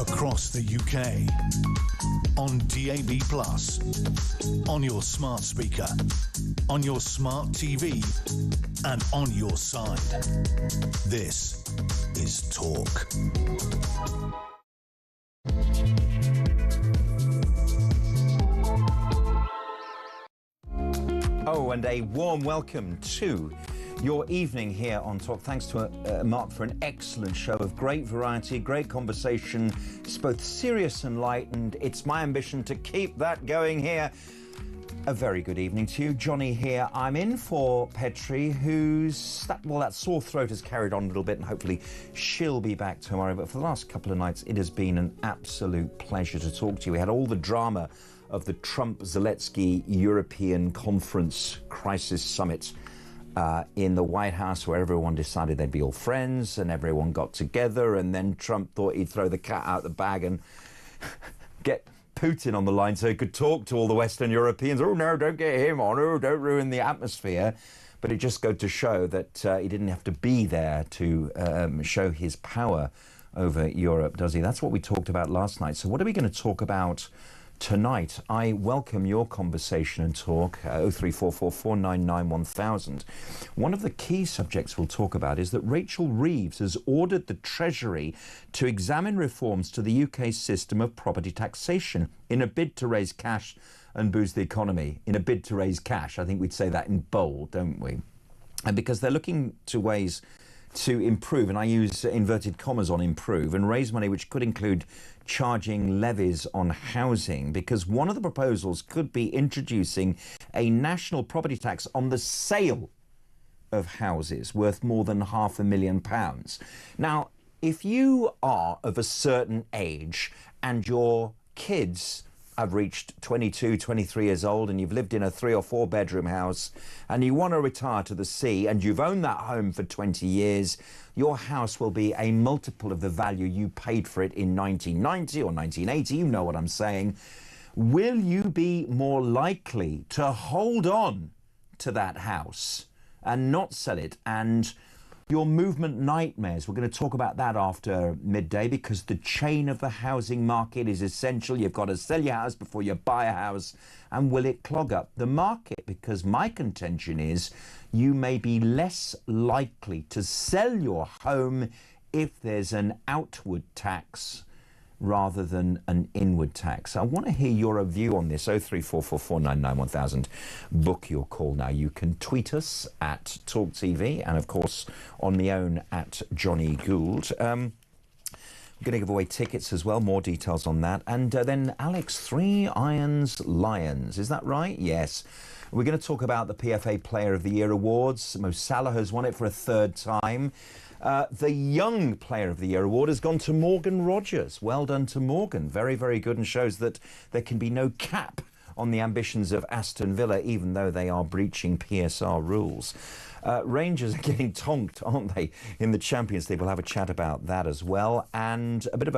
across the UK, on DAB+, on your smart speaker, on your smart TV, and on your side. This is Talk. Oh, and a warm welcome to your evening here on Talk. Thanks to Mark for an excellent show of great variety, great conversation. It's both serious and light, and it's my ambition to keep that going here. A very good evening to you. Jonny here. I'm in for Petrie, that sore throat has carried on a little bit, and hopefully she'll be back tomorrow. But for the last couple of nights, it has been an absolute pleasure to talk to you. We had all the drama of the Trump-Zelensky European Conference Crisis Summit in the White House, where everyone decided they'd be all friends and everyone got together, and then Trump thought he'd throw the cat out the bag and get Putin on the line so he could talk to all the Western Europeans. Oh no, don't get him on, oh, don't ruin the atmosphere. But it just goes to show that he didn't have to be there to show his power over Europe, does he? That's what we talked about last night. So what are we going to talk about tonight? I welcome your conversation and talk. 0344 499 1000. One of the key subjects we'll talk about is that Rachel Reeves has ordered the Treasury to examine reforms to the UK system of property taxation in a bid to raise cash and boost the economy. In a bid to raise cash, I think we'd say that in bold, don't we? And because they're looking to ways to improve, and I use inverted commas on improve, and raise money which could include charging levies on housing, because one of the proposals could be introducing a national property tax on the sale of houses worth more than £500,000. Now, if you are of a certain age and your kids have reached 22, 23 years old, and you've lived in a 3 or 4 bedroom house and you want to retire to the sea, and you've owned that home for 20 years, your house will be a multiple of the value you paid for it in 1990 or 1980. You know what I'm saying. Will you be more likely to hold on to that house and not sell it? And your movement nightmares, we're going to talk about that after midday, because the chain of the housing market is essential. You've got to sell your house before you buy a house. And will it clog up the market? Because my contention is you may be less likely to sell your home if there's an outward tax rather than an inward tax. I want to hear your view on this. 0344 499 1000. Book your call now. You can tweet us at talkTV, and of course on my own at Jonny Gould. I'm going to give away tickets as well. More details on that. And then Alex, 3 Irons Lions. Is that right? Yes. We're going to talk about the PFA Player of the Year awards. Mo Salah has won it for a 3rd time. The Young Player of the Year award has gone to Morgan Rogers. Well done to Morgan. Very, very good, and shows that there can be no cap on the ambitions of Aston Villa, even though they are breaching PSR rules. Rangers are getting tonked, aren't they, in the Champions League? We'll have a chat about that as well. And a bit of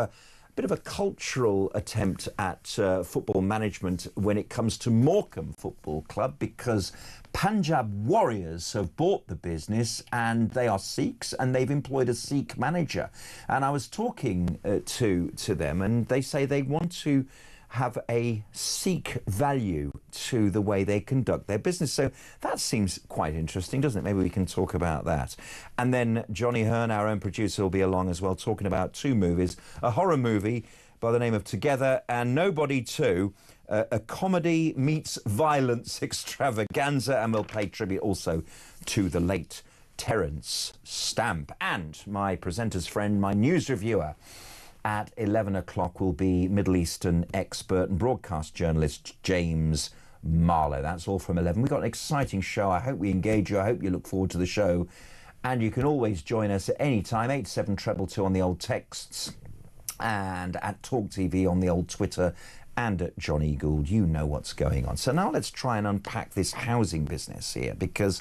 a cultural attempt at football management when it comes to Morecambe Football Club, because Punjab Warriors have bought the business, and they are Sikhs, and they've employed a Sikh manager. And I was talking to them, and they say they want to have a Sikh value to the way they conduct their business. So that seems quite interesting, doesn't it? Maybe we can talk about that. And then Johnny Hearn, our own producer, will be along as well, talking about 2 movies. A horror movie by the name of Together, and Nobody 2, a comedy meets violence extravaganza, and we'll pay tribute also to the late Terence Stamp. And my presenter's friend, my news reviewer, at 11 o'clock will be Middle Eastern expert and broadcast journalist James Marlowe. That's all from 11. We've got an exciting show. I hope we engage you. I hope you look forward to the show. And you can always join us at any time, 87222 on the old texts, and at TalkTV on the old Twitter, and at Jonny Gould. You know what's going on. So now let's try and unpack this housing business here, because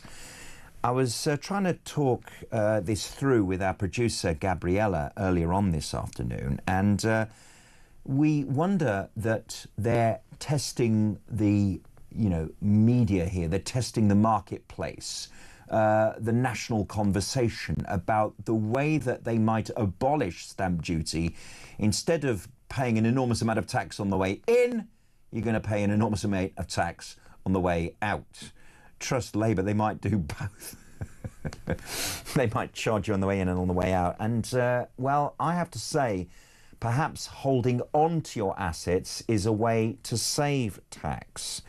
I was trying to talk this through with our producer, Gabriella, earlier on this afternoon, and we wonder that they're testing the, media here. They're testing the marketplace the national conversation about the way that they might abolish stamp duty. Instead of paying an enormous amount of tax on the way in, you're going to pay an enormous amount of tax on the way out. Trust Labour, they might do both. They might charge you on the way in and on the way out. And, well, I have to say, perhaps holding on to your assets is a way to save tax.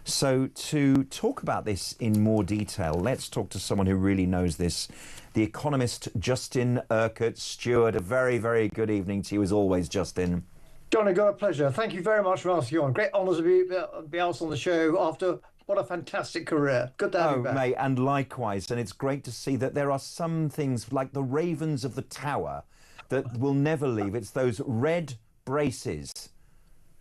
So to talk about this in more detail, let's talk to someone who really knows this. The economist Justin Urquhart. Stewart, a very, very good evening to you as always, Justin. Jonny Gould, a pleasure. Thank you very much for asking on. Great honour to be asked on the show after what a fantastic career. Good to have you back. Mate, and likewise. And it's great to see that there are some things like the ravens of the tower that will never leave. It's those red braces.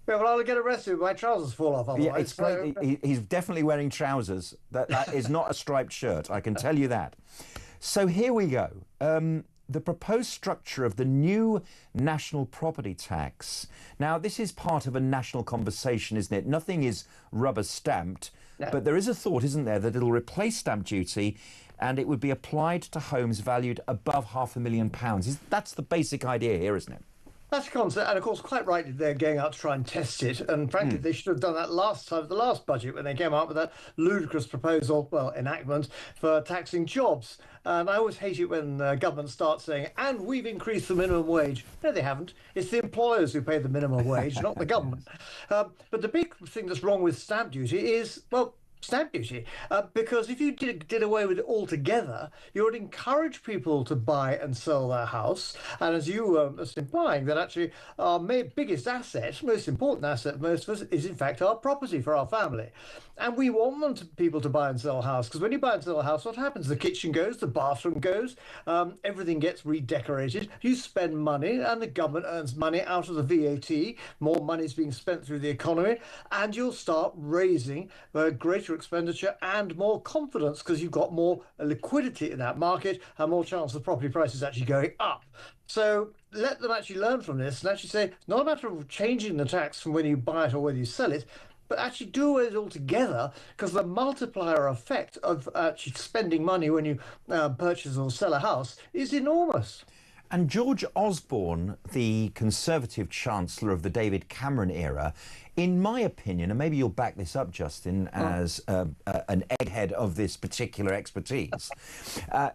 Yeah, well, I'll get arrested if my trousers fall off otherwise. Yeah, it's great. He's definitely wearing trousers. That is not a striped shirt, I can tell you that. So here we go. The proposed structure of the new national property tax. Now, this is part of a national conversation, isn't it? Nothing is rubber stamped, but there is a thought, isn't there, that it'll replace stamp duty and it would be applied to homes valued above £500,000. That's the basic idea here, isn't it? That's a concept, and of course, quite rightly, they're going out to try and test it. And frankly, they should have done that last time, the last budget, when they came out with that ludicrous proposal, well, enactment for taxing jobs. And I always hate it when government starts saying, and we've increased the minimum wage. No, they haven't. It's the employers who pay the minimum wage, not the government. But the big thing that's wrong with stamp duty is, well, stamp duty, because if you did away with it altogether, you would encourage people to buy and sell their house. And as you were implying, that actually our biggest asset, most important asset for most of us, is in fact our property for our family. And we want people to buy and sell a house, because when you buy and sell a house, what happens? The kitchen goes, the bathroom goes, everything gets redecorated. You spend money, and the government earns money out of the VAT. More money is being spent through the economy, and you'll start raising greater expenditure and more confidence, because you've got more liquidity in that market and more chance of property prices actually going up. So let them actually learn from this and actually say, it's not a matter of changing the tax from when you buy it or whether you sell it, but actually do away with it altogether, because the multiplier effect of actually spending money when you purchase or sell a house is enormous. And George Osborne, the Conservative Chancellor of the David Cameron era, in my opinion, and maybe you'll back this up, Justin, as an egghead of this particular expertise,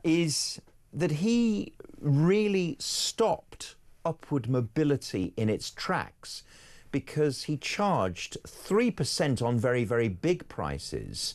is that he really stopped upward mobility in its tracks, because he charged 3% on very, very big prices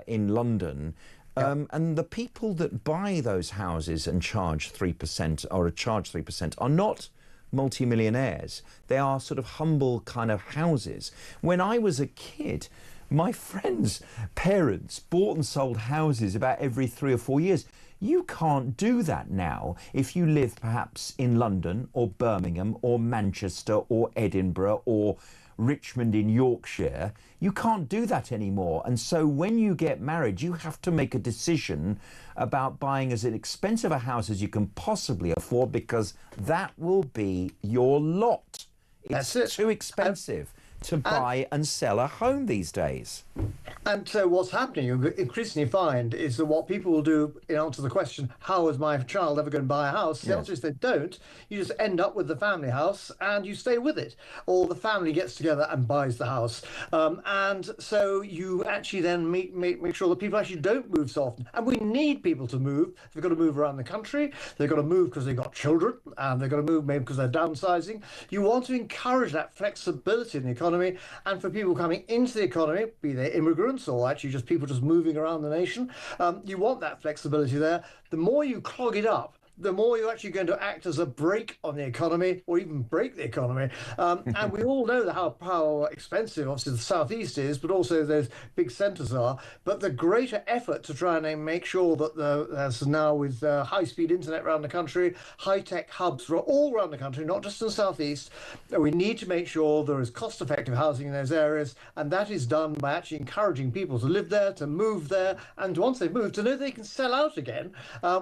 in London. And the people that buy those houses and charge 3% or are charged 3% are not multimillionaires. They are sort of humble kind of houses. When I was a kid, my friends' parents bought and sold houses about every 3 or 4 years. You can't do that now if you live perhaps in London or Birmingham or Manchester or Edinburgh or Richmond in Yorkshire. You can't do that anymore. And so when you get married, you have to make a decision about buying as expensive a house as you can possibly afford, because that will be your lot. It's too expensive to buy and sell a home these days. And so what's happening, you increasingly find, is that what people will do in answer to the question, how is my child ever going to buy a house? The answer is they don't. You just end up with the family house and you stay with it. Or the family gets together and buys the house. And so you actually then make sure that people actually don't move so often. And we need people to move. They've got to move around the country. They've got to move because they've got children. And they've got to move maybe because they're downsizing. You want to encourage that flexibility in the economy. And for people coming into the economy, be they immigrants or actually just people just moving around the nation, you want that flexibility there. The more you clog it up, the more you're actually going to act as a brake on the economy, or even break the economy. And we all know how expensive, obviously, the southeast is, but also those big centres are. But the greater effort to try and make sure that as now with high-speed internet around the country, high-tech hubs all around the country, not just in the southeast, we need to make sure there is cost-effective housing in those areas, and that is done by actually encouraging people to live there, to move there, and once they've moved, to know they can sell out again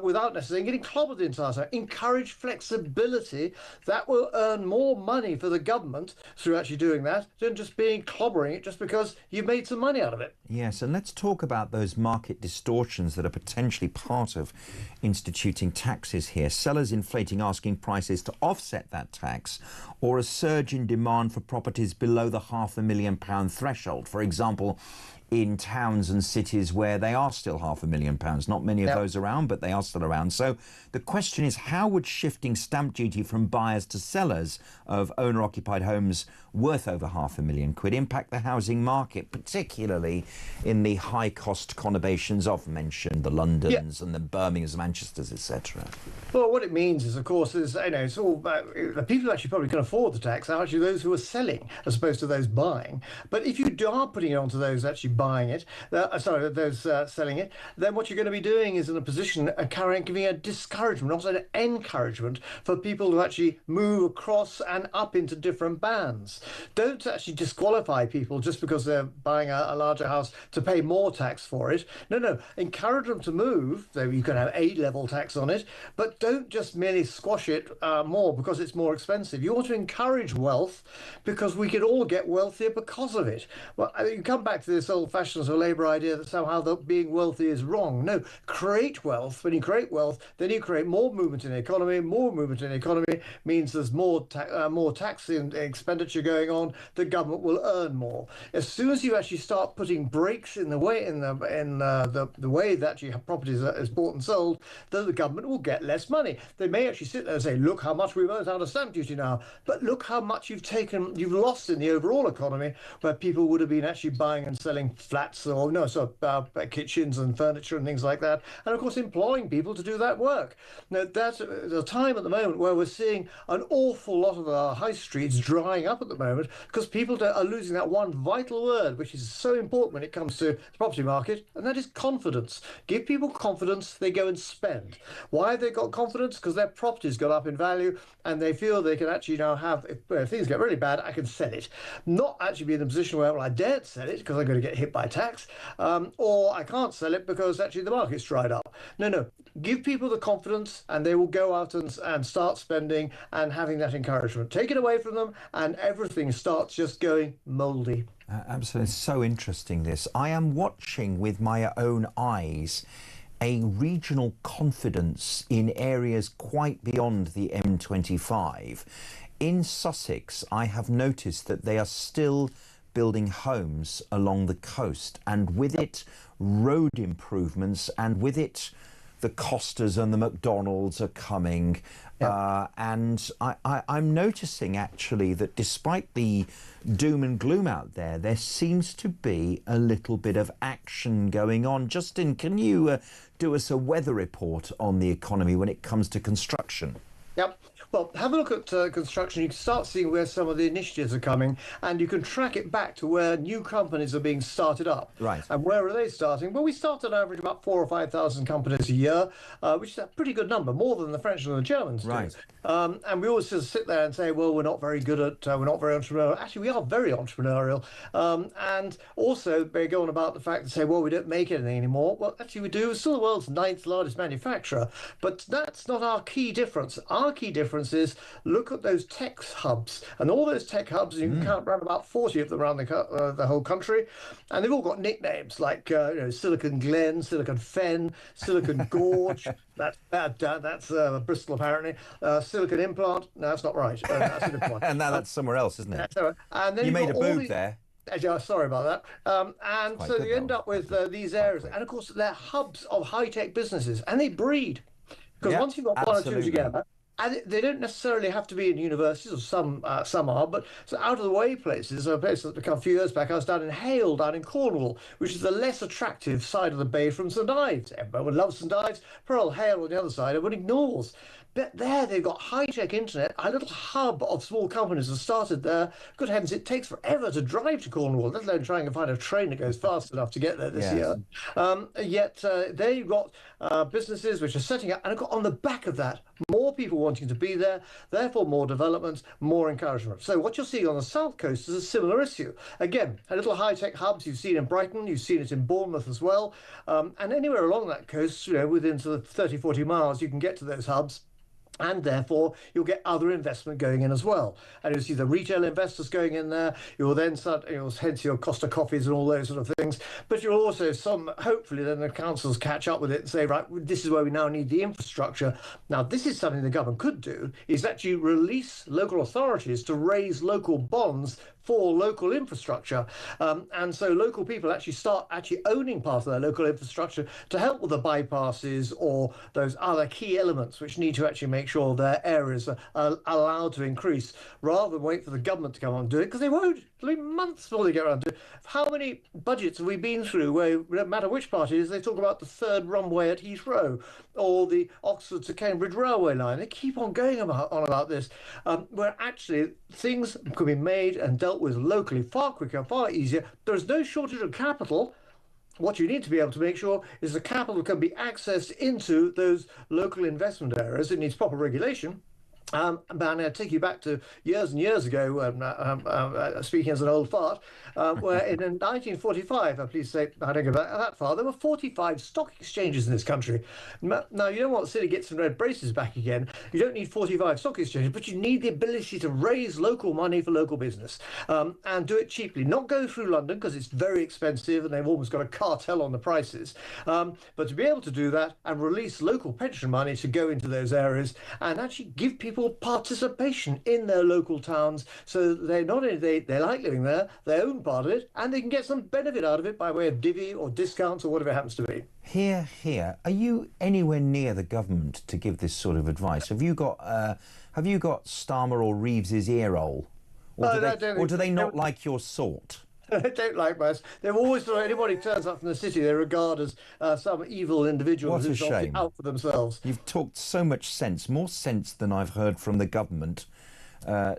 without necessarily getting clobbered entire time. Encourage flexibility. That will earn more money for the government through actually doing that than just clobbering it just because you've made some money out of it. Yes, and let's talk about those market distortions that are potentially part of instituting taxes here. Sellers inflating asking prices to offset that tax, or a surge in demand for properties below the £500,000 threshold. For example, in towns and cities where they are still £500,000. Not many of those around, but they are still around. So the question is, how would shifting stamp duty from buyers to sellers of owner-occupied homes worth over £500,000 impact the housing market, particularly in the high-cost conurbations I've mentioned, the Londons and the Birminghams, Manchesters, etc.? Well, what it means is, of course, it's all about the people who actually probably can afford the tax are actually those who are selling as opposed to those buying. But if you are putting it onto those actually buying it, those selling it, then what you're going to be doing is in a position giving a discouragement, not an encouragement for people to actually move across and up into different bands. Don't actually disqualify people just because they're buying a larger house to pay more tax for it. No, encourage them to move. So you can have A-level tax on it, but don't just merely squash it more because it's more expensive. You want to encourage wealth because we could all get wealthier because of it. Well, you come back to this old-fashioned sort of Labour idea that somehow being wealthy is wrong. No, create wealth. When you create wealth, then you create more movement in the economy. More movement in the economy means there's more tax expenditure going on. The government will earn more. As soon as you actually start putting brakes in the way the way that you have properties is bought and sold, then the government will get less money. They may actually sit there and say, look how much we've earned out of stamp duty now, but look how much you've lost in the overall economy, where people would have been actually buying and selling flats kitchens and furniture and things like that, and of course employing people to do that work. Now that's the time at the moment where we're seeing an awful lot of our high streets drying up at the moment because people are losing that one vital word which is so important when it comes to the property market, and that is confidence. Give people confidence, they go and spend. Why have they got confidence? Because their property's gone up in value and they feel they can actually now have, if things get really bad, I can sell it. Not actually be in a position where, well, I daren't sell it because I'm going to get hit by tax, or I can't sell it because actually the market's dried up. No. Give people the confidence and they will go out and start spending and having that encouragement. Take it away from them and everything starts just going mouldy. Absolutely. It's so interesting, this. I am watching with my own eyes a regional confidence in areas quite beyond the M25. In Sussex, I have noticed that they are still building homes along the coast, and with it road improvements, and with it the Costas and the McDonald's are coming. And I'm noticing actually that despite the doom and gloom out there, there seems to be a little bit of action going on. Justin, can you do us a weather report on the economy when it comes to construction? Yep. Well, have a look at construction. You can start seeing where some of the initiatives are coming, and you can track it back to where new companies are being started up. Right. And where are they starting? Well, we start on average about 4,000 or 5,000 companies a year, which is a pretty good number, more than the French and the Germans do. Right. And we always just sit there and say, well, we're not very good at, we're not very entrepreneurial. Actually, we are very entrepreneurial. And also they go on about the fact and say, well, we don't make anything anymore. Well, actually we do. We're still the world's 9th largest manufacturer, but that's not our key difference. Our key difference is look at those tech hubs, and all those tech hubs, you can count around about 40 of them around the whole country, and they've all got nicknames like Silicon Glen, Silicon Fen, Silicon Gorge. That's Bristol apparently. Silicon Implant. No, that's not right. That's an implant. And now that's somewhere else, isn't it? And then you made a boob there. Sorry about that. And so you end up with these areas, and of course they're hubs of high-tech businesses, and they breed. Because once you've got one or two together, and they don't necessarily have to be in universities, or some are, but so out of the way places. A place that a few years back, I was down in Hale, down in Cornwall, which is the less attractive side of the bay from St Ives. Everyone loves St Ives. Pearl Hale on the other side, everyone ignores. But there they've got high-tech internet, a little hub of small companies that started there. Good heavens, it takes forever to drive to Cornwall, let alone trying to find a train that goes fast enough to get there this year. Yet there you've got businesses which are setting up, and on the back of that, more people wanting to be there. Therefore, more development, more encouragement. So what you're seeing on the south coast is a similar issue. Again, a little high-tech hubs you've seen in Brighton, you've seen it in Bournemouth as well. And anywhere along that coast, within sort of 30, 40 miles, you can get to those hubs. And therefore, you'll get other investment going in as well. And you'll see the retail investors going in there. You'll then start, hence your Costa coffees and all those sort of things. But you'll also, hopefully, then the councils catch up with it and say, right, this is where we now need the infrastructure. Now, this is something the government could do, is actually release local authorities to raise local bonds for local infrastructure. And so local people start owning part of their local infrastructure to help with the bypasses or those other key elements which need to actually make sure their areas are allowed to increase, rather than wait for the government to come on and do it, because they won't. It'll be months before they get around to it. How many budgets have we been through where, no matter which party it is, they talk about the third runway at Heathrow or the Oxford to Cambridge railway line? They keep on going on about this, where actually things can be made and dealt with locally far quicker, far easier. There's no shortage of capital. What you need to be able to make sure is the capital can be accessed into those local investment areas. It needs proper regulation. But I'm going to take you back to years and years ago, speaking as an old fart, where in 1945, I'm pleased to say, I don't go back that far, there were 45 stock exchanges in this country. Now, you don't want the city gets some red braces back again. You don't need 45 stock exchanges, but you need the ability to raise local money for local business and do it cheaply. Not go through London, because it's very expensive and they've almost got a cartel on the prices. But to be able to do that and release local pension money to go into those areas and actually give people participation in their local towns, so they not only they like living there, they own part of it, and they can get some benefit out of it by way of divvy or discounts or whatever it happens to be. Here. Are you anywhere near the government to give this sort of advice? Have you got Starmer or Reeves's earhole, or do they not like your sort? They don't like us. They've always thought anybody who turns up from the city, they regard as some evil individual who's out for themselves. You've talked so much sense, more sense than I've heard from the government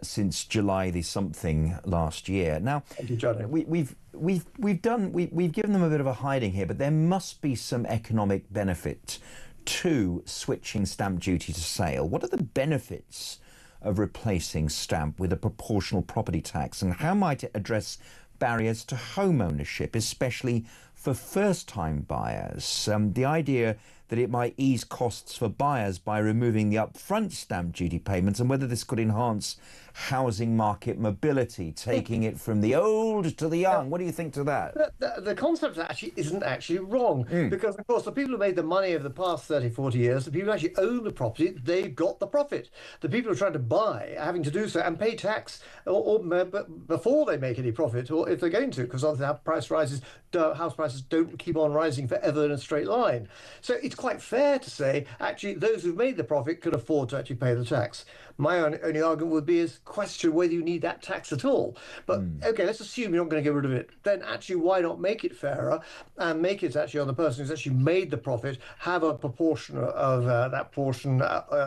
since July the something last year. Now, thank you, Johnny. We've given them a bit of a hiding here, but there must be some economic benefit to switching stamp duty to sale. What are the benefits of replacing stamp with a proportional property tax, and how might it address barriers to home ownership, especially for first-time buyers? The idea that it might ease costs for buyers by removing the upfront stamp duty payments, and whether this could enhance housing market mobility, taking it from the old to the young. What do you think to that? The concept isn't actually wrong, because, of course, the people who made the money over the past 30, 40 years, the people who actually own the property, they've got the profit. The people who are trying to buy are having to do so and pay tax before they make any profit, or if they're going to, because obviously house prices don't keep on rising forever in a straight line. So it's quite fair to say, actually, those who've made the profit can afford to actually pay the tax. My only argument would be is question whether you need that tax at all. But okay, let's assume you're not going to get rid of it. Then actually, why not make it fairer and make it actually on the person who's actually made the profit, have a proportion of that portion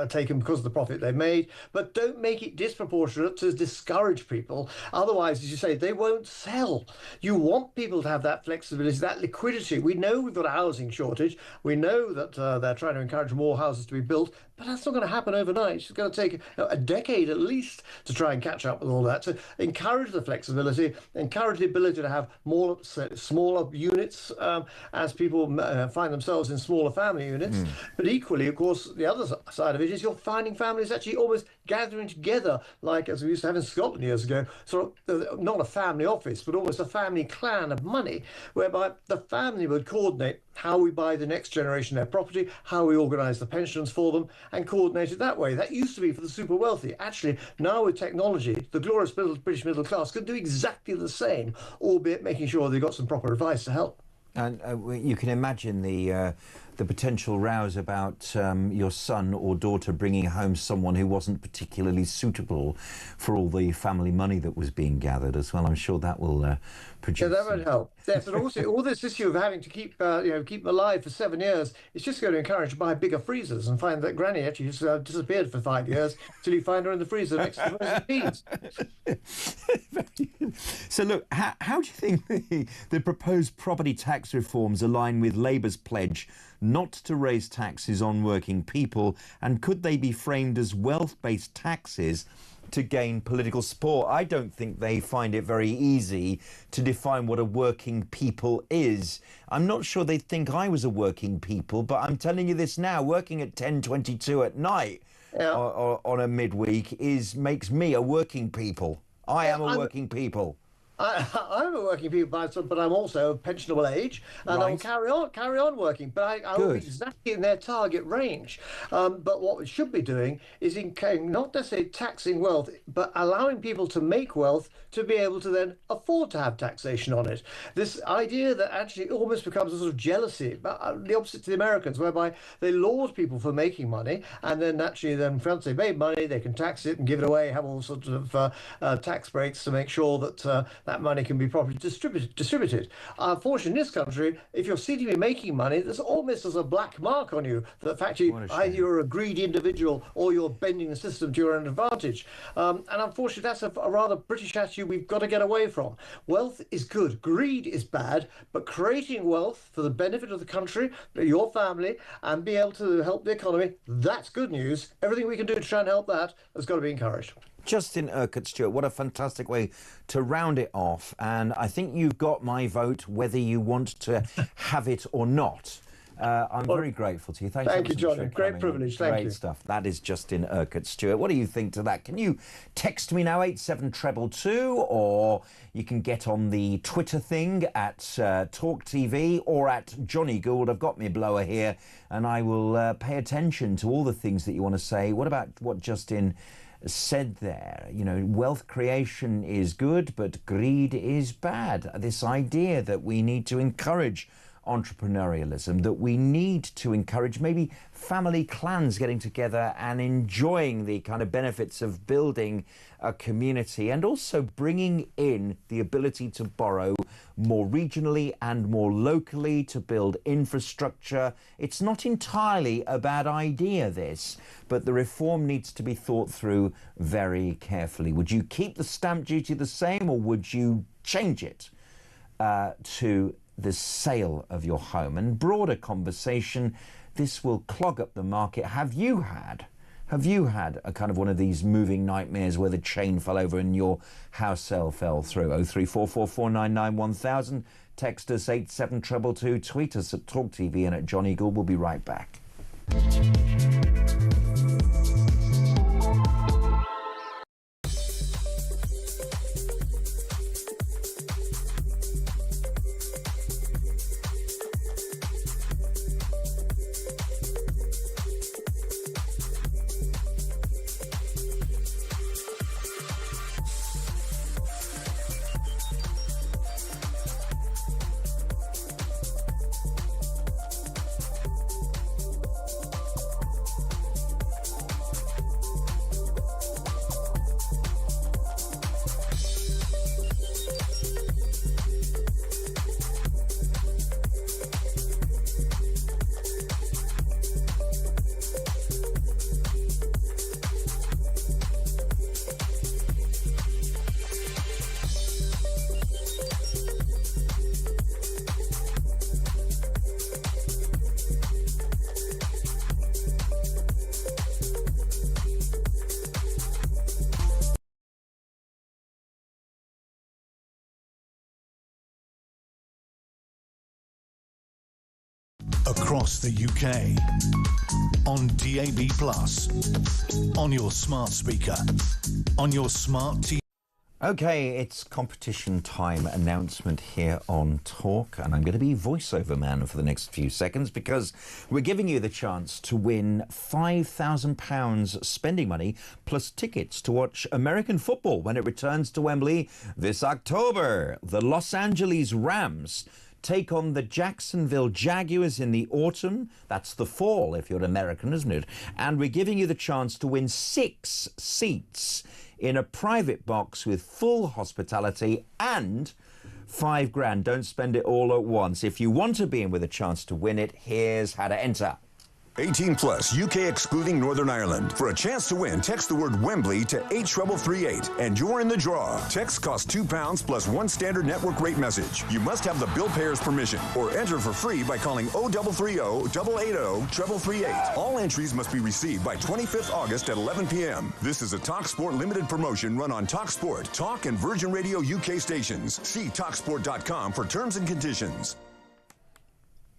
taken because of the profit they made, but don't make it disproportionate to discourage people. Otherwise, as you say, they won't sell. You want people to have that flexibility, that liquidity. We know we've got a housing shortage. We know that they're trying to encourage more houses to be built, but that's not going to happen overnight. It's going to take a decade at least to try and catch up with all that. So encourage the flexibility, encourage the ability to have more smaller units as people find themselves in smaller family units. But equally, of course, the other side of it is you're finding families actually almost gathering together, like as we used to have in Scotland years ago, sort of not a family office, but almost a family clan of money, whereby the family would coordinate how we buy the next generation their property, how we organise the pensions for them, and coordinate it that way. That used to be for the super wealthy. Actually, now with technology, the glorious British middle class can do exactly the same, albeit making sure they've got some proper advice to help. And you can imagine the potential rows about your son or daughter bringing home someone who wasn't particularly suitable for all the family money that was being gathered as well. I'm sure that will produce. Yeah, that would help. Yes, but also all this issue of having to keep them alive for 7 years, it's just going to encourage to buy bigger freezers and find that Granny actually just disappeared for 5 years till you find her in the freezer next to the peas. So look, how do you think the proposed property tax reforms align with Labour's pledge not to raise taxes on working people? And could they be framed as wealth-based taxes to gain political support? I don't think they find it very easy to define what a working people is. I'm not sure they'd think I was a working people, but I'm telling you this now, working at 10:22 at night on a midweek makes me a working people. I am a working people. I'm a working people, but I'm also of pensionable age, and I'll carry on working. But I will be exactly in their target range. But what we should be doing is not necessarily taxing wealth, but allowing people to make wealth to be able to then afford to have taxation on it. This idea that actually almost becomes a sort of jealousy, the opposite to the Americans, whereby they laud people for making money, and then naturally, once they made money, they can tax it and give it away, have all sorts of tax breaks to make sure that that money can be properly distributed. Unfortunately, in this country, if you're seen to be making money, there's almost as a black mark on you. The fact either you're a greedy individual or you're bending the system to your own advantage. And unfortunately, that's a rather British attitude we've got to get away from. Wealth is good. Greed is bad. But creating wealth for the benefit of the country, your family, and be able to help the economy, that's good news. Everything we can do to try and help that has got to be encouraged. Justin Urquhart, Stuart, what a fantastic way to round it off. And I think you've got my vote, whether you want to have it or not. I'm very grateful to you. Thank you, Johnny. Great privilege. Thank you. Great stuff. That is Justin Urquhart, Stuart. What do you think to that? Can you text me now, 87222, or you can get on the Twitter thing at talkTV or at Jonny Gould. I've got my blower here, and I will pay attention to all the things that you want to say. What about what Justin said there? You know, wealth creation is good, but greed is bad. This idea that we need to encourage entrepreneurialism, that we need to encourage maybe family clans getting together and enjoying the kind of benefits of building a community, and also bringing in the ability to borrow more regionally and more locally to build infrastructure. It's not entirely a bad idea, this, but the reform needs to be thought through very carefully. Would you keep the stamp duty the same, or would you change it to the sale of your home? And broader conversation, this will clog up the market. Have you had a kind of one of these moving nightmares where the chain fell over and your house sale fell through? 03444991000, text us 87222, tweet us at talkTV and at Jonny Gould. We'll be right back. Across the UK, on DAB+, on your smart speaker, on your smart TV. Okay, it's competition time announcement here on Talk, and I'm going to be voiceover man for the next few seconds because we're giving you the chance to win £5,000 spending money plus tickets to watch American football when it returns to Wembley this October. The Los Angeles Rams take on the Jacksonville Jaguars in the autumn. That's the fall if you're American, isn't it? And we're giving you the chance to win 6 seats in a private box with full hospitality and £5,000. Don't spend it all at once. If you want to be in with a chance to win it, here's how to enter. 18 plus, UK excluding Northern Ireland. For a chance to win, text the word Wembley to 83338 and you're in the draw. Text costs £2 plus one standard network rate message. You must have the bill payer's permission or enter for free by calling 0330 880 338. All entries must be received by 25th August at 11 p.m. This is a TalkSport limited promotion run on TalkSport, Talk and Virgin Radio UK stations. See TalkSport.com for terms and conditions.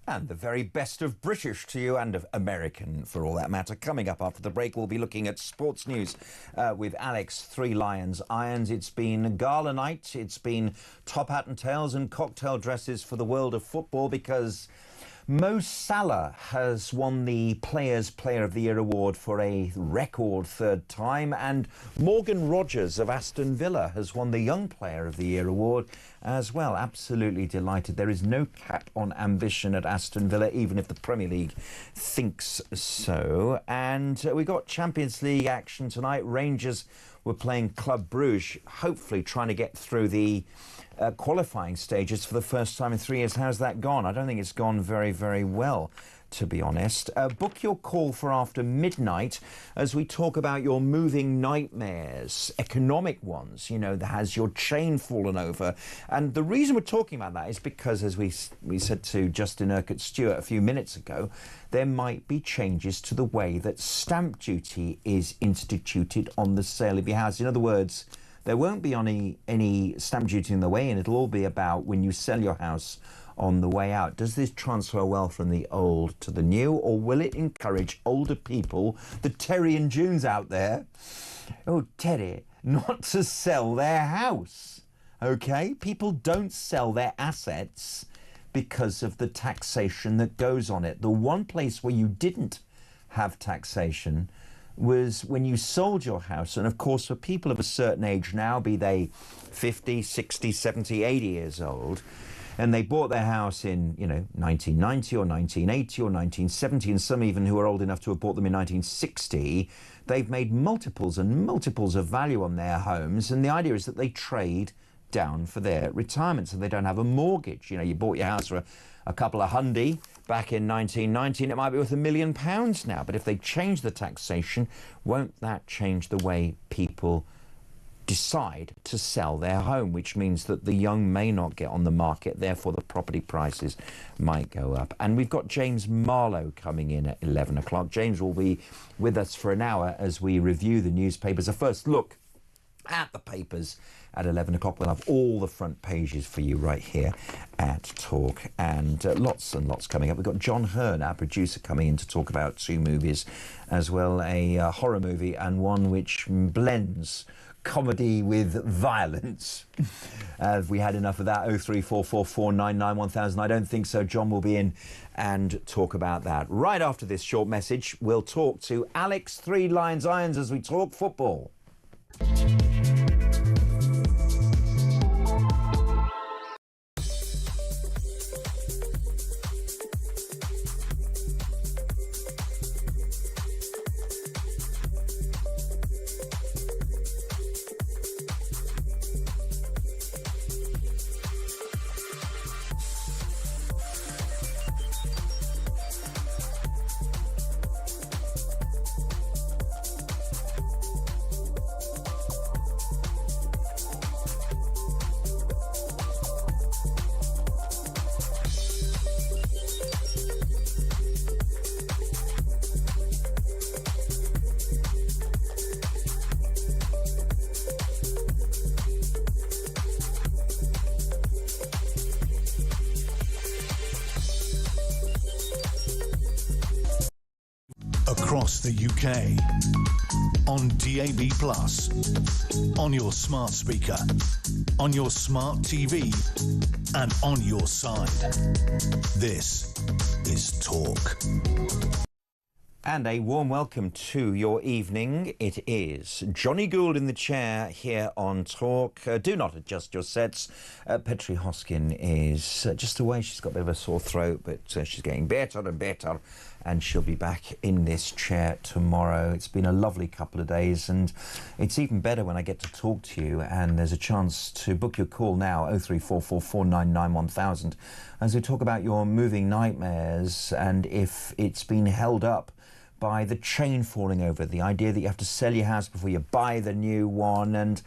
And the very best of British to you, and of American for all that matter. Coming up after the break, we'll be looking at sports news with Alex Three Lions Irons. It's been gala night, it's been top hat and tails and cocktail dresses for the world of football, because Mo Salah has won the Players' Player of the Year award for a record third time, and Morgan Rogers of Aston Villa has won the Young Player of the Year award as well. Absolutely delighted. There is no cap on ambition at Aston Villa, even if the Premier League thinks so. And we got Champions League action tonight. Rangers were playing Club Brugge, hopefully trying to get through the qualifying stages for the first time in 3 years. How's that gone? I don't think it's gone very, very well, to be honest. Book your call for after midnight as we talk about your moving nightmares, economic ones. You know, has your chain fallen over? And the reason we're talking about that is because, as we said to Justin Urquhart-Stewart a few minutes ago, there might be changes to the way that stamp duty is instituted on the sale of your house. In other words, there won't be any stamp duty in the way in. It'll all be about when you sell your house on the way out. Does this transfer well from the old to the new, or will it encourage older people, the Terry and Junes out there, oh Terry, not to sell their house? Okay, people don't sell their assets because of the taxation that goes on it. The one place where you didn't have taxation was when you sold your house. And of course, for people of a certain age now, be they 50, 60, 70, 80 years old, and they bought their house in, 1990 or 1980 or 1970, and some even who are old enough to have bought them in 1960, they've made multiples and multiples of value on their homes. And the idea is that they trade down for their retirement, so they don't have a mortgage. You bought your house for a couple of hundy back in 1990, and it might be worth £1 million now. But if they change the taxation, won't that change the way people decide to sell their home, which means that the young may not get on the market, therefore the property prices might go up. And we've got James Marlowe coming in at 11 o'clock. James will be with us for an hour as we review the newspapers. A first look at the papers at 11 o'clock. We'll have all the front pages for you right here at Talk, and lots and lots coming up. We've got John Hearn, our producer, coming in to talk about two movies as well, a horror movie and one which blends comedy with violence. Have we had enough of that? 03444991000. I don't think so. John will be in and talk about that. Right after this short message, we'll talk to Alex Three Lions Irons as we talk football. Across the UK, on DAB+, on your smart speaker, on your smart TV, and on your side. This is Talk. And a warm welcome to your evening. It is Jonny Gould in the chair here on Talk. Do not adjust your sets. Petrie Hosken is just away. She's got a bit of a sore throat, but she's getting better and better and she'll be back in this chair tomorrow. It's been a lovely couple of days, and it's even better when I get to talk to you, and there's a chance to book your call now, 0344 499 1000, as we talk about your moving nightmares and if it's been held up by the chain falling over, the idea that you have to sell your house before you buy the new one. And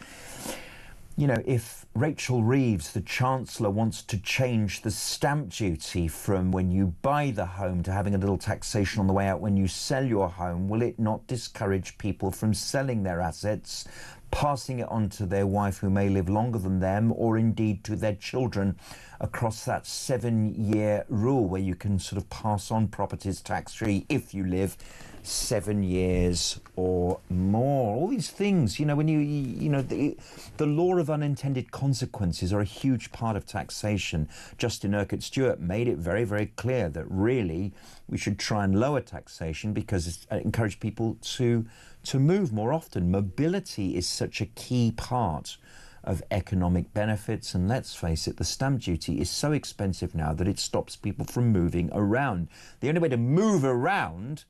you know, if Rachel Reeves, the Chancellor, wants to change the stamp duty from when you buy the home to having a little taxation on the way out when you sell your home, will it not discourage people from selling their assets, passing it on to their wife who may live longer than them, or indeed to their children across that 7-year rule where you can sort of pass on properties tax-free if you live 7 years or more? All these things, you know, when the law of unintended consequences are a huge part of taxation. Justin Urquhart Stewart made it very, very clear that really we should try and lower taxation because it encourages people to move more often. Mobility is such a key part of economic benefits, and let's face it, the stamp duty is so expensive now that it stops people from moving around. The only way to move around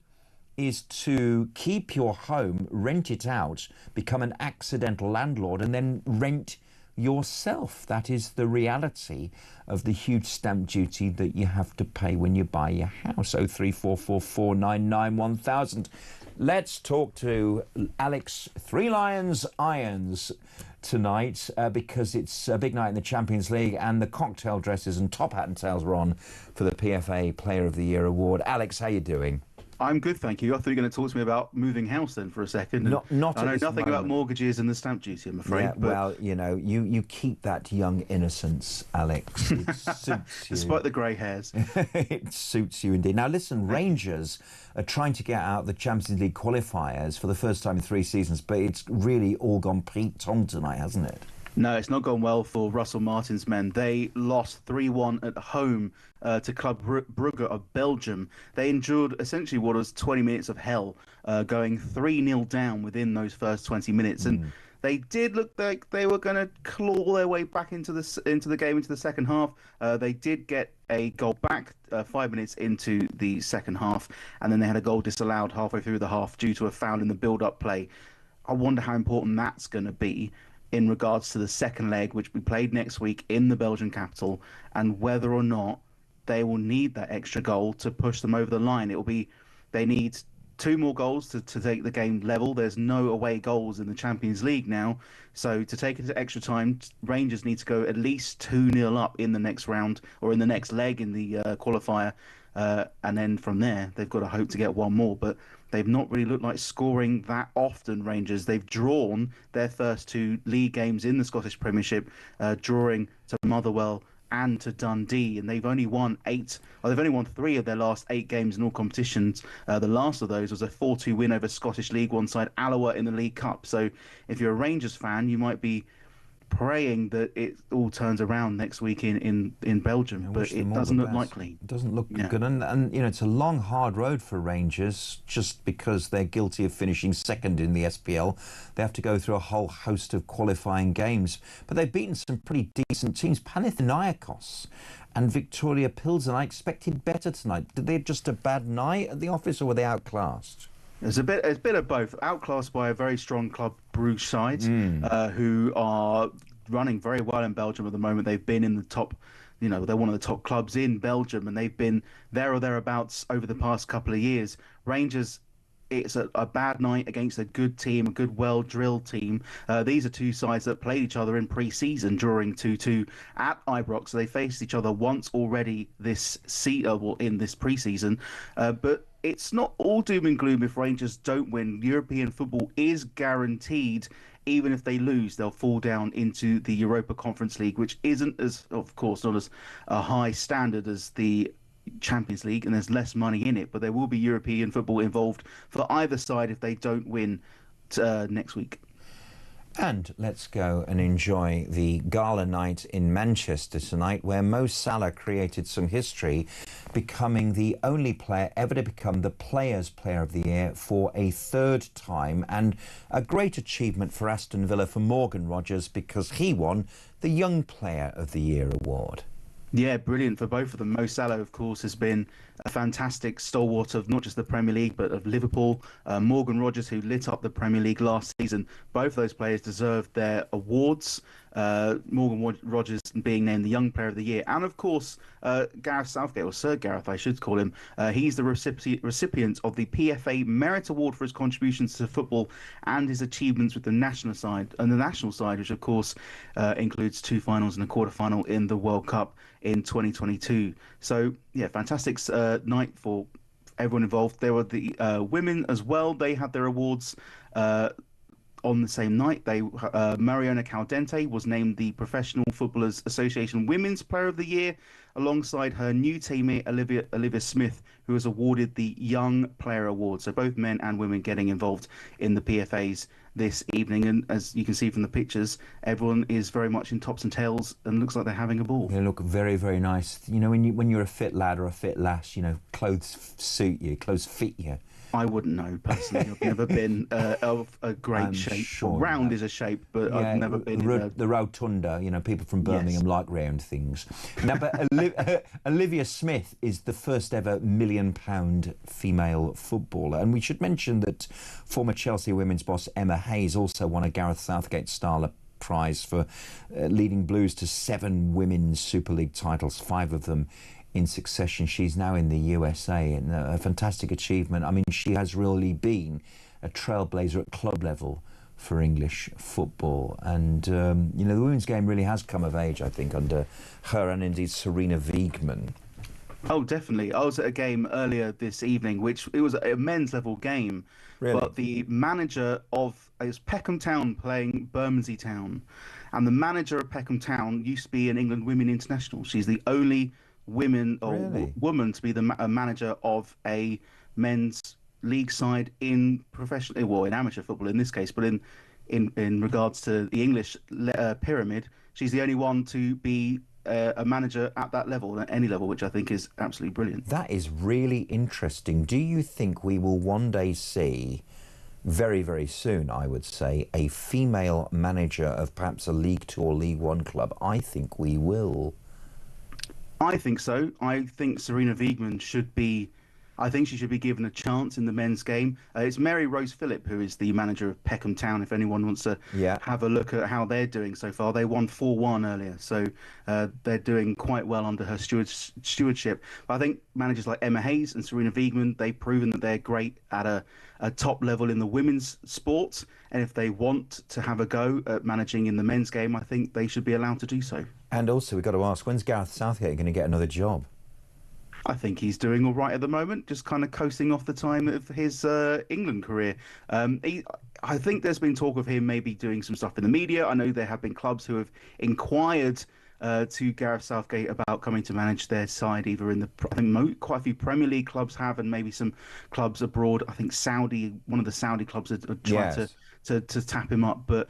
is to keep your home, rent it out, become an accidental landlord, and then rent yourself. That is the reality of the huge stamp duty that you have to pay when you buy your house. 0344 499 1000. Let's talk to Alex Three Lions Irons tonight because it's a big night in the Champions League and the cocktail dresses and top hat and tails were on for the PFA Player of the Year award. Alex, how you doing? I'm good, thank you. I thought you were going to talk to me about moving house then for a second. Not I know at this nothing moment. about mortgages and the stamp duty, I'm afraid. Yeah, but well, you know, you keep that young innocence, Alex. It suits you. despite the grey hairs. It suits you indeed. Now, listen, Rangers are trying to get out the Champions League qualifiers for the first time in 3 seasons, but it's really all gone Pete Tong tonight, hasn't it? No, it's not gone well for Russell Martin's men. They lost 3-1 at home to Club Brugge of Belgium. They endured essentially what was 20 minutes of hell, going 3-0 down within those first 20 minutes. And they did look like they were going to claw their way back into the game, into the second half. They did get a goal back 5 minutes into the second half, and then they had a goal disallowed halfway through the half due to a foul in the build-up play. I wonder how important that's going to be in regards to the second leg, which we played next week in the Belgian capital, and whether or not they will need that extra goal to push them over the line. They need 2 more goals to take the game level. There's no away goals in the Champions League now, so to take it to extra time, Rangers need to go at least 2-0 up in the next round or in the next leg in the qualifier, and then from there they've got to hope to get 1 more. But they've not really looked like scoring that often, Rangers. They've drawn their first 2 league games in the Scottish Premiership, drawing to Motherwell and to Dundee, and they've only won 3 of their last 8 games in all competitions. The last of those was a 4-2 win over Scottish League 1 side Alloa in the League Cup. So if you're a Rangers fan, you might be praying that it all turns around next week in Belgium, but it doesn't look likely. It doesn't look good, and you know, it's a long, hard road for Rangers just because they're guilty of finishing second in the SPL. They have to go through a whole host of qualifying games, but they've beaten some pretty decent teams. Panathinaikos and Victoria Pilsen. I expected better tonight. Did they have just a bad night at the office, or were they outclassed? It's a bit of both. Outclassed by a very strong Club Brugge side, who are running very well in Belgium at the moment. They've been in the top, you know, they're one of the top clubs in Belgium, and they've been there or thereabouts over the past couple of years. Rangers, it's a bad night against a good team, a good, well-drilled team. These are 2 sides that played each other in pre-season, drawing 2-2 at Ibrox. So they faced each other once already in this pre-season, but it's not all doom and gloom if Rangers don't win. European football is guaranteed. Even if they lose, they'll fall down into the Europa Conference League, which isn't as, of course, not as a high standard as the Champions League, and there's less money in it, but there will be European football involved for either side if they don't win next week. And let's go and enjoy the gala night in Manchester tonight, where Mo Salah created some history, becoming the only player ever to become the Players' Player of the Year for a 3rd time, and a great achievement for Aston Villa for Morgan Rogers because he won the Young Player of the Year award. Yeah, brilliant for both of them. Mo Salah, of course, has been a fantastic stalwart of not just the Premier League, but of Liverpool. Morgan Rogers, who lit up the Premier League last season. Both of those players deserved their awards. Morgan Rogers being named the Young Player of the Year. And, of course, Gareth Southgate, or Sir Gareth, I should call him. He's the recipient of the PFA Merit Award for his contributions to football and his achievements with the national side, which, of course, includes 2 finals and a quarter-final in the World Cup in 2022. So, yeah, fantastic night for everyone involved. There were the women as well. They had their awards on the same night. Mariona Caldente was named the Professional Footballers Association Women's Player of the Year, alongside her new teammate Olivia Smith, who was awarded the Young Player Award. So both men and women getting involved in the PFAs this evening. And as you can see from the pictures, everyone is very much in tops and tails and looks like they're having a ball. They look very, very nice. You know, when you're a fit lad or a fit lass, you know, clothes suit you, clothes fit you. I wouldn't know personally. I've never been of a great shape. Sure Round is a shape, but yeah, I've never been in the rotunda. You know, people from Birmingham Yes. like round things. Now, but Olivia Smith is the first ever £1 million female footballer, and we should mention that former Chelsea women's boss Emma Hayes also won a Gareth Southgate Starler Prize for leading Blues to 7 women's Super League titles, 5 of them in succession. She's now in the USA, and a fantastic achievement. I mean, she has really been a trailblazer at club level for English football, and you know, the women's game really has come of age, I think, under her and indeed Serena Wiegmann. Oh, definitely. I was at a game earlier this evening, which it was a men's level game, Really? but the manager of it was Peckham Town playing Bermondsey Town, and the manager of Peckham Town used to be an England Women International. She's the only woman to be the manager of a men's league side in professional, well, in amateur football in this case, but in regards to the English pyramid, she's the only one to be a manager at that level, at any level, which I think is absolutely brilliant. That is really interesting. Do you think we will one day see, very, very soon, I would say, a female manager of perhaps a League 2 or League 1 club? I think we will. I think so. I think Serena Wiegmann should be given a chance in the men's game. It's Mary Rose Phillip who is the manager of Peckham Town, if anyone wants to have a look at how they're doing so far. They won 4-1 earlier, so they're doing quite well under her stewardship. But I think managers like Emma Hayes and Serena Wiegmann, they've proven that they're great at a top level in the women's sport, and if they want to have a go at managing in the men's game, I think they should be allowed to do so. And also, we've got to ask, when's Gareth Southgate going to get another job? I think he's doing all right at the moment, just kind of coasting off the time of his England career. I think there's been talk of him maybe doing some stuff in the media. I know there have been clubs who have inquired to Gareth Southgate about coming to manage their side, either in quite a few Premier League clubs have, and maybe some clubs abroad. I think one of the Saudi clubs had tried to tap him up, but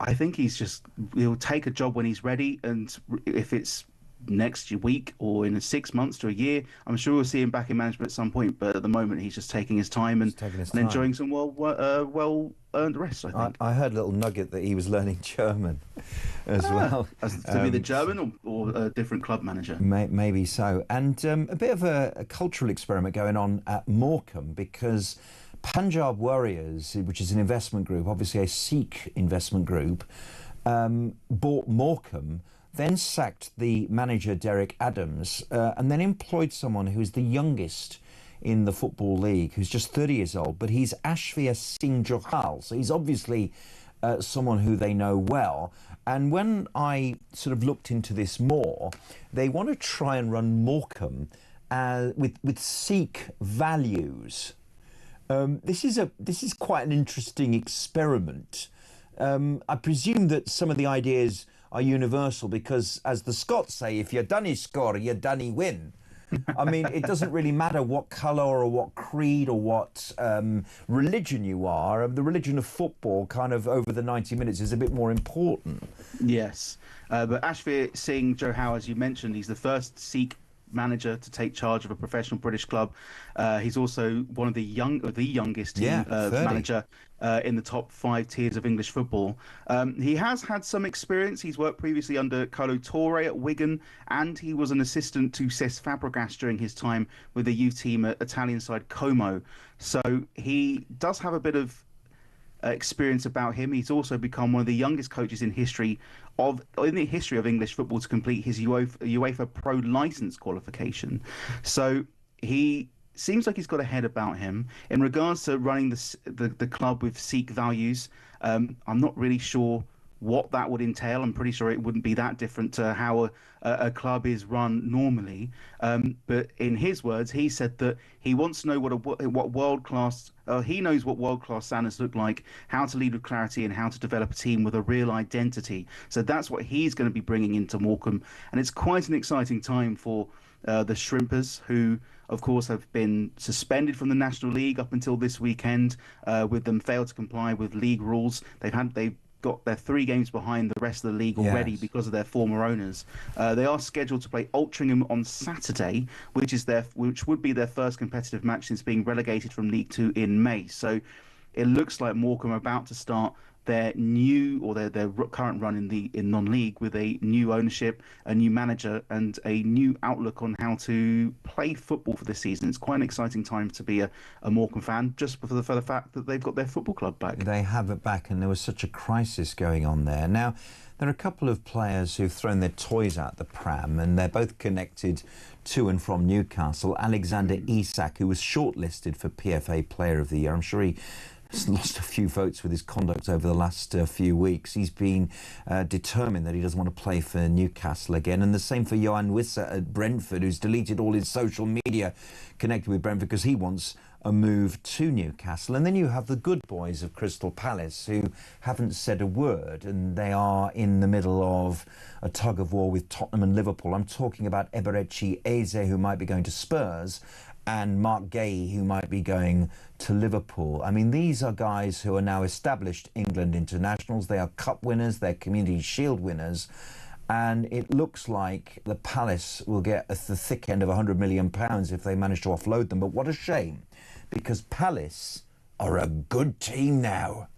I think he'll take a job when he's ready, and if it's next week or in 6 months to a year, I'm sure we'll see him back in management at some point, but at the moment he's just taking his time and enjoying some well-earned rest, I think. I heard a little nugget that he was learning German as well. To be the German or a different club manager? Maybe so. And a bit of a cultural experiment going on at Morecambe, because Punjab Warriors, which is an investment group, obviously a Sikh investment group, bought Morecambe, then sacked the manager Derek Adams, and then employed someone who is the youngest in the Football League, who's just 30 years old, but he's Ashvir Singh Johal, so he's obviously someone who they know well. And when I sort of looked into this more, they want to try and run Morecambe with Sikh values. This is quite an interesting experiment. I presume that some of the ideas are universal, because, as the Scots say, if you're dunny score, you're dunny win. I mean, it doesn't really matter what colour or what creed or what religion you are. The religion of football, kind of over the 90 minutes, is a bit more important. Yes, but Ashvir Singh Johal, as you mentioned, he's the first Sikh manager to take charge of a professional British club. He's also one of the youngest team 30. manager in the top 5 tiers of English football. He has had some experience. He's worked previously under Colo Torre at Wigan, and he was an assistant to Cesc Fabregas during his time with the youth team at Italian side Como. So he does have a bit of experience about him. He's also become one of the youngest coaches in the history of English football to complete his UEFA Pro license qualification. So he seems like he's got a head about him. In regards to running the club with Sikh values, I'm not really sure what that would entail. I'm pretty sure it wouldn't be that different to how a club is run normally. But in his words, he said that he wants to know what world class. He knows what world class standards look like, how to lead with clarity, and how to develop a team with a real identity. So that's what he's going to be bringing into Morecambe, and it's quite an exciting time for the Shrimpers, who of course have been suspended from the National League up until this weekend, with them failed to comply with league rules. They've got their 3 games behind the rest of the league already because of their former owners. They are scheduled to play Altrincham on Saturday, which would be their first competitive match since being relegated from League 2 in May. So it looks like Morecambe are about to start their current run in non-league with a new ownership, a new manager, and a new outlook on how to play football for this season. It's quite an exciting time to be a Morecambe fan, just for the fact that they've got their football club back. They have it back, and there was such a crisis going on there. Now, there are a couple of players who've thrown their toys out the pram, and they're both connected to and from Newcastle. Alexander Isak, who was shortlisted for PFA Player of the Year. I'm sure he lost a few votes with his conduct over the last few weeks. He's been determined that he doesn't want to play for Newcastle again. And the same for Johan Wissa at Brentford, who's deleted all his social media connected with Brentford because he wants a move to Newcastle. And then you have the good boys of Crystal Palace, who haven't said a word, and they are in the middle of a tug of war with Tottenham and Liverpool. I'm talking about Eberechi Eze, who might be going to Spurs, and Mark Gay, who might be going to Liverpool. I mean, these are guys who are now established England internationals. They are cup winners, they're Community Shield winners, and it looks like the Palace will get the thick end of £100 million if they manage to offload them. But what a shame, because Palace are a good team now.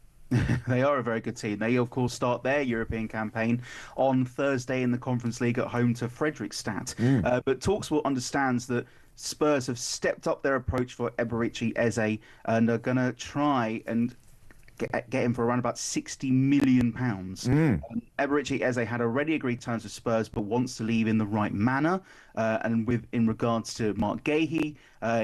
They are a very good team. They, of course, start their European campaign on Thursday in the Conference League at home to Fredrikstad. But Talksport understands that Spurs have stepped up their approach for Eberechi Eze and are going to try and get him for around about £60 million. Eberechi Eze had already agreed terms with Spurs, but wants to leave in the right manner. And in regards to Mark Gahey,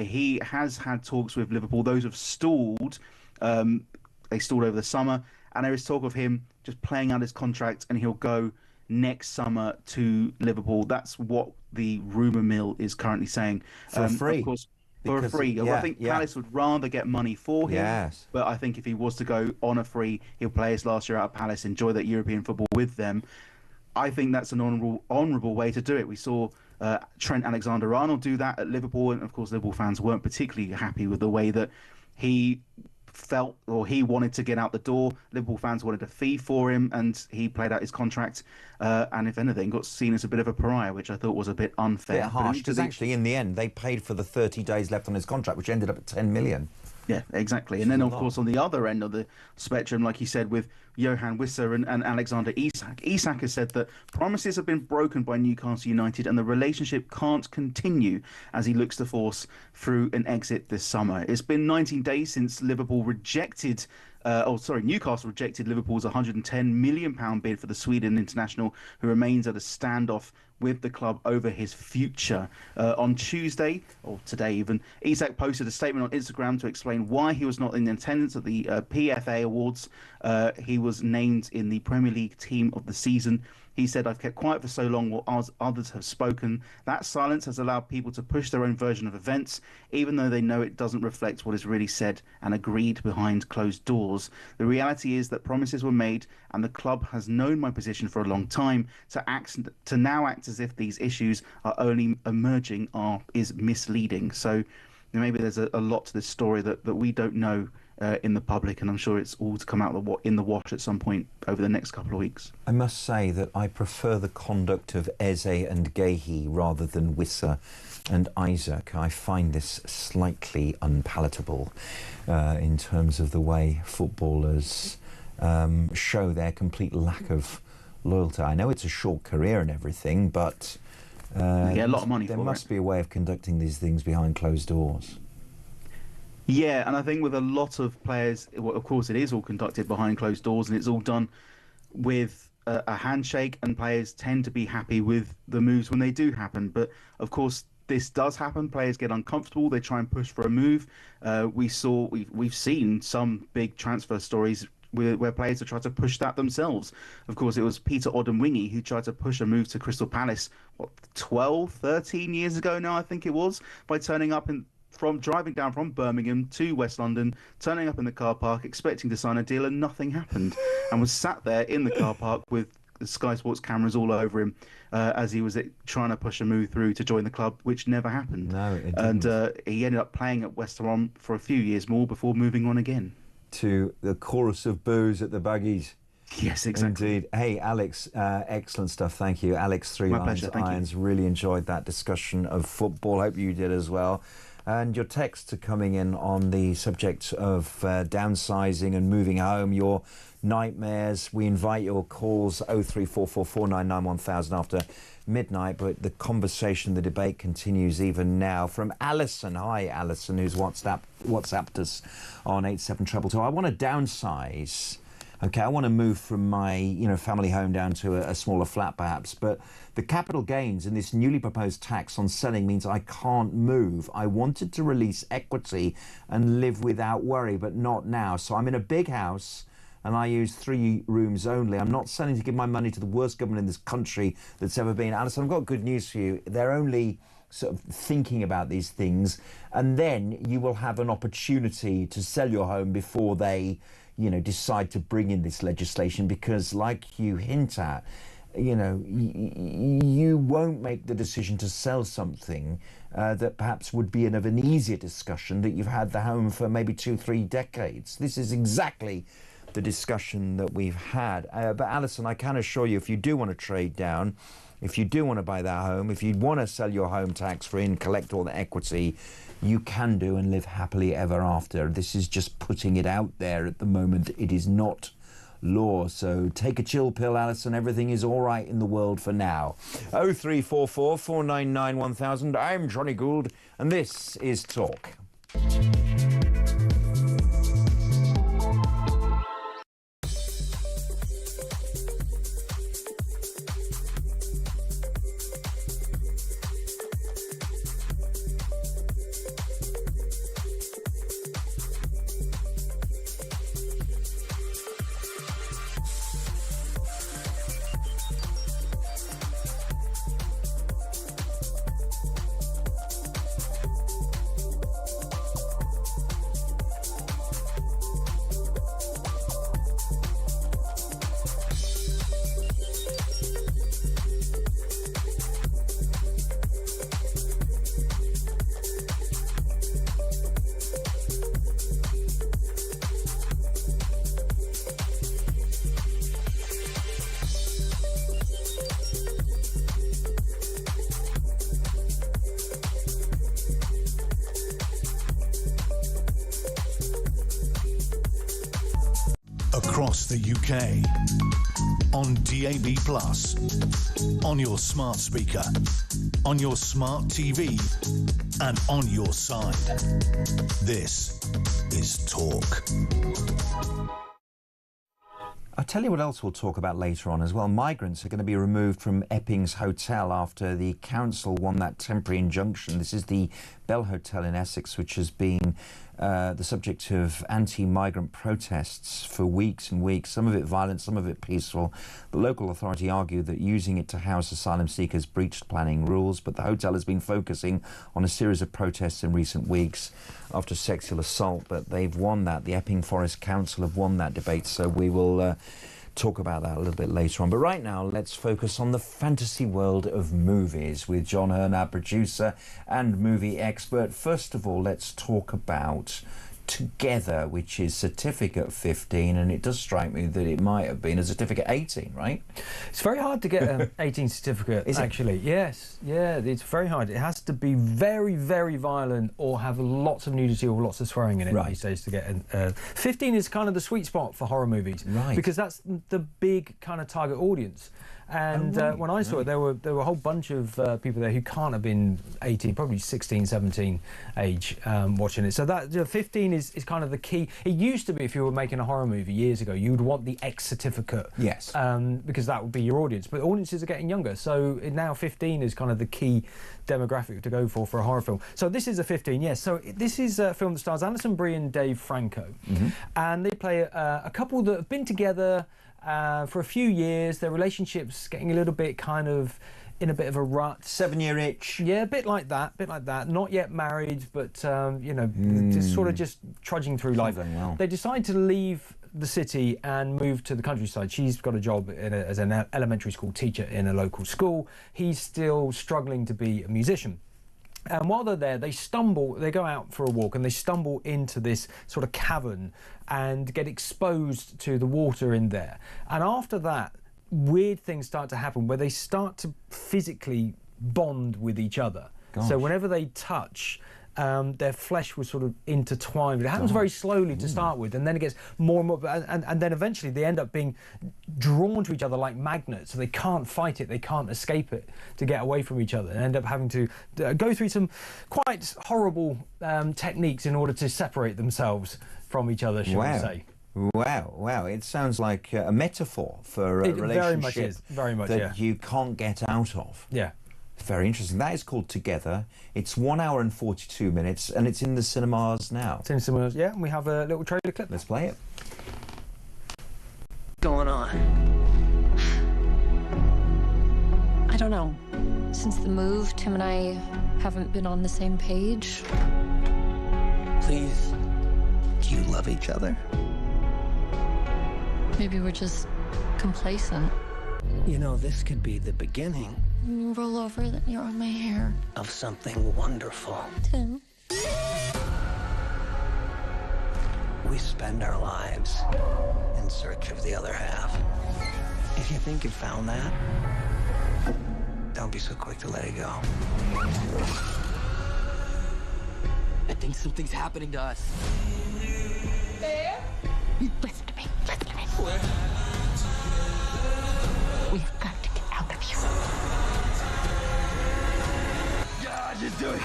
he has had talks with Liverpool. Those have stalled. They stalled over the summer, and there is talk of him just playing out his contract, and he'll go next summer to Liverpool. That's what the rumour mill is currently saying. For free. Of course, for a free. I think Palace would rather get money for him. But I think if he was to go on a free, he'll play his last year out of Palace, enjoy that European football with them. I think that's an honourable way to do it. We saw Trent Alexander-Arnold do that at Liverpool, and of course Liverpool fans weren't particularly happy with the way that he felt, or he wanted to get out the door. Liverpool fans wanted a fee for him, and he played out his contract, and if anything got seen as a bit of a pariah, which I thought was a bit unfair. A bit harsh, because actually in the end they paid for the 30 days left on his contract, which ended up at 10 million. Yeah, exactly. And then, of course, on the other end of the spectrum, like you said, with Johan Wissa and Alexander Isak. Isak has said that promises have been broken by Newcastle United and the relationship can't continue as he looks to force through an exit this summer. It's been 19 days since Newcastle rejected Liverpool's £110 million bid for the Sweden international, who remains at a standoff with the club over his future. On Tuesday, or today even, Isak posted a statement on Instagram to explain why he was not in attendance at the PFA Awards. He was named in the Premier League Team of the Season. He said, "I've kept quiet for so long while others have spoken. That silence has allowed people to push their own version of events, even though they know it doesn't reflect what is really said and agreed behind closed doors. The reality is that promises were made, and the club has known my position for a long time. To now act as if these issues are only emerging is misleading." So maybe there's a lot to this story that we don't know in the public, and I'm sure it's all to come out in the wash at some point over the next couple of weeks. I must say that I prefer the conduct of Eze and Gehi rather than Wissa and Isaac. I find this slightly unpalatable in terms of the way footballers show their complete lack of loyalty. I know it's a short career and everything, but a lot of money there for must it. be a way of conducting these things behind closed doors. Yeah, and I think with a lot of players, well, of course, it is all conducted behind closed doors, and it's all done with a handshake, and players tend to be happy with the moves when they do happen. But of course, this does happen. Players get uncomfortable. They try and push for a move. We've seen some big transfer stories where players have tried to push that themselves. Of course, it was Peter Odemwingie who tried to push a move to Crystal Palace, 12, 13 years ago now, I think it was, by driving down from Birmingham to West London, turning up in the car park, expecting to sign a deal, and nothing happened, and was sat there in the car park with the Sky Sports cameras all over him as he was trying to push a move through to join the club, which never happened. No, it didn't. And he ended up playing at West Ham for a few years more before moving on again. To the chorus of boos at the buggies. Yes, exactly. Indeed. Hey, Alex, excellent stuff. Thank you. Alex, Three My Lines pleasure. Thank you. Irons. Really enjoyed that discussion of football. Hope you did as well. And your texts are coming in on the subject of downsizing and moving home, your nightmares. We invite your calls 03444991000 after midnight, but the conversation, the debate continues even now. From Alison. Hi, Alison, who's WhatsApped us on 87222. I want to downsize. Okay, I want to move from my, family home down to a smaller flat perhaps, but the capital gains in this newly proposed tax on selling means I can't move. I wanted to release equity and live without worry, but not now. So I'm in a big house and I use 3 rooms only. I'm not selling to give my money to the worst government in this country that's ever been. Alison, I've got good news for you. They're only sort of thinking about these things, and then you will have an opportunity to sell your home before they decide to bring in this legislation, because like you hint at, you won't make the decision to sell something that perhaps would be of an easier discussion that you've had the home for maybe 2-3 decades. This is exactly the discussion that we've had. But Alison, I can assure you, if you do want to trade down, if you do want to buy that home, if you want to sell your home tax-free and collect all the equity, you can do and live happily ever after. This is just putting it out there at the moment. It is not law. So take a chill pill, Alison. Everything is all right in the world for now. 0344 499 1000. I'm Jonny Gould, and this is Talk. Across the UK, on DAB+, on your smart speaker, on your smart TV, and on your side. This is Talk. I'll tell you what else we'll talk about later on as well. Migrants are going to be removed from Epping's Hotel after the council won that temporary injunction. This is the Bell Hotel in Essex, which has been the subject of anti-migrant protests for weeks and weeks, some of it violent, some of it peaceful. The local authority argued that using it to house asylum seekers breached planning rules, but the hotel has been focusing on a series of protests in recent weeks after sexual assault, but they've won that. The Epping Forest Council have won that debate, so we will talk about that a little bit later on. But right now, let's focus on the fantasy world of movies with John Hearn, our producer and movie expert. First of all, let's talk about Together, which is certificate 15, and it does strike me that it might have been a certificate 18, right? It's very hard to get an 18 certificate, actually. Yes, yeah, it's very hard. It has to be very, very violent or have lots of nudity or lots of swearing in it these days to get an 15 is kind of the sweet spot for horror movies, because that's the big kind of target audience. And when I saw it, there were a whole bunch of people there who can't have been 18, probably 16, 17 age watching it. So that 15 is kind of the key. It used to be, if you were making a horror movie years ago, you would want the X certificate. Yes. Because that would be your audience. But audiences are getting younger. So now 15 is kind of the key demographic to go for a horror film. So this is a 15, yes. So this is a film that stars Alison Brie and Dave Franco. And they play a couple that have been together for a few years. Their relationship's getting a little bit kind of in a bit of a rut. 7-year itch. Yeah, a bit like that. Not yet married, but you know, just sort of just trudging through life. Well. They decide to leave the city and move to the countryside. She's got a job as an elementary school teacher in a local school. He's still struggling to be a musician. And while they're there, they go out for a walk and they stumble into this sort of cavern and get exposed to the water in there. And after that, weird things start to happen where they start to physically bond with each other. Gosh. So whenever they touch, their flesh was sort of intertwined. It happens very slowly to start with, and then it gets more and more, and then eventually they end up being drawn to each other like magnets, so they can't fight it, they can't escape it to get away from each other, and end up having to go through some quite horrible techniques in order to separate themselves from each other, shall we say. Wow, it sounds like a metaphor for a relationship very much, that you can't get out of. Yeah. Very interesting. That is called Together. It's 1 hour and 42 minutes, and it's in the cinemas now. It's in cinemas, yeah, and we have a little trailer clip. Let's play it. What's going on? I don't know. Since the move, Tim and I haven't been on the same page. Please, do you love each other? Maybe we're just complacent. You know, this could be the beginning. When you roll over, then you're on my hair. Of something wonderful. Tim. We spend our lives in search of the other half. If you think you found that, don't be so quick to let it go. I think something's happening to us. There? Listen to me. We've got to get out of here. God, you do it.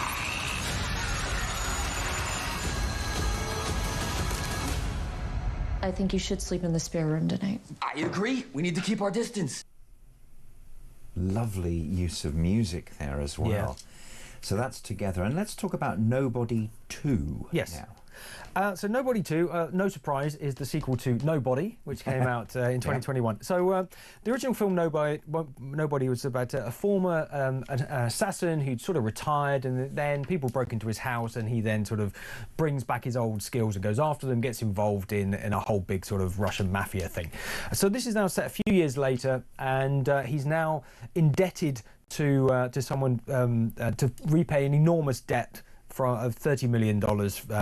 I think you should sleep in the spare room tonight. I agree. We need to keep our distance. Lovely use of music there as well. Yeah. So that's Together. And let's talk about Nobody 2 now. So Nobody 2, no surprise, is the sequel to Nobody, which came out in 2021. So the original film Nobody was about a former an assassin who'd sort of retired, and then people broke into his house, and he then sort of brings back his old skills and goes after them, gets involved in a whole big sort of Russian mafia thing. So this is now set a few years later, and he's now indebted to someone to repay an enormous debt of $30 million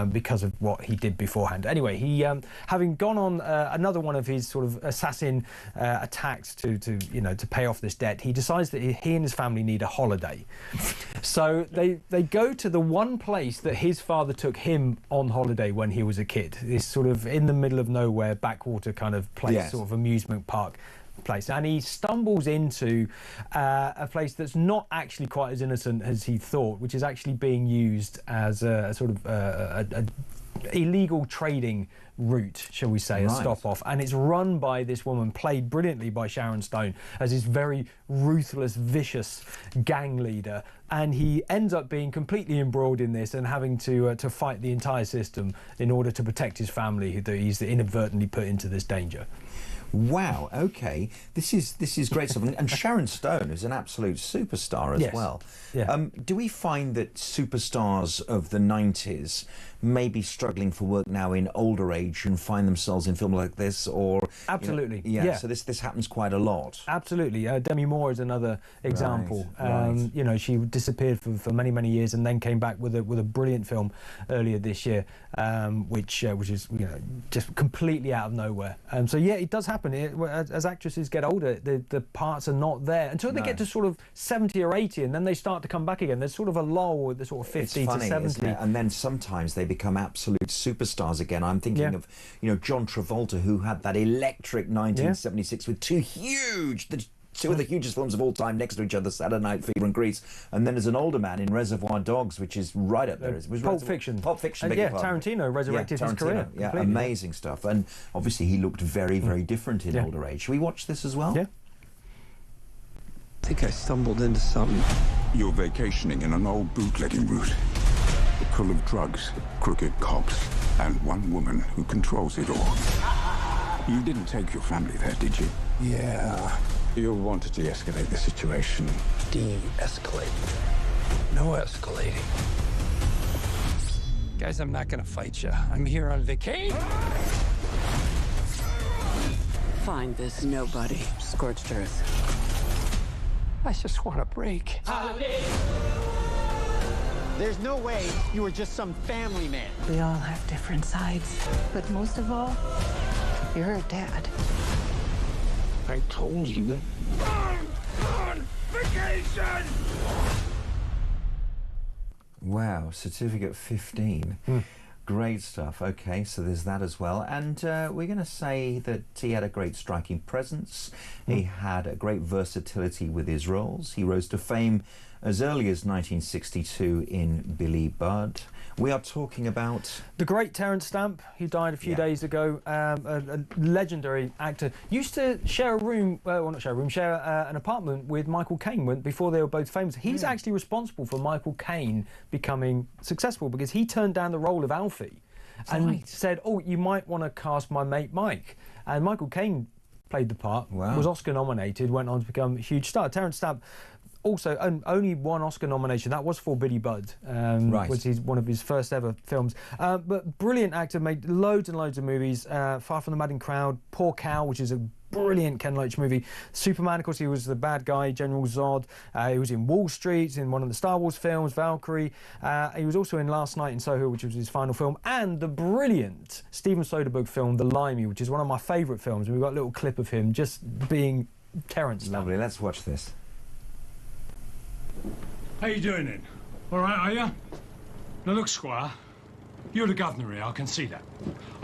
because of what he did beforehand. Anyway, he having gone on another one of his sort of assassin attacks to pay off this debt, he decides that he and his family need a holiday. So they go to the one place that his father took him on holiday when he was a kid. This sort of in the middle of nowhere, backwater kind of place, sort of amusement park place, and he stumbles into a place that's not actually quite as innocent as he thought, which is actually being used as a sort of a illegal trading route, shall we say, a stop-off, and it's run by this woman, played brilliantly by Sharon Stone, as this very ruthless, vicious gang leader, and he ends up being completely embroiled in this and having to fight the entire system in order to protect his family that he's inadvertently put into this danger. Wow. Okay. This is great stuff. And Sharon Stone is an absolute superstar as well. Yeah. Do we find that superstars of the 90s may be struggling for work now in older age and find themselves in film like this, or absolutely? Yeah. So this happens quite a lot. Absolutely. Demi Moore is another example. Right. You know, she disappeared for many years and then came back with a brilliant film earlier this year, which is, you know, just completely out of nowhere. So yeah, it does happen. As actresses get older, the parts are not there until they get to sort of 70 or 80, and then they start to come back again. There's sort of a lull at the sort of 50 it's funny, to 70, isn't it? And then sometimes they become absolute superstars again. I'm thinking of, you know, John Travolta, who had that electric 1976 with two of the hugest films of all time next to each other, Saturday Night Fever and Grease, and then as an older man in Reservoir Dogs, which is right up there. Pulp Fiction. Tarantino resurrected his career. Yeah, amazing stuff. And obviously he looked very, very different in older age. Should we watch this as well? Yeah. I think I stumbled into something. You're vacationing in an old bootlegging route, full of drugs, crooked cops, and one woman who controls it all. You didn't take your family there, did you? Yeah. You'll want to de-escalate the situation. De-escalate. No escalating. Guys, I'm not gonna fight you. I'm here on vacation. Find this nobody. Scorched earth. I just want a break. There's no way you were just some family man. We all have different sides. But most of all, you're a dad. I told you. On vacation! Wow, certificate 15. Great stuff. Okay, so there's that as well. And we're going to say that he had a great striking presence. He had a great versatility with his roles. He rose to fame as early as 1962 in Billy Budd. We are talking about the great Terence Stamp, who died a few days ago. A legendary actor. Used to share a room, well, not share a room, share an apartment with Michael Caine before they were both famous. He's actually responsible for Michael Caine becoming successful because he turned down the role of Alfie and said, "Oh, you might want to cast my mate Mike." And Michael Caine played the part, was Oscar nominated, went on to become a huge star. Terence Stamp also only one Oscar nomination. That was for Billy Budd, which is one of his first ever films. But brilliant actor, made loads and loads of movies. Far from the Madding Crowd, Poor Cow, which is a brilliant Ken Loach movie. Superman, of course, he was the bad guy, General Zod. He was in Wall Street, in one of the Star Wars films, Valkyrie. He was also in Last Night in Soho, which was his final film, and the brilliant Steven Soderbergh film, The Limey, which is one of my favourite films. We've got a little clip of him just being Terence. Lovely. Let's watch this. How you doing then? All right, are you? Now look, Squire, you're the governor here, I can see that.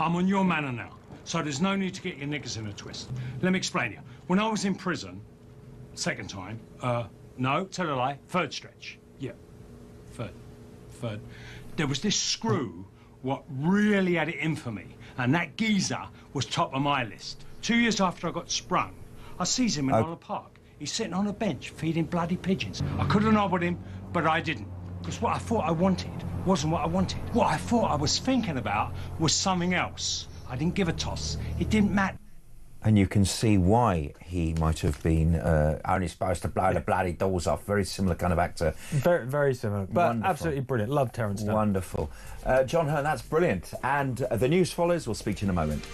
I'm on your manor now, so there's no need to get your knickers in a twist. Let me explain to you. When I was in prison, second time, no, tell a lie, third stretch. Yeah, third. There was this screw what really had it in for me, and that geezer was top of my list. 2 years after I got sprung, I sees him in Holland Park. He's sitting on a bench feeding bloody pigeons. I could have nobbled him, but I didn't. Because what I thought I wanted wasn't what I wanted. What I thought I was thinking about was something else. I didn't give a toss. It didn't matter. And you can see why he might have been only supposed to blow the bloody doors off. Very similar kind of actor. Very, very similar, but wonderful. Absolutely brilliant. Love Terence Stamp. Wonderful. John Hearn, that's brilliant. And the news follows. We'll speak to you in a moment.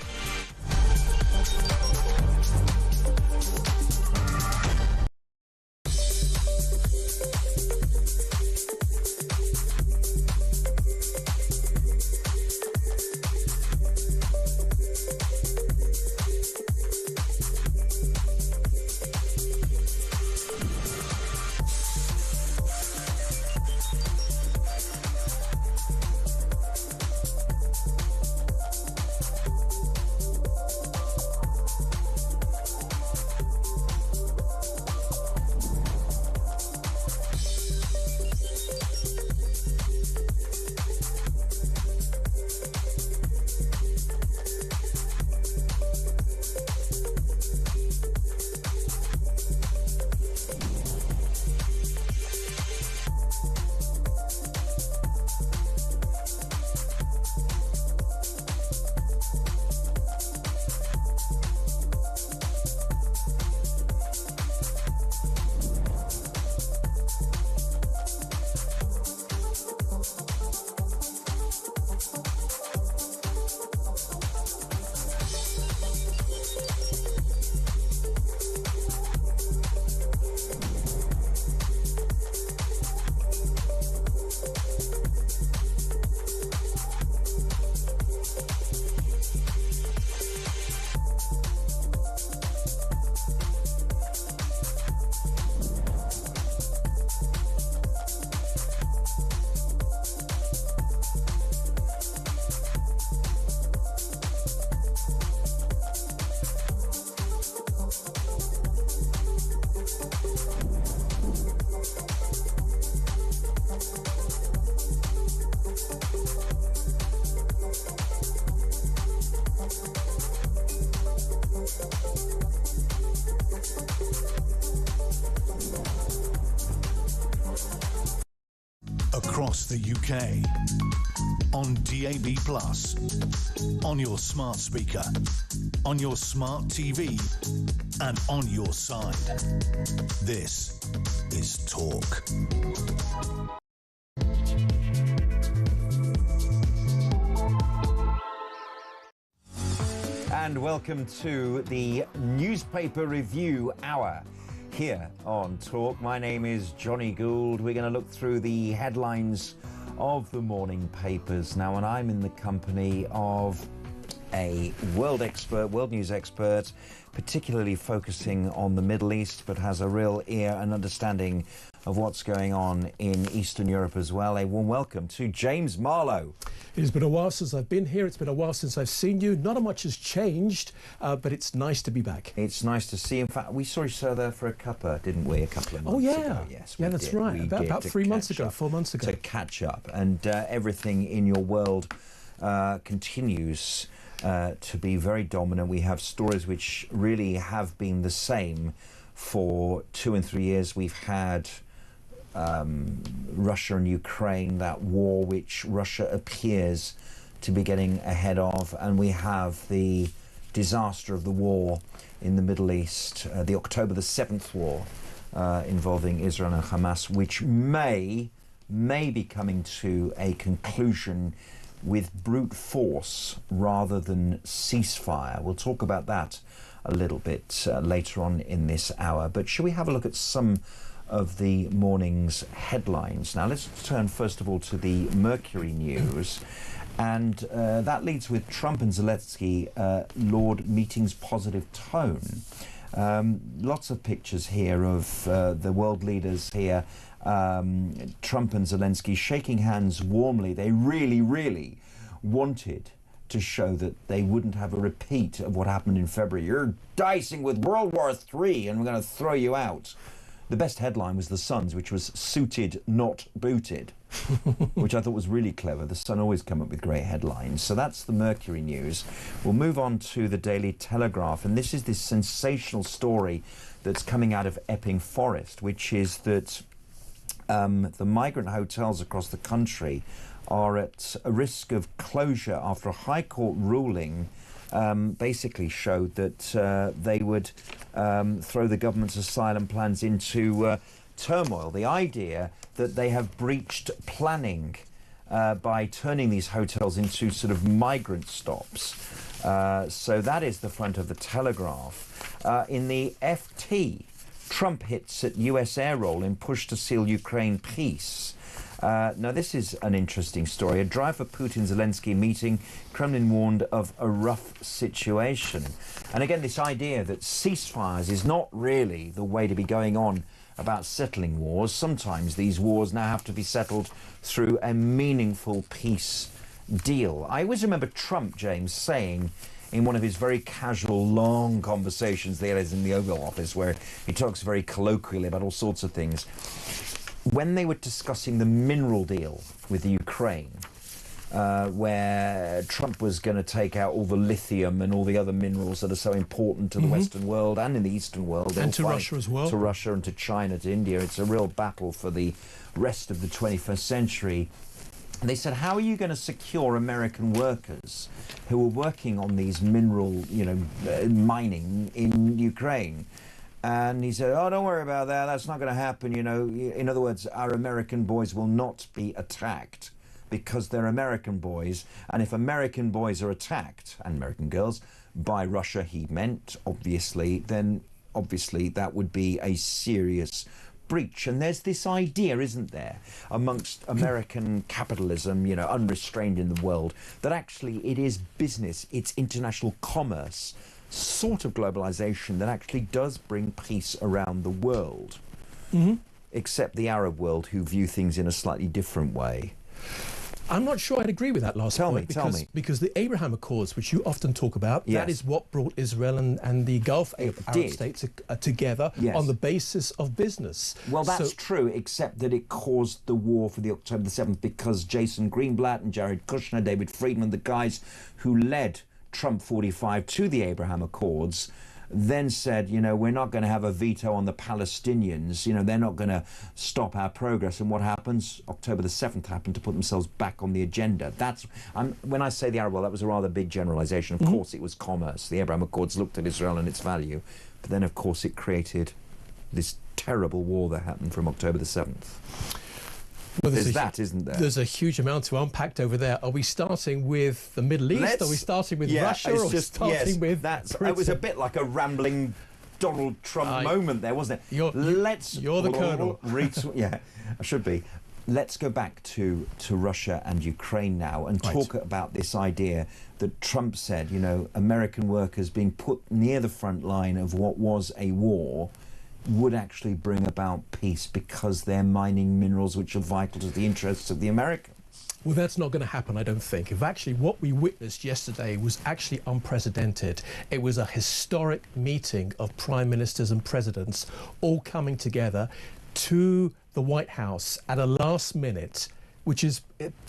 across the UK. On DAB+, on your smart speaker, on your smart TV, and on your side. This is Talk. And welcome to the Newspaper Review Hour here on Talk. My name is Jonny Gould. We're going to look through the headlines of the morning papers now, and I'm in the company of a world news expert, particularly focusing on the Middle East, but has a real ear and understanding of what's going on in Eastern Europe as well. A warm welcome to James Marlowe. It's been a while since I've been here. It's been a while since I've seen you. Not much has changed, but it's nice to be back. It's nice to see you. In fact, we saw each other for a cuppa, didn't we, a couple of months ago? Yes, yeah, that's right. About 3 months ago, 4 months ago. To catch up. And everything in your world continues to be very dominant. We have stories which really have been the same for 2 and 3 years. We've had Russia and Ukraine, that war which Russia appears to be getting ahead of, and we have the disaster of the war in the Middle East, the October the 7th war involving Israel and Hamas, which may be coming to a conclusion with brute force rather than ceasefire. We'll talk about that a little bit later on in this hour, but shall we have a look at some of the morning's headlines? Now let's turn first of all to the Mercury News, and that leads with Trump and Zelensky laud meeting's positive tone. Lots of pictures here of the world leaders here, Trump and Zelensky shaking hands warmly. They really wanted to show that they wouldn't have a repeat of what happened in February. You're dicing with World War III and we're going to throw you out. The best headline was The Sun's, which was suited, not booted, which I thought was really clever. The Sun always come up with great headlines. So that's the Mercury News. We'll move on to the Daily Telegraph, and this is this sensational story that's coming out of Epping Forest, which is that the migrant hotels across the country are at a risk of closure after a High Court ruling basically showed that they would throw the government's asylum plans into turmoil. The idea that they have breached planning by turning these hotels into sort of migrant stops. So that is the front of the Telegraph. In the FT, Trump hits at US air roll in push to seal Ukraine peace. Now, this is an interesting story. A drive for Putin-Zelensky meeting. Kremlin warned of a rough situation. And again, this idea that ceasefires is not really the way to be going on about settling wars. Sometimes these wars now have to be settled through a meaningful peace deal. I always remember Trump, James, saying in one of his very casual, long conversations there is in the Oval Office, where he talks very colloquially about all sorts of things, when they were discussing the mineral deal with the Ukraine, where Trump was going to take out all the lithium and all the other minerals that are so important to the Western world and in the Eastern world. And to Russia as well. To Russia and to China, to India. It's a real battle for the rest of the 21st century. And they said, how are you going to secure American workers who are working on these mineral, mining in Ukraine? And he said, oh, don't worry about that. That's not going to happen. In other words, our American boys will not be attacked because they're American boys. And if American boys are attacked, and American girls, by Russia, he meant, obviously, then obviously that would be a serious breach. And there's this idea, isn't there, amongst American capitalism, unrestrained in the world, that actually it is business, it's international commerce, sort of globalization that actually does bring peace around the world, except the Arab world, who view things in a slightly different way. I'm not sure I'd agree with that last point. Tell me. Because the Abraham Accords, which you often talk about, that is what brought Israel and the Gulf Arab states together on the basis of business. Well, that's true, except that it caused the war for the October the 7th, because Jason Greenblatt and Jared Kushner, David Friedman, the guys who led Trump 45 to the Abraham Accords, then said, you know, we're not going to have a veto on the Palestinians. You know, they're not going to stop our progress. And what happens? October the 7th happened to put themselves back on the agenda. That's when I say the Arab world, that was a rather big generalisation. Of course, it was commerce. The Abraham Accords looked at Israel and its value, but then, of course, it created this terrible war that happened from October the 7th. Well, there's that, isn't there? There's a huge amount to unpack over there. Are we starting with the Middle East? Are we starting with Russia? Or are we starting with Britain? It was a bit like a rambling Donald Trump moment there, wasn't it? You're the colonel. Yeah, I should be. Let's go back to Russia and Ukraine now and talk about this idea that Trump said, you know, American workers being put near the front line of what was a war would actually bring about peace because they're mining minerals which are vital to the interests of the Americans. Well, that's not going to happen, I don't think. If actually what we witnessed yesterday was actually unprecedented. It was a historic meeting of prime ministers and presidents all coming together to the White House at a last minute, which is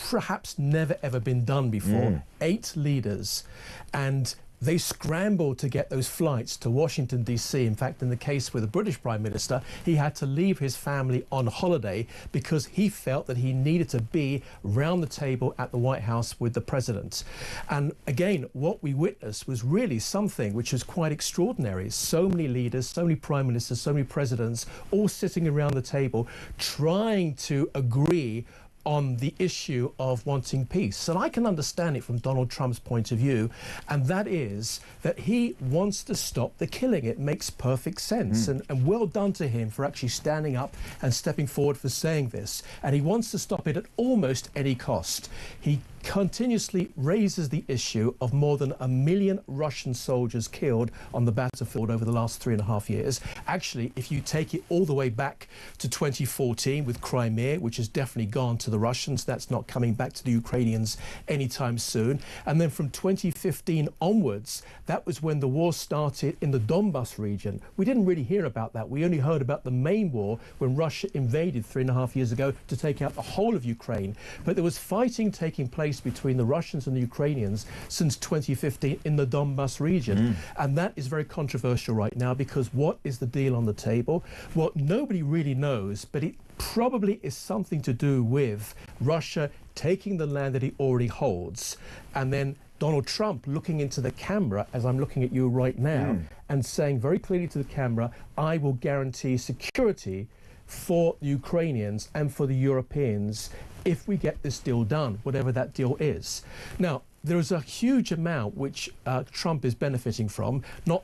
perhaps never ever been done before. 8 leaders, and they scrambled to get those flights to Washington, D.C. In fact, in the case with the British Prime Minister, he had to leave his family on holiday because he felt that he needed to be round the table at the White House with the president. And again, what we witnessed was really something which was quite extraordinary. So many leaders, so many prime ministers, so many presidents, all sitting around the table trying to agree on the issue of wanting peace. And I can understand it from Donald Trump's point of view, and that is that he wants to stop the killing. It makes perfect sense. And well done to him for actually standing up and stepping forward for saying this. And he wants to stop it at almost any cost. He continuously raises the issue of more than 1 million Russian soldiers killed on the battlefield over the last 3.5 years. Actually, if you take it all the way back to 2014 with Crimea, which has definitely gone to the Russians, that's not coming back to the Ukrainians anytime soon. And then from 2015 onwards, that was when the war started in the Donbas region. We didn't really hear about that. We only heard about the main war when Russia invaded 3.5 years ago to take out the whole of Ukraine. But there was fighting taking place between the Russians and the Ukrainians since 2015 in the Donbas region. And that is very controversial right now because what is the deal on the table? Well, nobody really knows, but it probably is something to do with Russia taking the land that he already holds, and then Donald Trump looking into the camera, as I'm looking at you right now, and saying very clearly to the camera, I will guarantee security for the Ukrainians and for the Europeans if we get this deal done, whatever that deal is. Now, there is a huge amount which Trump is benefiting from, not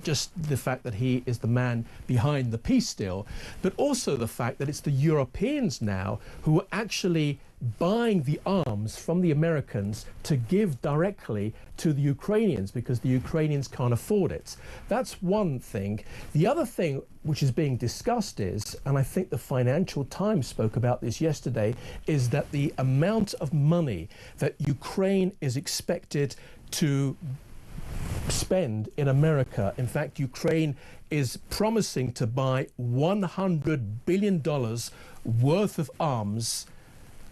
just the fact that he is the man behind the peace deal, but also the fact that it's the Europeans now who are actually buying the arms from the Americans to give directly to the Ukrainians because the Ukrainians can't afford it. That's one thing. The other thing which is being discussed is, and I think the Financial Times spoke about this yesterday, is that the amount of money that Ukraine is expected to spend in America, in fact, Ukraine is promising to buy $100 billion worth of arms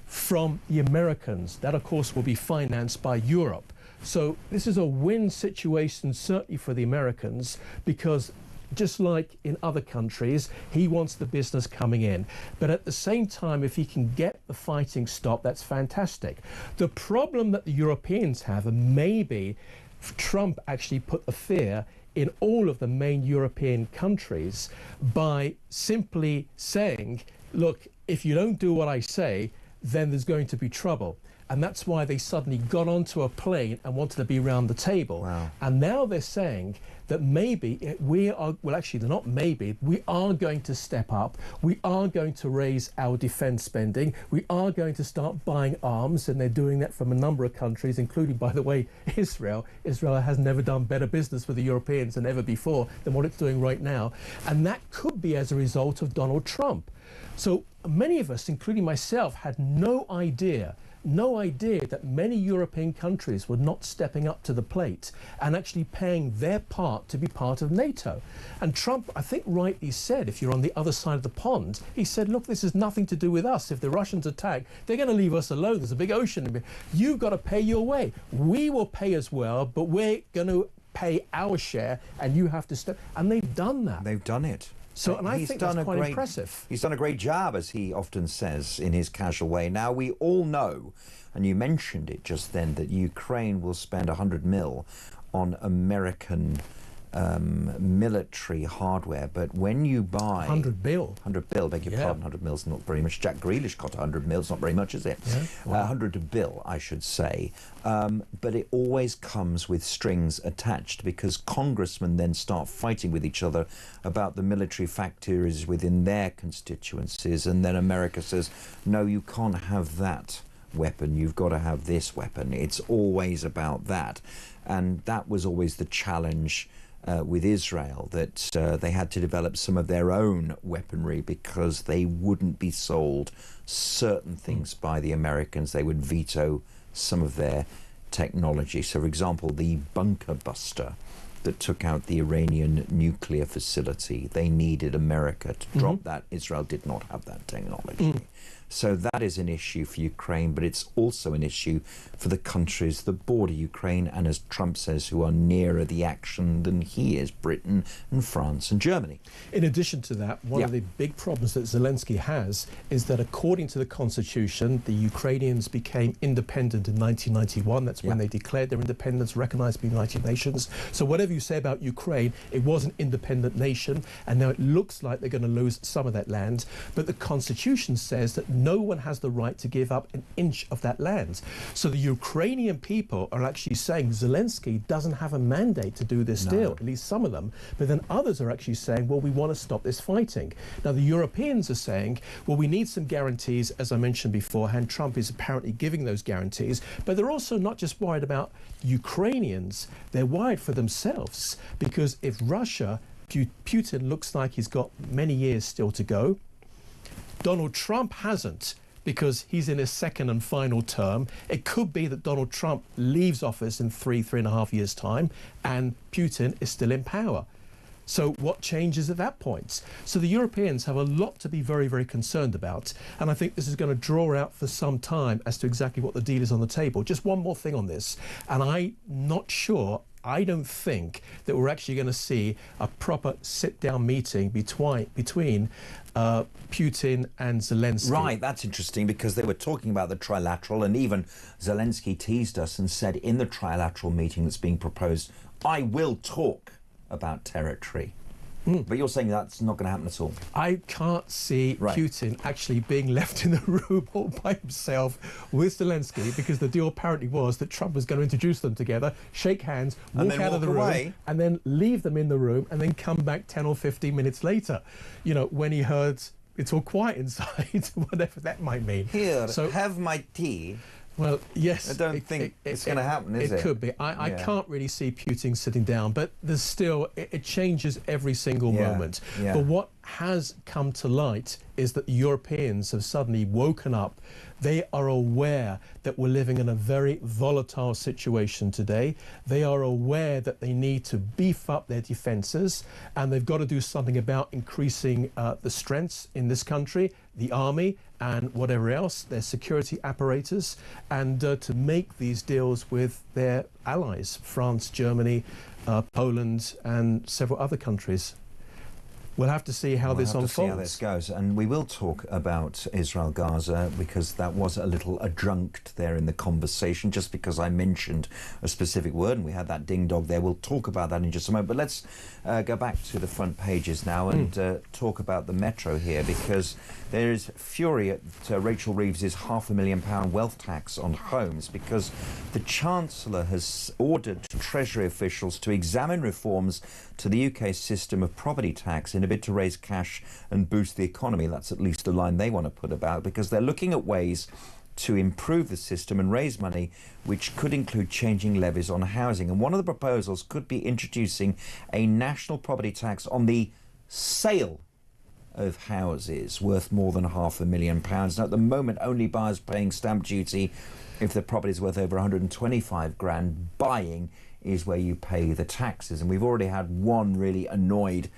from the Americans. That, of course, will be financed by Europe. So this is a win situation, certainly for the Americans, because just like in other countries, he wants the business coming in. But at the same time, if he can get the fighting stopped, that's fantastic. The problem that the Europeans have, and maybe Trump actually put the fear in all of the main European countries by simply saying, look, if you don't do what I say, then there's going to be trouble. And that's why they suddenly got onto a plane and wanted to be around the table. Wow. And now they're saying that maybe we are, well, actually, they're not maybe, we are going to step up. We are going to raise our defense spending. We are going to start buying arms. And they're doing that from a number of countries, including, by the way, Israel. Israel has never done better business with the Europeans than ever before than what it's doing right now. And that could be as a result of Donald Trump. So many of us, including myself, had no idea that many European countries were not stepping up to the plate and actually paying their part to be part of NATO. And Trump, I think, rightly said, if you're on the other side of the pond, he said, look, this has nothing to do with us. If the Russians attack, they're going to leave us alone. There's a big ocean. You've got to pay your way. We will pay as well, but we're going to pay our share and you have to step. And they've done that. They've done it. So, and I think that's quite impressive. He's done a great job, as he often says in his casual way. Now, we all know, and you mentioned it just then, that Ukraine will spend 100 mil on American military hardware, but when you buy 100 bill, beg your pardon, 100 mil's not very much. Jack Grealish got 100 mil, it's not very much, is it? Yeah. Wow. 100 bill, I should say. But it always comes with strings attached, because congressmen then start fighting with each other about the military factories within their constituencies, and then America says, no, you can't have that weapon, you've got to have this weapon. It's always about that, and that was always the challenge with Israel, that they had to develop some of their own weaponry because they wouldn't be sold certain things by the Americans. They would veto some of their technology. So, for example, the bunker buster that took out the Iranian nuclear facility, they needed America to drop that. Israel did not have that technology. So that is an issue for Ukraine, but it's also an issue for the countries that border Ukraine, and as Trump says, who are nearer the action than he is, Britain and France and Germany. In addition to that, one of the big problems that Zelensky has is that according to the constitution, the Ukrainians became independent in 1991. That's when they declared their independence, recognized by the United Nations. So whatever you say about Ukraine, it was an independent nation, and now it looks like they're going to lose some of that land. But the constitution says that no one has the right to give up an inch of that land. So the Ukrainian people are actually saying Zelensky doesn't have a mandate to do this deal, at least some of them. But then others are actually saying, well, we want to stop this fighting. Now, the Europeans are saying, well, we need some guarantees, as I mentioned beforehand. Trump is apparently giving those guarantees. But they're also not just worried about Ukrainians, they're worried for themselves. Because if Russia, Putin looks like he's got many years still to go, Donald Trump hasn't, because he's in his second and final term. It could be that Donald Trump leaves office in 3.5 years' time, and Putin is still in power. So what changes at that point? So the Europeans have a lot to be very, very concerned about. And I think this is going to draw out for some time as to exactly what the deal is on the table. Just one more thing on this. And I'm not sure, I don't think that we're actually going to see a proper sit-down meeting between Putin and Zelensky. Right, that's interesting, because they were talking about the trilateral, and even Zelensky teased us and said in the trilateral meeting that's being proposed, I will talk about territory. But you're saying that's not going to happen at all? I can't see Putin actually being left in the room all by himself with Zelensky, because the deal apparently was that Trump was going to introduce them together, shake hands, walk out of the room, and then leave them in the room, and then come back 10 or 15 minutes later, you know, when he heard it's all quiet inside, whatever that might mean. Here, so, have my tea. Well, yes. I don't think it's going to happen, is it? It could be. I can't really see Putin sitting down, but there's still, it changes every single moment. But what has come to light is that the Europeans have suddenly woken up. They are aware that we're living in a very volatile situation today. They are aware that they need to beef up their defences, and they've got to do something about increasing the strengths in this country, the army and whatever else, their security apparatus, and to make these deals with their allies, France, Germany, Poland and several other countries. We'll have to see how this unfolds. We'll have to see how this goes. And we will talk about Israel-Gaza, because that was a little adjunct there in the conversation, just because I mentioned a specific word and we had that ding-dong there. We'll talk about that in just a moment. But let's go back to the front pages now and talk about the Metro here, because there is fury at Rachel Reeves's £500,000 wealth tax on homes, because the Chancellor has ordered Treasury officials to examine reforms to the UK system of property tax in a bid to raise cash and boost the economy. That's at least the line they want to put about, because they're looking at ways to improve the system and raise money, which could include changing levies on housing. And one of the proposals could be introducing a national property tax on the sale of houses worth more than £500,000. Now, at the moment, only buyers paying stamp duty if the property is worth over 125 grand. Buying is where you pay the taxes. And we've already had one really annoyed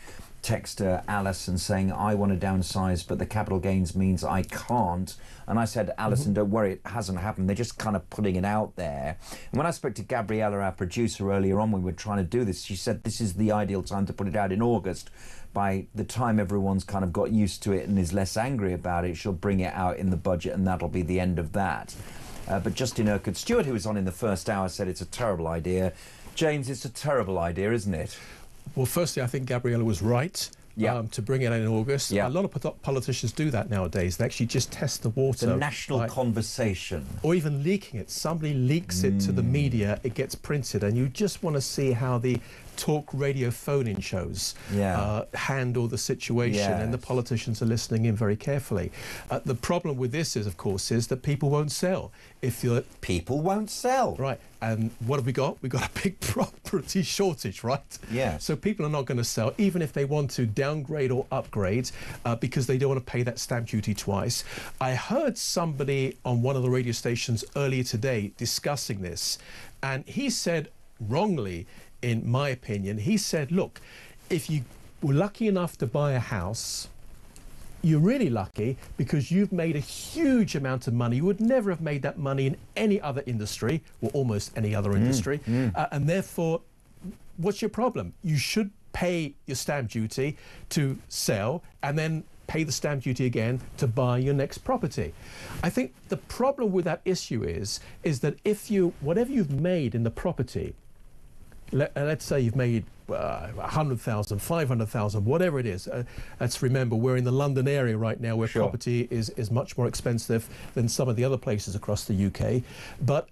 texter Alison saying, I want to downsize, but the capital gains means I can't. And I said, Alison, don't worry, it hasn't happened. They're just kind of putting it out there. And when I spoke to Gabriella, our producer, earlier on, when we were trying to do this, she said this is the ideal time to put it out in August. By the time everyone's kind of got used to it and is less angry about it, she'll bring it out in the budget, and that'll be the end of that. But Justin Urquhart-Stewart, who was on in the first hour, said it's a terrible idea. James, it's a terrible idea, isn't it? Well, firstly, I think Gabriella was right. To bring it out in August. A lot of politicians do that nowadays. They actually just test the water. The national conversation. Or even leaking it. Somebody leaks it to the media, it gets printed, and you just want to see how the talk radio phone-in shows handle the situation, and the politicians are listening in very carefully. The problem with this is, of course, is that people won't sell. People won't sell. Right. And what have we got? We've got a big property shortage, right? Yeah. So people are not going to sell, even if they want to downgrade or upgrade, because they don't want to pay that stamp duty twice. I heard somebody on one of the radio stations earlier today discussing this, and he said, wrongly, in my opinion, he said, look, if you were lucky enough to buy a house, you're really lucky because you've made a huge amount of money. You would never have made that money in any other industry, or almost any other industry. And therefore, what's your problem? You should pay your stamp duty to sell and then pay the stamp duty again to buy your next property. I think the problem with that issue is that if whatever you've made in the property, let's say you've made 100,000, 500,000, whatever it is. Let's remember, we're in the London area right now where property is much more expensive than some of the other places across the UK. But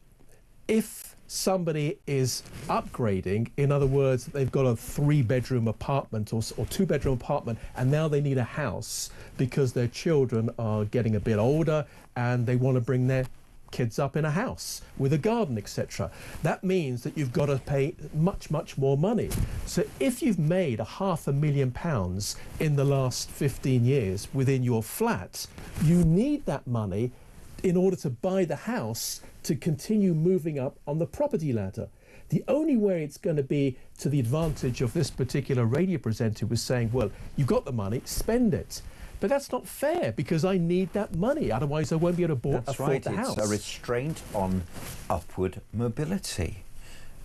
if somebody is upgrading, in other words, they've got a 3-bedroom apartment or 2-bedroom apartment, and now they need a house because their children are getting a bit older and they want to bring their kids up in a house with a garden, etc. That means that you've got to pay much, much more money. So if you've made £500,000 in the last 15 years within your flat, you need that money in order to buy the house to continue moving up on the property ladder. The only way it's going to be to the advantage of this particular radio presenter was saying, well, you've got the money, spend it. But that's not fair, because I need that money. Otherwise, I won't be able to afford the house. It's a restraint on upward mobility.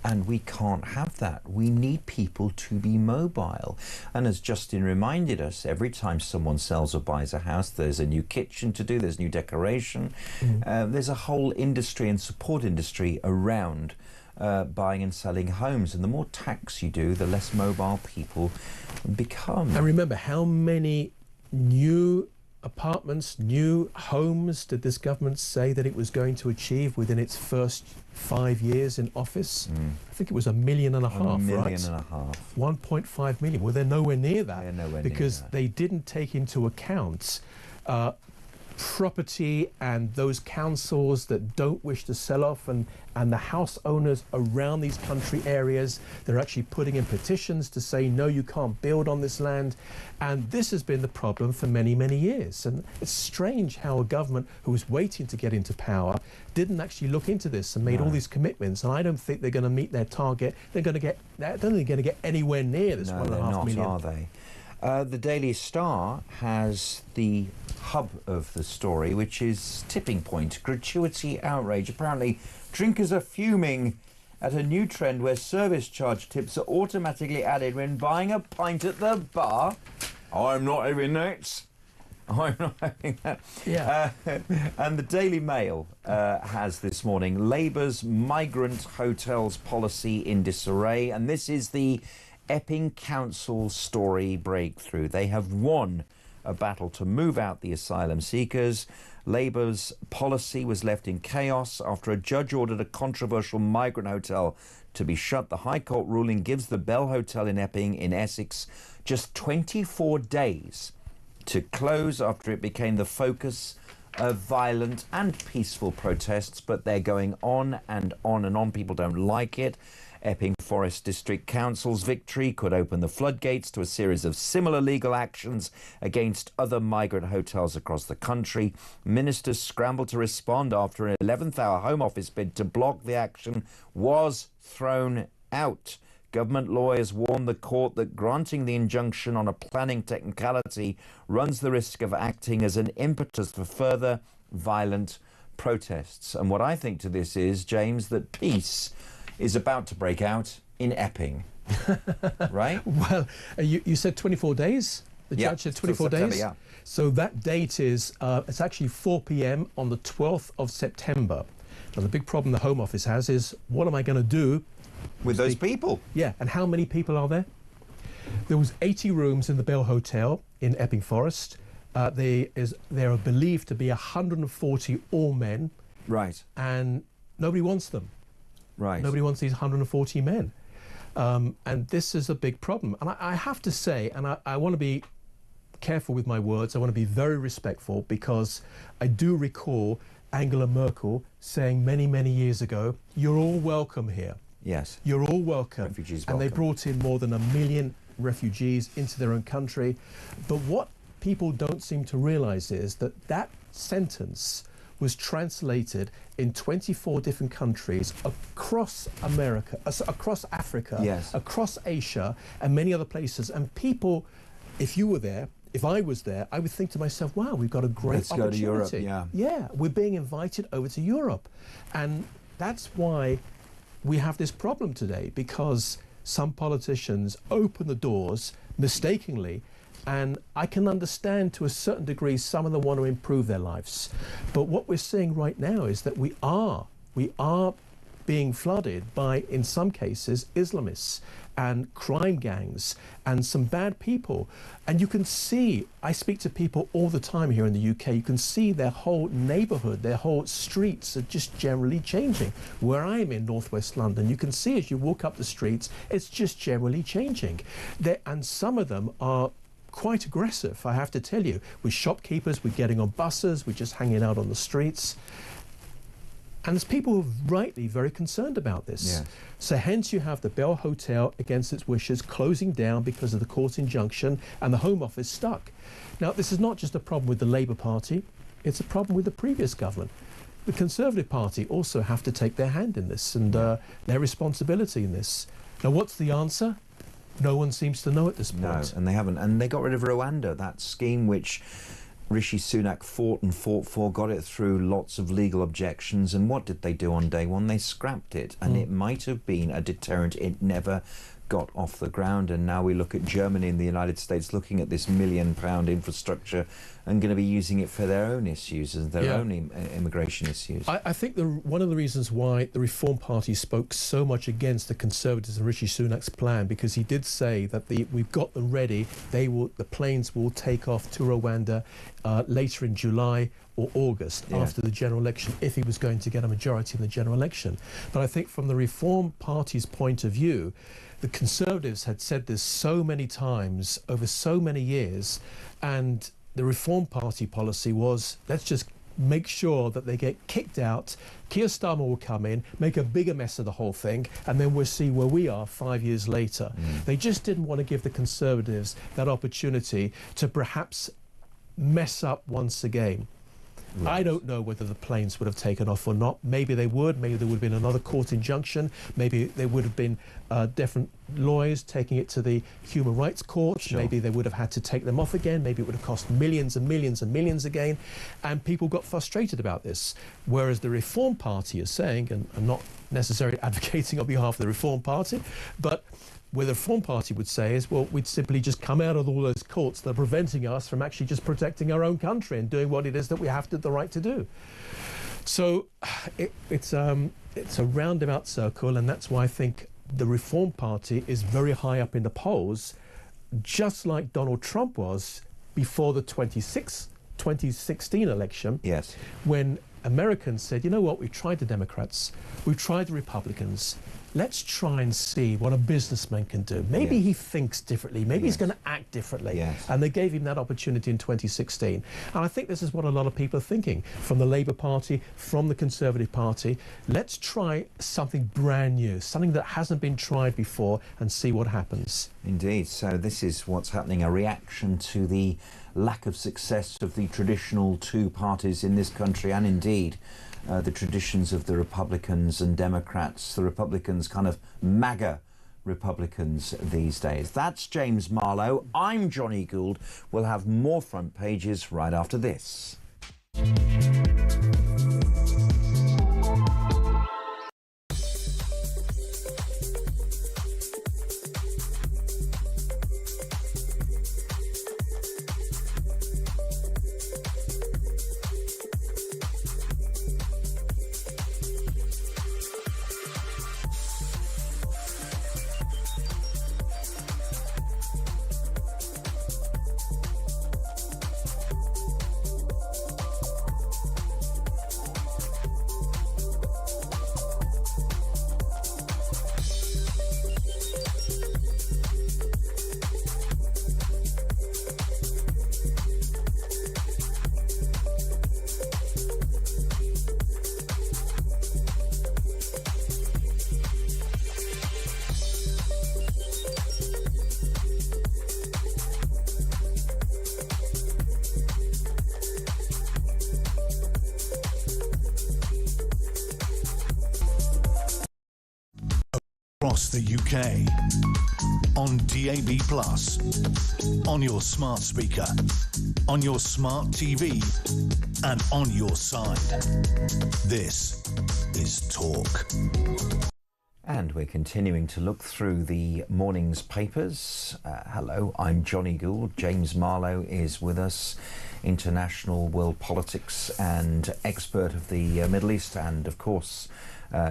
And we can't have that. We need people to be mobile. And as Justin reminded us, every time someone sells or buys a house, there's a new kitchen to do, there's new decoration. There's a whole industry and support industry around buying and selling homes. And the more tax you do, the less mobile people become. And remember, how many new apartments, new homes did this government say that it was going to achieve within its first 5 years in office? I think it was 1.5 million, right? 1.5 million. 1.5 million. Well, they're nowhere near that. They're nowhere because near that. They didn't take into account property and those councils that don't wish to sell off, and the house owners around these country areas. They're actually putting in petitions to say, no, you can't build on this land. And this has been the problem for many, many years. And it's strange how a government who was waiting to get into power didn't actually look into this and made all these commitments. And I don't think they're going to meet their target. I don't think they're going to get anywhere near this 1.5 million. Are they? The Daily Star has the hub of the story, which is tipping point, gratuity outrage. Apparently, drinkers are fuming at a new trend where service charge tips are automatically added when buying a pint at the bar. I'm not having that. I'm not having that. Yeah. And the Daily Mail has this morning, Labour's migrant hotels policy in disarray. And this is the Epping Council story breakthrough. They have won a battle to move out the asylum seekers. Labour's policy was left in chaos after a judge ordered a controversial migrant hotel to be shut. The High Court ruling gives the Bell Hotel in Epping in Essex just 24 days to close after it became the focus of violent and peaceful protests, but they're going on and on and on. People don't like it. Epping Forest District Council's victory could open the floodgates to a series of similar legal actions against other migrant hotels across the country. Ministers scrambled to respond after an 11th hour Home Office bid to block the action was thrown out. Government lawyers warn the court that granting the injunction on a planning technicality runs the risk of acting as an impetus for further violent protests. And what I think to this is, James, that peace is about to break out in Epping. Right? Well, you said 24 days? The judge said 24 days? Yeah. So that date is, it's actually 4 p.m. on the 12th of September. Now, the big problem the Home Office has is, what am I going to do with those people? Yeah, and how many people are there? There was 80 rooms in the Bell Hotel in Epping Forest. There are believed to be 140 all men. Right. And nobody wants them. Right. Nobody wants these 140 men. And this is a big problem. And I have to say, and I want to be careful with my words, I want to be very respectful, because I do recall Angela Merkel saying many, many years ago, you're all welcome here. Yes. You're all welcome. Refugees and welcome. They brought in more than 1 million refugees into their own country. But what people don't seem to realise is that that sentence was translated in 24 different countries across America, across Africa, yes, across Asia, and many other places. And people, if you were there, if I was there, I would think to myself, wow, we've got a great opportunity. Let's go to Europe, Yeah, we're being invited over to Europe. And that's why we have this problem today, because some politicians open the doors mistakenly, and I can understand to a certain degree some of them want to improve their lives. But what we're seeing right now is that we are being flooded by, in some cases, Islamists and crime gangs and some bad people. And you can see, I speak to people all the time here in the UK, you can see their whole neighbourhood, their whole streets are just generally changing. Where I'm in northwest London, you can see as you walk up the streets, it's just generally changing. And some of them are quite aggressive, I have to tell you. With shopkeepers, we're getting on buses, we're just hanging out on the streets. And there's people who are rightly very concerned about this. Yes. So hence you have the Bell Hotel, against its wishes, closing down because of the court injunction, and the Home Office stuck. Now, this is not just a problem with the Labour Party, it's a problem with the previous government. The Conservative Party also have to take their hand in this, and their responsibility in this. Now, what's the answer? No one seems to know at this point. No, and they haven't. And they got rid of Rwanda, that scheme which Rishi Sunak fought and fought for, got it through lots of legal objections, and what did they do on day one? They scrapped it, and it might have been a deterrent. It never got off the ground, and now we look at Germany and the United States looking at this £1 million infrastructure and going to be using it for their own issues and their own immigration issues. I think one of the reasons why the Reform Party spoke so much against the Conservatives and Rishi Sunak's plan, because he did say that we've got them ready, the planes will take off to Rwanda later in July or August, after the general election, if he was going to get a majority in the general election. But I think from the Reform Party's point of view, the Conservatives had said this so many times over so many years, and the Reform Party policy was, let's just make sure that they get kicked out. Keir Starmer will come in, make a bigger mess of the whole thing, and then we'll see where we are 5 years later. They just didn't want to give the Conservatives that opportunity to perhaps mess up once again. Right. I don't know whether the planes would have taken off or not. Maybe they would. Maybe there would have been another court injunction. Maybe there would have been different lawyers taking it to the Human Rights Court. Sure. Maybe they would have had to take them off again. Maybe it would have cost millions and millions and millions again. And people got frustrated about this. Whereas the Reform Party is saying, and I'm not necessarily advocating on behalf of the Reform Party, but where the Reform Party would say is, well, we'd simply just come out of all those courts that are preventing us from actually just protecting our own country and doing what it is that we have the right to do. So it's a roundabout circle, and that's why I think the Reform Party is very high up in the polls, just like Donald Trump was before the 2016 election. Yes. When Americans said, you know what, we've tried the Democrats, we've tried the Republicans, let's try and see what a businessman can do. Maybe he thinks differently, maybe he's going to act differently. And they gave him that opportunity in 2016. And I think this is what a lot of people are thinking, from the Labour Party, from the Conservative Party. Let's try something brand new, something that hasn't been tried before, and see what happens. Indeed. So this is what's happening, a reaction to the lack of success of the traditional two parties in this country, and indeed the traditions of the Republicans and Democrats. The Republicans kind of MAGA Republicans these days. That's James Marlowe. I'm Jonny Gould. We'll have more front pages right after this. Across the UK, on DAB+, on your smart speaker, on your smart TV, and on your side. This is Talk. And we're continuing to look through the morning's papers. Hello, I'm Jonny Gould. James Marlowe is with us, international world politics and expert of the Middle East and, of course,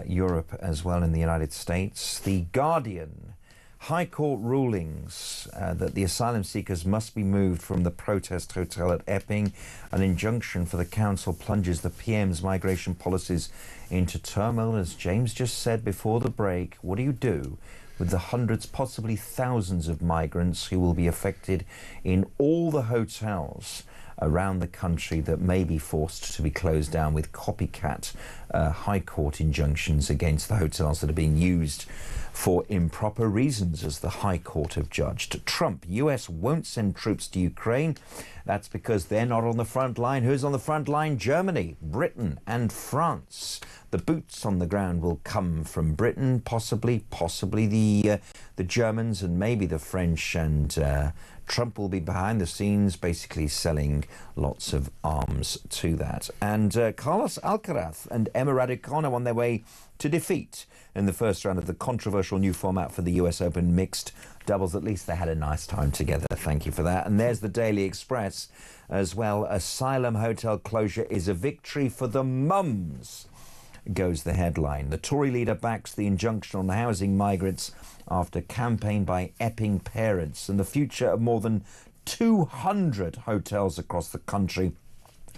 Europe as well in the United States. The Guardian, High Court rulings that the asylum seekers must be moved from the protest hotel at Epping. An injunction for the council plunges the PM's migration policies into turmoil. As James just said before the break, what do you do with the hundreds, possibly thousands of migrants who will be affected in all the hotels around the country that may be forced to be closed down with copycat High Court injunctions against the hotels that are being used for improper reasons, as the High Court have judged. Trump, US won't send troops to Ukraine. That's because they're not on the front line. Who's on the front line? Germany, Britain and France. The boots on the ground will come from Britain, possibly the Germans and maybe the French, and Trump will be behind the scenes basically selling lots of arms to that. And Carlos Alcaraz and Emma Raducanu on their way to defeat in the first round of the controversial new format for the US Open mixed doubles. At least they had a nice time together. Thank you for that. And there's the Daily Express as well. Asylum hotel closure is a victory for the mums, goes the headline. The Tory leader backs the injunction on housing migrants after campaign by Epping parents. And the future of more than 200 hotels across the country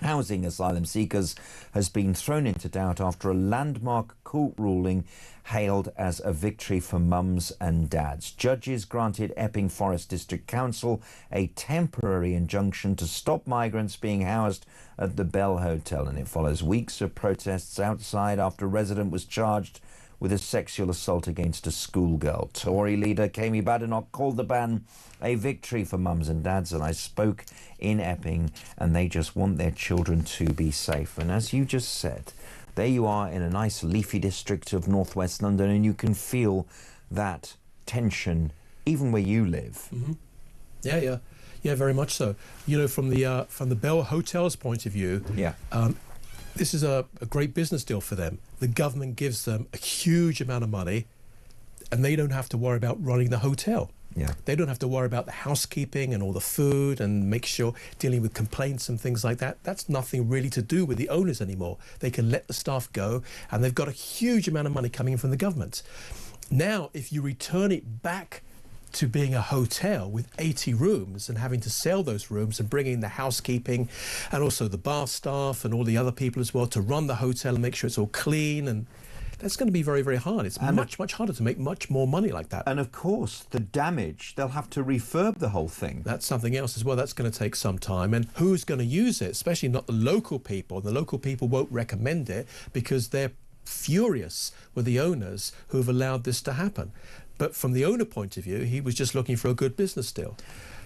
housing asylum seekers has been thrown into doubt after a landmark court ruling hailed as a victory for mums and dads. Judges granted Epping Forest District Council a temporary injunction to stop migrants being housed at the Bell Hotel, and it follows weeks of protests outside after a resident was charged with a sexual assault against a schoolgirl. Tory leader Kemi Badenoch called the ban a victory for mums and dads, and I spoke in Epping, and they just want their children to be safe. And as you just said, there you are in a nice leafy district of northwest London, and you can feel that tension even where you live. Mm-hmm. Yeah, very much so. You know, from the Bell Hotel's point of view, this is a great business deal for them. The government gives them a huge amount of money, and they don't have to worry about running the hotel. Yeah. They don't have to worry about the housekeeping and all the food and make sure dealing with complaints and things like that. That's nothing really to do with the owners anymore. They can let the staff go, and they've got a huge amount of money coming in from the government. Now, if you return it back to being a hotel with 80 rooms and having to sell those rooms and bring in the housekeeping and also the bar staff and all the other people as well to run the hotel and make sure it's all clean, and that's going to be very, very hard. It's much harder to make much more money like that. And of course, the damage, they'll have to refurb the whole thing. That's something else as well. That's going to take some time. And who's going to use it? Especially not the local people. The local people won't recommend it because they're furious with the owners who have allowed this to happen. But from the owner point of view, he was just looking for a good business deal.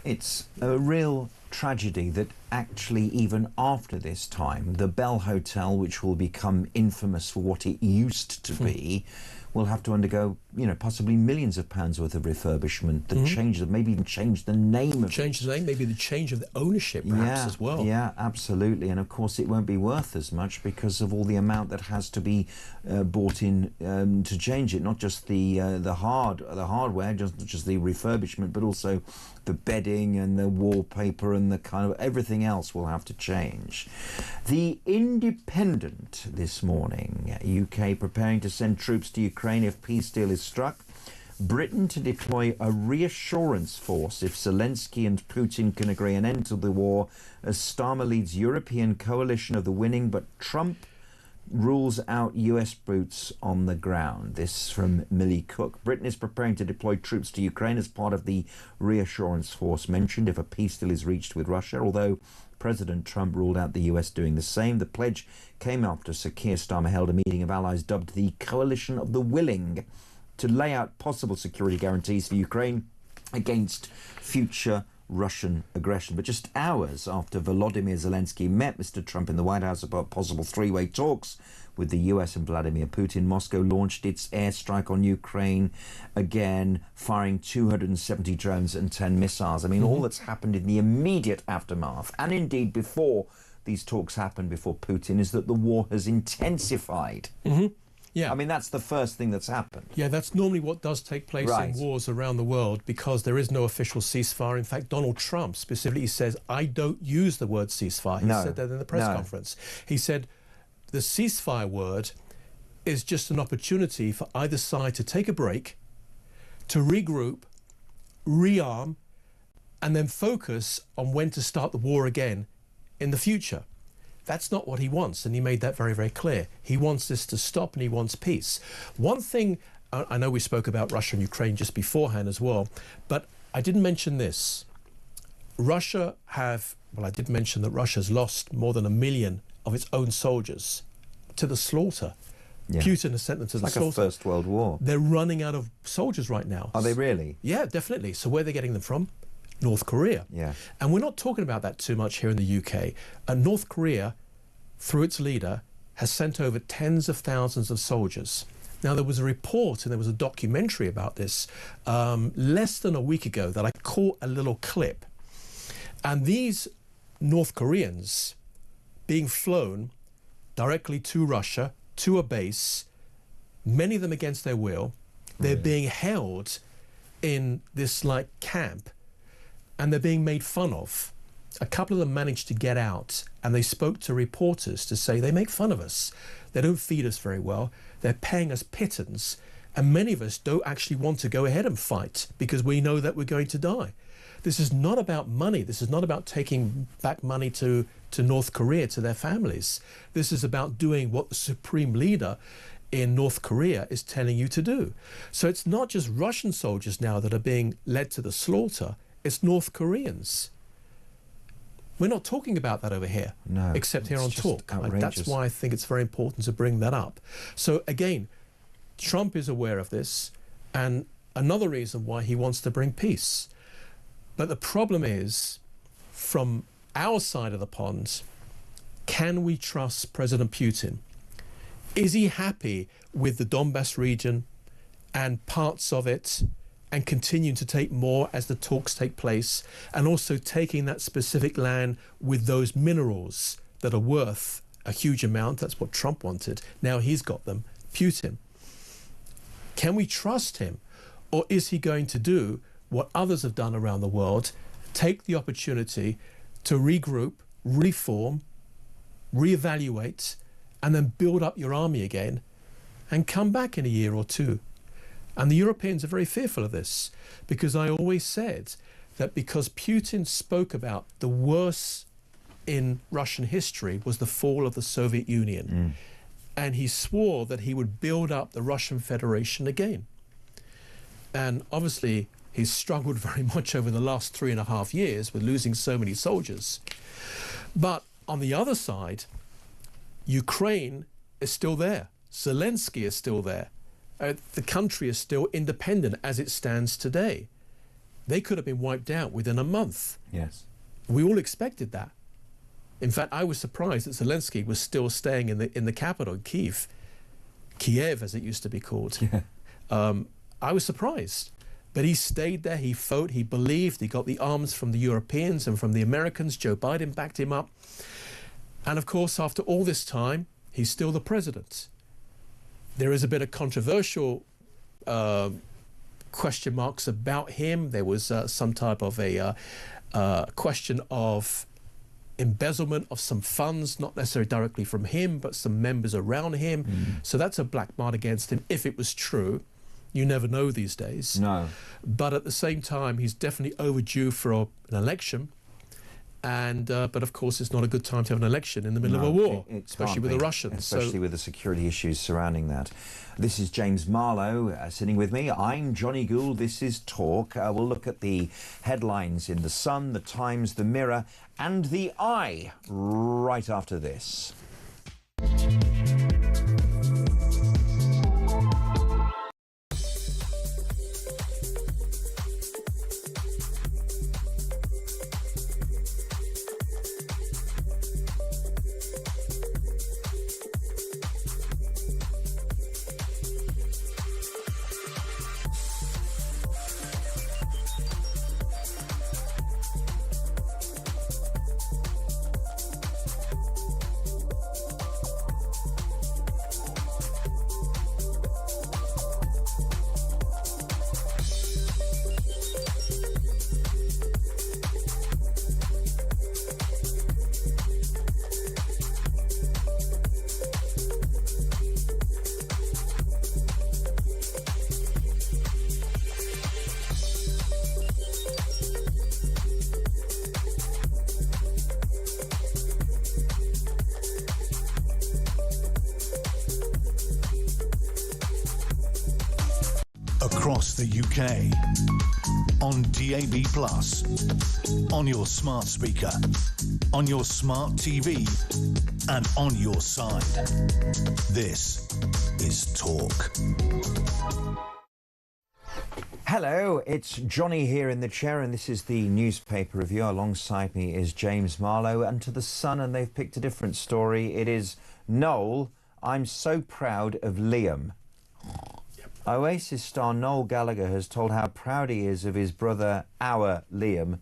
It's a real tragedy that actually even after this time, the Bell Hotel, which will become infamous for what it used to be, will have to undergo, possibly millions of pounds worth of refurbishment. The change, maybe even change the name of change the name, maybe the change of the ownership perhaps as well. Yeah, absolutely. And of course, it won't be worth as much because of all the amount that has to be bought in to change it. Not just the hardware, just the refurbishment, but also the bedding and the wallpaper and the kind of everything else will have to change. The Independent this morning: UK preparing to send troops to Ukraine if peace deal is struck. Britain to deploy a reassurance force if Zelensky and Putin can agree an end to the war, as Starmer leads European coalition of the winning, but Trump rules out US boots on the ground. This from Millie Cook. Britain is preparing to deploy troops to Ukraine as part of the reassurance force mentioned if a peace deal is reached with Russia, although President Trump ruled out the US doing the same. The pledge came after Sir Keir Starmer held a meeting of allies dubbed the Coalition of the Willing to lay out possible security guarantees for Ukraine against future Russian aggression. But just hours after Volodymyr Zelensky met Mr. Trump in the White House about possible three-way talks with the US and Vladimir Putin, Moscow launched its airstrike on Ukraine again, firing 270 drones and 10 missiles. I mean, all that's happened in the immediate aftermath, and indeed before these talks happened, before Putin, is that the war has intensified. Yeah. I mean, that's the first thing that's happened. Yeah, that's normally what does take place in wars around the world, because there is no official ceasefire. In fact, Donald Trump specifically says, I don't use the word ceasefire. He said that in the press conference. He said the ceasefire word is just an opportunity for either side to take a break, to regroup, rearm, and then focus on when to start the war again in the future. That's not what he wants, and he made that very, very clear. He wants this to stop, and he wants peace. One thing, I know we spoke about Russia and Ukraine just beforehand as well, but I didn't mention this. I did mention that Russia's lost more than 1 million of its own soldiers to the slaughter. Yeah. Putin has sent them to the slaughter. It's like a First World War. They're running out of soldiers right now. Are they really? Yeah, definitely. So where are they getting them from? North Korea. Yeah. And we're not talking about that too much here in the UK. North Korea, through its leader, has sent over tens of thousands of soldiers. Now, there was a report and there was a documentary about this less than a week ago that I caught a little clip. And these North Koreans being flown directly to Russia, to a base, many of them against their will, they're being held in this camp, and they're being made fun of. A couple of them managed to get out, and they spoke to reporters to say, they make fun of us. They don't feed us very well. They're paying us pittance. And many of us don't actually want to go ahead and fight because we know that we're going to die. This is not about money. This is not about taking back money to North Korea, to their families. This is about doing what the supreme leader in North Korea is telling you to do. So it's not just Russian soldiers now that are being led to the slaughter. It's North Koreans. We're not talking about that over here, except here on Talk. That's why I think it's very important to bring that up. So again, Trump is aware of this, and another reason why he wants to bring peace. But the problem is, from our side of the pond, can we trust President Putin? Is he happy with the Donbass region and parts of it, and continuing to take more as the talks take place, and also taking that specific land with those minerals that are worth a huge amount? That's what Trump wanted. Now he's got them. Putin. Can we trust him? Or is he going to do what others have done around the world, take the opportunity to regroup, reform, reevaluate, and then build up your army again and come back in a year or two? And the Europeans are very fearful of this, because I always said that because Putin spoke about the worst in Russian history was the fall of the Soviet Union. And he swore that he would build up the Russian Federation again. And obviously, he's struggled very much over the last 3.5 years with losing so many soldiers. But on the other side, Ukraine is still there. Zelensky is still there. The country is still independent as it stands today. They could have been wiped out within a month. Yes. We all expected that. In fact, I was surprised that Zelensky was still staying in the capital, Kyiv. Kiev, as it used to be called. I was surprised. But he stayed there, he fought, he believed, he got the arms from the Europeans and from the Americans. Joe Biden backed him up. And of course, after all this time, he's still the president. There is a bit of controversial question marks about him. There was some type of a question of embezzlement of some funds, not necessarily directly from him, but some members around him. So that's a black mark against him, if it was true. You never know these days. No. But at the same time, he's definitely overdue for an election. And but of course, it's not a good time to have an election in the middle of a war, especially with the Russians. Especially with the security issues surrounding that. This is James Marlowe sitting with me. I'm Jonny Gould. This is Talk. We'll look at the headlines in The Sun, The Times, The Mirror and The Eye right after this. Across the UK, on DAB+, on your smart speaker, on your smart TV, and on your side. This is Talk. Hello, it's Jonny here in the chair, and this is the newspaper review. Alongside me is James Marlowe, and to The Sun, and they've picked a different story. It is Noel, I'm so proud of Liam. Oasis star Noel Gallagher has told how proud he is of his brother, our Liam,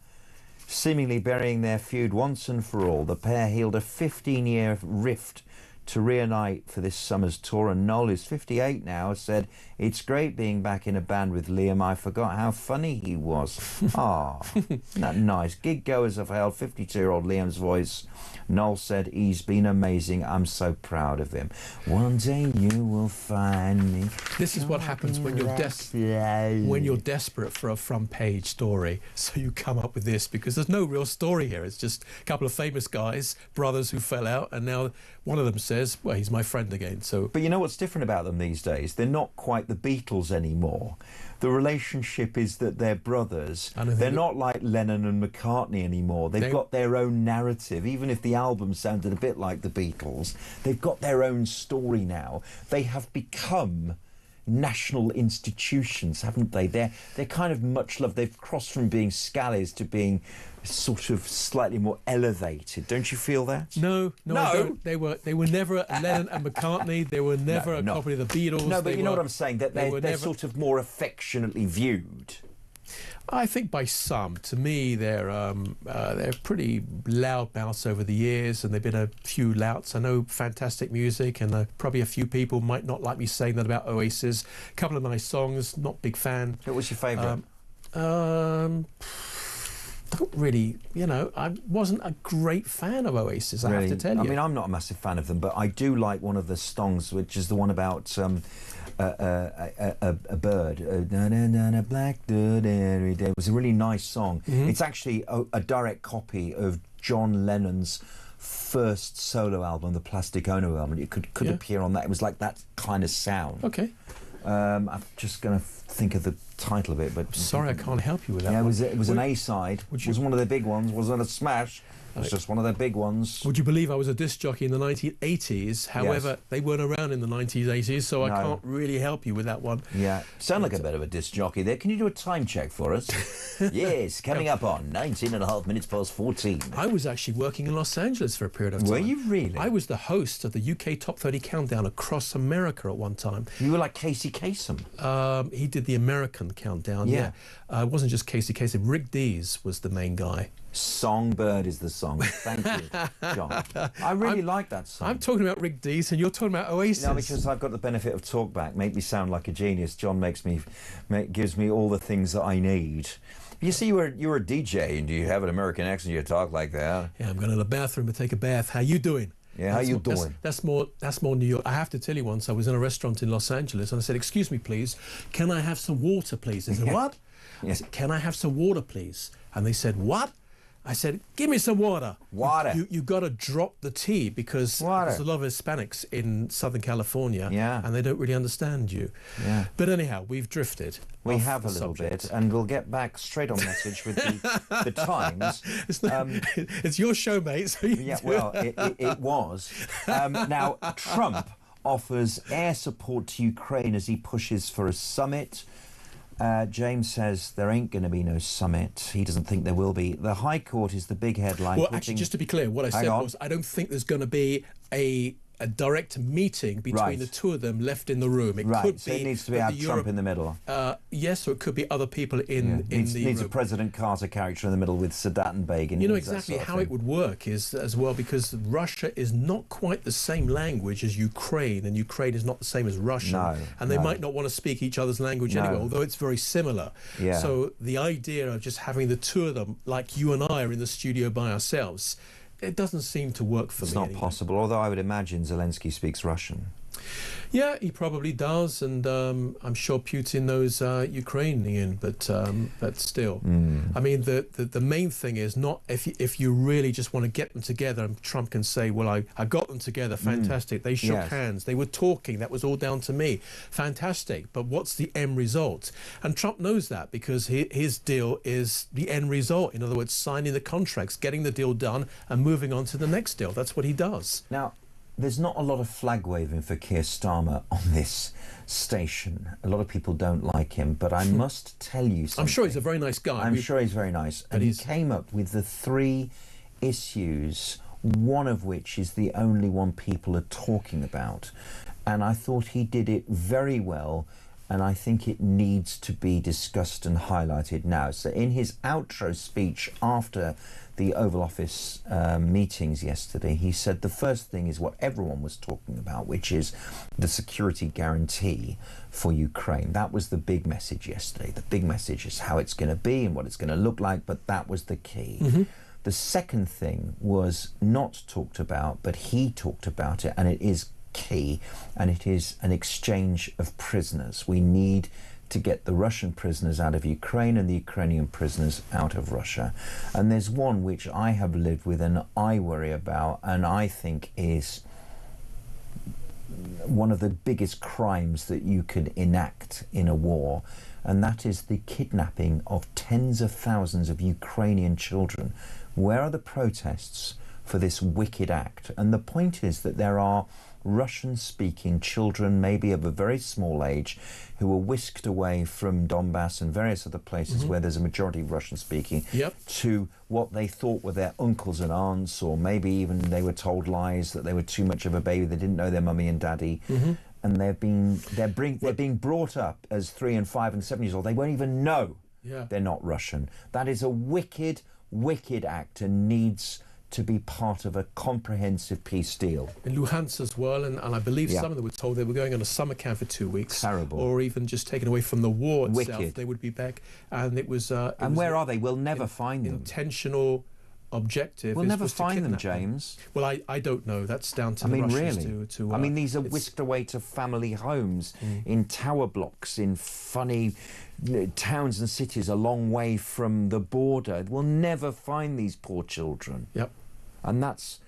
seemingly burying their feud once and for all. The pair healed a 15-year rift to reunite for this summer's tour, and Noel, who's 58 now, has said, "It's great being back in a band with Liam. I forgot how funny he was." Ah, isn't that nice? Gig goers have held 52-year-old Liam's voice. Noel said, "He's been amazing. I'm so proud of him. One day you will find me." This is what happens when you're desperate for a front page story. So you come up with this because there's no real story here. It's just a couple of famous guys, brothers who fell out, and now one of them says, "Well, he's my friend again." So, but you know what's different about them these days? They're not quite the Beatles anymore. The relationship is that they're brothers. They're not like Lennon and McCartney anymore. They've got their own narrative. Even if the album sounded a bit like the Beatles, they've got their own story now. They have become national institutions, haven't they? They're kind of much loved. They've crossed from being scallies to being sort of slightly more elevated. Don't you feel that? No. They were never Lennon and McCartney. They were never a copy of the Beatles. No, but you know what I'm saying? That they're sort of more affectionately viewed. I think by some, to me, they're pretty loud mouths over the years, and they've been a few louts. I know fantastic music, and probably a few people might not like me saying that about Oasis. A couple of nice songs, not big fan. What was your favourite? Don't really, I wasn't a great fan of Oasis, I have to tell you. I mean, I'm not a massive fan of them, but I do like one of the songs, which is the one about a bird. A black bird every day. It was a really nice song. It's actually a direct copy of John Lennon's first solo album, the Plastic Ono album. It could appear on that. It was like that kind of sound. Okay. I'm just going to think of the title of it, but sorry, I can't help you with that. Yeah, one. it was an A-side. It was one of their big ones. Wasn't a smash. It was just one of their big ones. Would you believe I was a disc jockey in the 1980s? However, they weren't around in the 90s, 80s, so I can't really help you with that one. Yeah, sound like a bit of a disc jockey there. Can you do a time check for us? Yes, coming up on 19 and a half minutes past 14. I was actually working in Los Angeles for a period of time. Were you really? I was the host of the UK Top 30 Countdown across America at one time. You were like Casey Kasem. He did the American countdown, yeah. It wasn't just Casey Kasem. Rick Dees was the main guy. Songbird is the song. Thank you, John. I really like that song. I'm talking about Rick Dees and you're talking about Oasis. No, because I've got the benefit of talkback. Make me sound like a genius. John gives me all the things that I need. You see, you're a DJ, and do you have an American accent? You talk like that. Yeah, I'm going to the bathroom to take a bath. How you doing? Yeah, how you doing? That's more New York. I have to tell you, once I was in a restaurant in Los Angeles and I said, "Excuse me, please, can I have some water, please?" They said, "What?" I said, "Can I have some water, please?" And they said, "What?" I said, "Give me some water." Water. You got to drop the T because there's a lot of Hispanics in Southern California, and they don't really understand you. Yeah. But anyhow, we've drifted. We have a little bit, and we'll get back straight on message with the Times. It's your show, mate. So it was. Now, Trump offers air support to Ukraine as he pushes for a summit. James says there ain't going to be no summit. He doesn't think there will be. The High Court is the big headline. Well, actually, just to be clear, what I said was I don't think there's going to be a direct meeting between the two of them left in the room. It could so be it needs to be our Trump in the middle. Yes, or it could be other people in the needs room. a President Carter character in the middle with Sadat and Begin. You know exactly how it would work is as well, because Russia is not quite the same language as Ukraine, and Ukraine is not the same as Russian. And they might not want to speak each other's language anyway, although it's very similar. Yeah. So the idea of just having the two of them, like you and I are in the studio by ourselves, it doesn't seem to work for me. It's not possible, although I would imagine Zelensky speaks Russian. Yeah, he probably does, and I'm sure Putin knows Ukrainian, but still. I mean, the main thing is not if you really just want to get them together, and Trump can say, well, I got them together, fantastic. They shook hands, they were talking, that was all down to me, fantastic. But what's the end result? And Trump knows that, because his deal is the end result. In other words, signing the contracts, getting the deal done, and moving on to the next deal. That's what he does. Now, there's not a lot of flag waving for Keir Starmer on this station. A lot of people don't like him, but I must tell you something. I'm sure he's a very nice guy. I'm sure he's very nice. And he came up with the 3 issues, one of which is the only one people are talking about. And I thought he did it very well, and I think it needs to be discussed and highlighted now. So in his outro speech after the Oval Office meetings yesterday, he said the first thing is what everyone was talking about, which is the security guarantee for Ukraine. That was the big message yesterday. The big message is how it's going to be and what it's going to look like, but that was the key. The second thing was not talked about, but he talked about it, and it is key, and it is an exchange of prisoners. We need to get the Russian prisoners out of Ukraine and the Ukrainian prisoners out of Russia. And there's one which I have lived with and I worry about, and I think is one of the biggest crimes that you could enact in a war, and that is the kidnapping of tens of thousands of Ukrainian children. Where are the protests for this wicked act? And the point is that there are Russian-speaking children, maybe of a very small age, who were whisked away from Donbass and various other places where there's a majority of Russian-speaking to what they thought were their uncles and aunts, or maybe even they were told lies that they were too much of a baby, they didn't know their mummy and daddy. And they're being brought up as 3 and 5 and 7 years old. They won't even know they're not Russian. That is a wicked, wicked act and needs to be part of a comprehensive peace deal. In Luhansk as well, and I believe some of them were told they were going on a summer camp for 2 weeks. Terrible. Or even just taken away from the war itself. Wicked. They would be back, and it was... and where are they? We'll never find them. Intentional objective. We'll never find them, James. Well, I don't know. That's down to the Russians to I mean, these are whisked away to family homes in tower blocks in funny towns and cities a long way from the border. We'll never find these poor children. Yep. And that's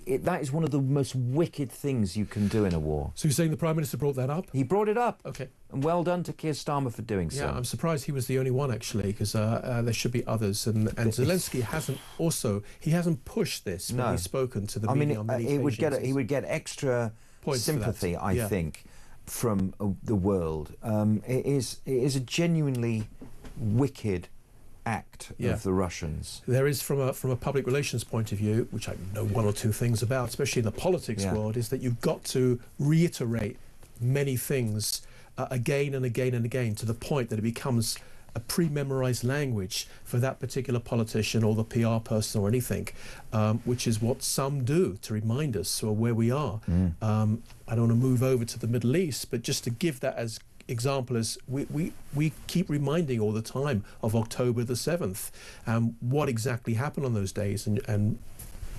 that is one of the most wicked things you can do in a war. So you're saying the Prime Minister brought that up? He brought it up. Okay. And well done to Keir Starmer for doing so. Yeah, I'm surprised he was the only one, actually, because there should be others. And Zelensky hasn't pushed this, but he's spoken to the media on many occasions. He would get extra sympathy, I think, from the world. It is a genuinely wicked act of the Russians. There is, from a public relations point of view, which I know one or two things about, especially in the politics world, is that you've got to reiterate many things again and again and again, to the point that it becomes a pre-memorized language for that particular politician or the PR person or anything, which is what some do to remind us of where we are. I don't want to move over to the Middle East, but just to give that as example, as we keep reminding all the time of October the 7th and what exactly happened on those days, and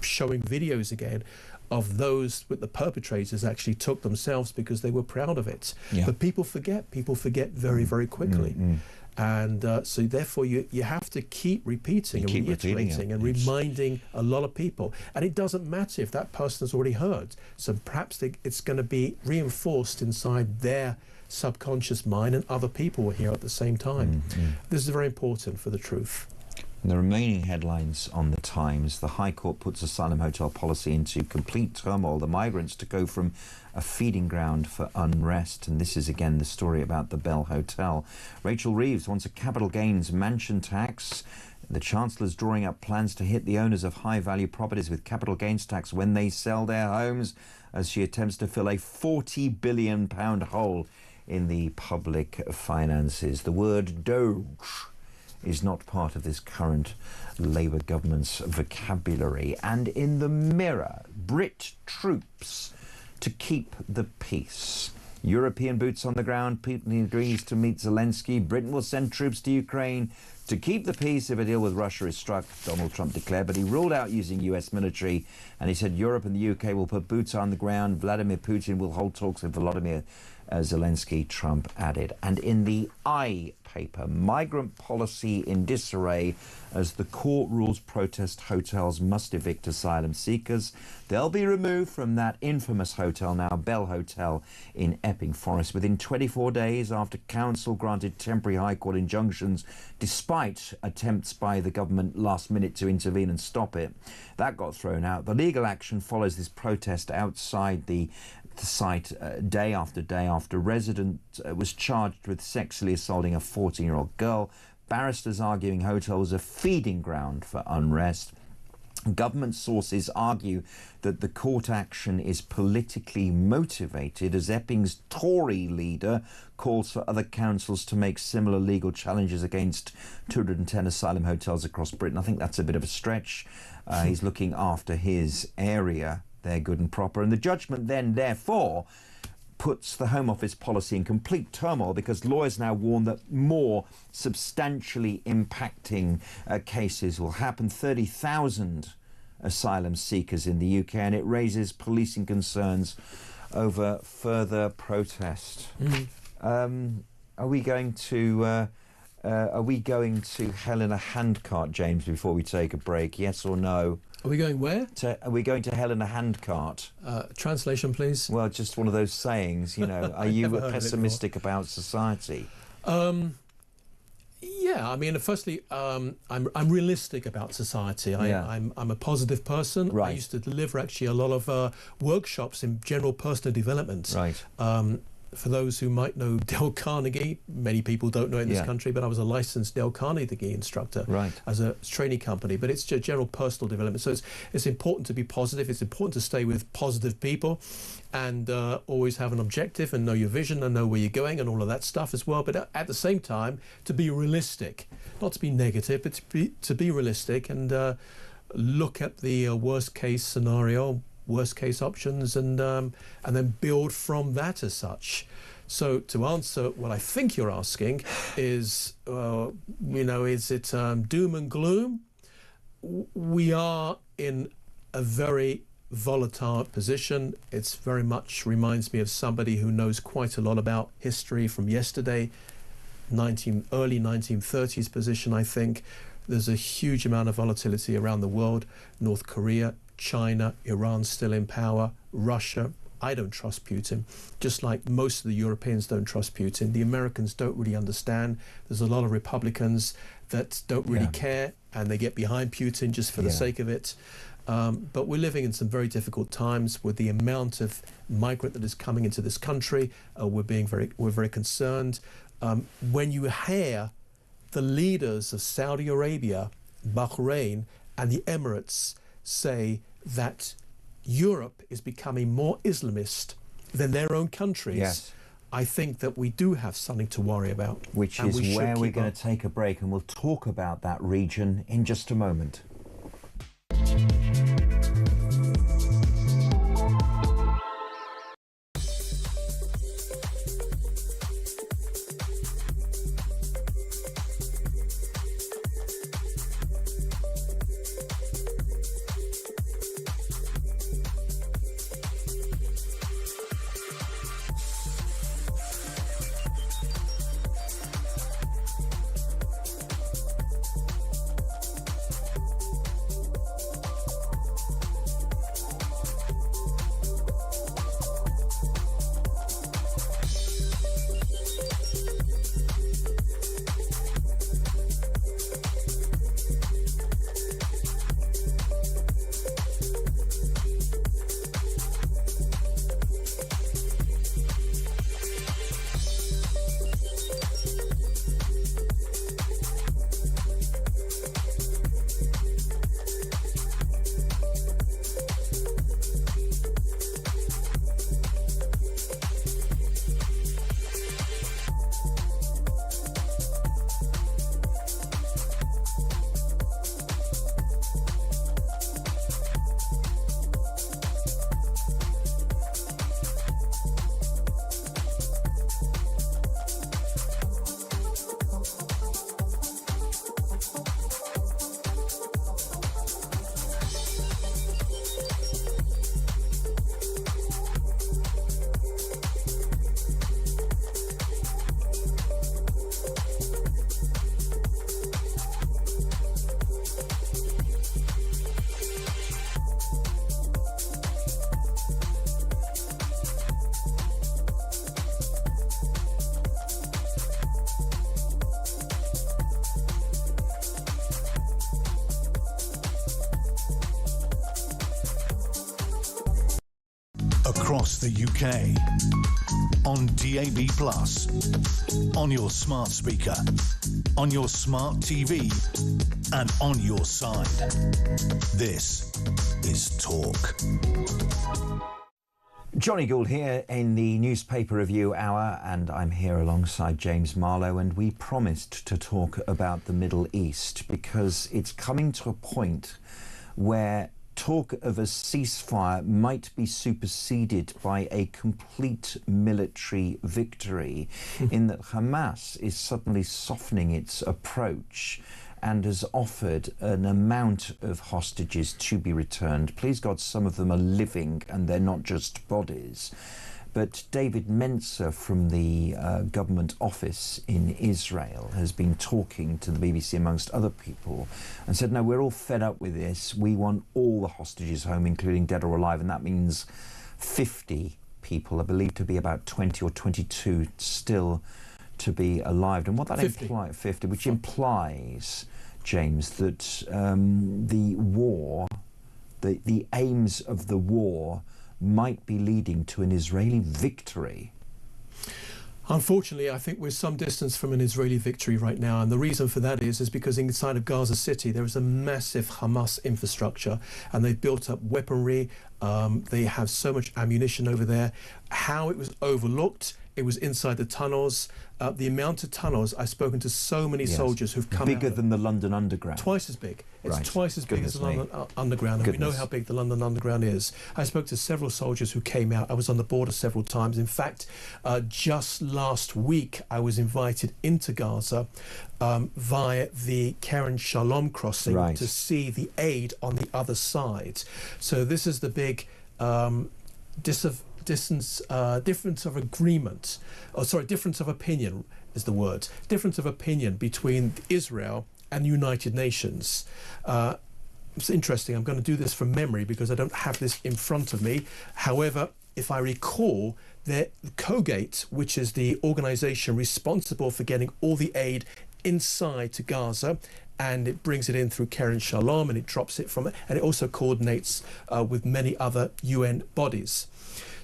showing videos again of those with the perpetrators actually took themselves because they were proud of it. But people forget very, very quickly. And so therefore you have to keep repeating and reiterating and reminding a lot of people. And it doesn't matter if that person has already heard. So perhaps it's going to be reinforced inside their subconscious mind, and other people will hear at the same time. This is very important for the truth. And the remaining headlines on the Times: the High Court puts asylum hotel policy into complete turmoil. The migrants to go from a feeding ground for unrest. And this is again the story about the Bell Hotel. Rachel Reeves wants a capital gains mansion tax. The Chancellor's drawing up plans to hit the owners of high-value properties with capital gains tax when they sell their homes, as she attempts to fill a £40 billion hole in the public finances. The word Doge is not part of this current Labour government's vocabulary. And in the Mirror, Brit troops to keep the peace. European boots on the ground. Putin agrees to meet Zelensky. Britain will send troops to Ukraine to keep the peace if a deal with Russia is struck, Donald Trump declared, but he ruled out using US military, and he said Europe and the UK will put boots on the ground. Vladimir Putin will hold talks with Volodymyr Zelensky, Trump added. And in the I paper, migrant policy in disarray as the court rules protest hotels must evict asylum seekers. They'll be removed from that infamous hotel now, Bell Hotel in Epping Forest, within 24 days after council granted temporary High Court injunctions despite attempts by the government last minute to intervene and stop it. That got thrown out. The legal action follows this protest outside the site day after day after a resident was charged with sexually assaulting a 14-year-old girl. Barristers arguing hotel was a feeding ground for unrest. Government sources argue that the court action is politically motivated, as Epping's Tory leader calls for other councils to make similar legal challenges against 210 asylum hotels across Britain. I think that's a bit of a stretch. He's looking after his area. They're good and proper. And the judgment then, therefore, puts the Home Office policy in complete turmoil, because lawyers now warn that more substantially impacting cases will happen. 30,000 asylum seekers in the UK, and it raises policing concerns over further protest. Are we going to hell in a handcart, James, before we take a break? Yes or no? Are we going where? Are we going to hell in a handcart? Translation, please. Well, just one of those sayings, you know. Are you pessimistic about society? Yeah, I mean, firstly, I'm realistic about society. I'm a positive person. Right. I used to deliver actually a lot of workshops in general personal development. Right. For those who might know Dale Carnegie, many people don't know it in this country, but I was a licensed Dale Carnegie instructor as a training company. But it's general personal development. So it's important to be positive. It's important to stay with positive people and always have an objective and know your vision and know where you're going and all of that stuff as well. But at the same time, to be realistic, not to be negative, but to be realistic and look at the worst case scenario, worst case options, and then build from that as such. So to answer what I think you're asking is, is it doom and gloom? We are in a very volatile position. It's very much reminds me of somebody who knows quite a lot about history from yesterday, early 1930s position, I think. There's a huge amount of volatility around the world. North Korea, China, Iran's still in power, Russia. I don't trust Putin, just like most of the Europeans don't trust Putin. The Americans don't really understand. There's a lot of Republicans that don't really care, and they get behind Putin just for the sake of it. But we're living in some very difficult times with the amount of migrant that is coming into this country. We're very concerned. When you hear the leaders of Saudi Arabia, Bahrain, and the Emirates say that Europe is becoming more Islamist than their own countries, I think that we do have something to worry about. Which is where we're going to take a break, and we'll talk about that region in just a moment. Across the UK, on DAB+, on your smart speaker, on your smart TV, and on your side. This is Talk. Jonny Gould here in the Newspaper Review Hour, and I'm here alongside James Marlowe, and we promised to talk about the Middle East because it's coming to a point where talk of a ceasefire might be superseded by a complete military victory, in that Hamas is suddenly softening its approach and has offered an amount of hostages to be returned. Please God, some of them are living and they're not just bodies. But David Mencer from the government office in Israel has been talking to the BBC, amongst other people, and said, no, we're all fed up with this. We want all the hostages home, including dead or alive, and that means 50 people are believed to be about 20 or 22 still to be alive. And what that implies, 50, which implies, James, that the war, the aims of the war might be leading to an Israeli victory. Unfortunately, I think we're some distance from an Israeli victory right now, and the reason for that is because inside of Gaza City there is a massive Hamas infrastructure, and they've built up weaponry. They have so much ammunition over there. How it was overlooked, it was inside the tunnels. The amount of tunnels, I've spoken to so many soldiers who've come bigger out, than the London Underground. Twice as big. It's right. twice as big as the London Underground, and we know how big the London Underground is. I spoke to several soldiers who came out. I was on the border several times. In fact, just last week, I was invited into Gaza via the Keren Shalom crossing to see the aid on the other side. So this is the big difference of agreement, difference of opinion is the word, difference of opinion between Israel and the United Nations. it's interesting, I'm going to do this from memory because I don't have this in front of me. However, if I recall, that Kogate, which is the organisation responsible for getting all the aid inside to Gaza, and it brings it in through Keren Shalom, and it drops it from it, and it also coordinates with many other UN bodies.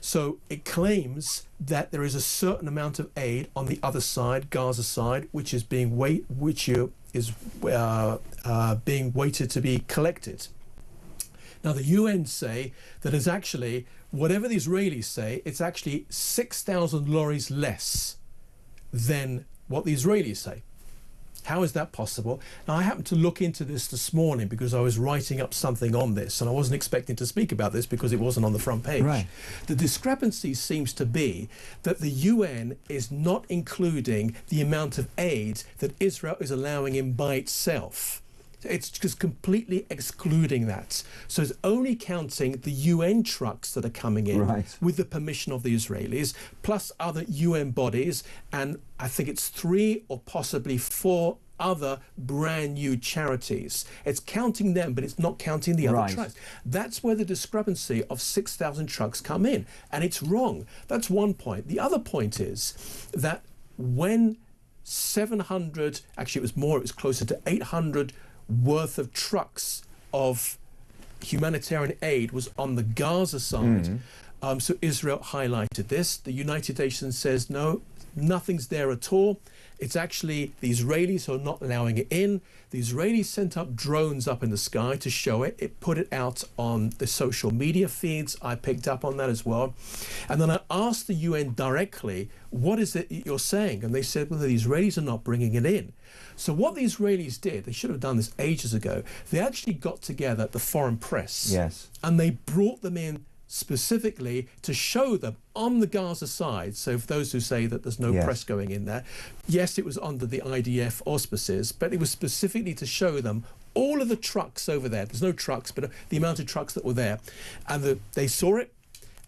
So it claims that there is a certain amount of aid on the other side, Gaza side, which is being being waited to be collected. Now the UN say that it's actually, whatever the Israelis say, it's actually 6,000 lorries less than what the Israelis say. How is that possible? Now, I happened to look into this morning because I was writing up something on this, and I wasn't expecting to speak about this because it wasn't on the front page. Right. The discrepancy seems to be that the UN is not including the amount of aid that Israel is allowing in by itself. It's just completely excluding that. So it's only counting the UN trucks that are coming in with the permission of the Israelis, plus other UN bodies, and I think it's 3 or possibly 4 other brand new charities. It's counting them, but it's not counting the other trucks. That's where the discrepancy of 6,000 trucks come in, and it's wrong. That's one point. The other point is that when 700, actually it was more, it was closer to 800 worth of trucks of humanitarian aid was on the Gaza side. So Israel highlighted this. The United Nations says no, nothing's there at all. It's actually the Israelis who are not allowing it in. The Israelis sent up drones up in the sky to show it. It put it out on the social media feeds. I picked up on that as well. And then I asked the UN directly, what is it you're saying? And they said, well, the Israelis are not bringing it in. So what the Israelis did, they should have done this ages ago, they actually got together the foreign press. Yes. And they brought them in specifically to show them on the Gaza side. So for those who say that there's no press going in there, yes, it was under the IDF auspices, but it was specifically to show them all of the trucks over there. There's no trucks, but the amount of trucks that were there. And they saw it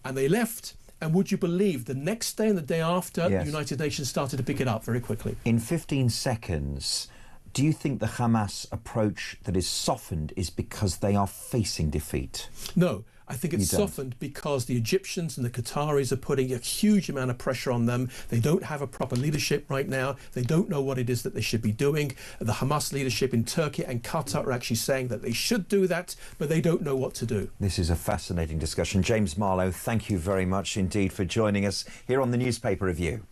and they left. And would you believe the next day and the day after, the United Nations started to pick it up very quickly. In 15 seconds, do you think the Hamas approach that is softened is because they are facing defeat? No. I think it's softened because the Egyptians and the Qataris are putting a huge amount of pressure on them. They don't have a proper leadership right now. They don't know what it is that they should be doing. The Hamas leadership in Turkey and Qatar are actually saying that they should do that, but they don't know what to do. This is a fascinating discussion. James Marlowe, thank you very much indeed for joining us here on the Newspaper Review.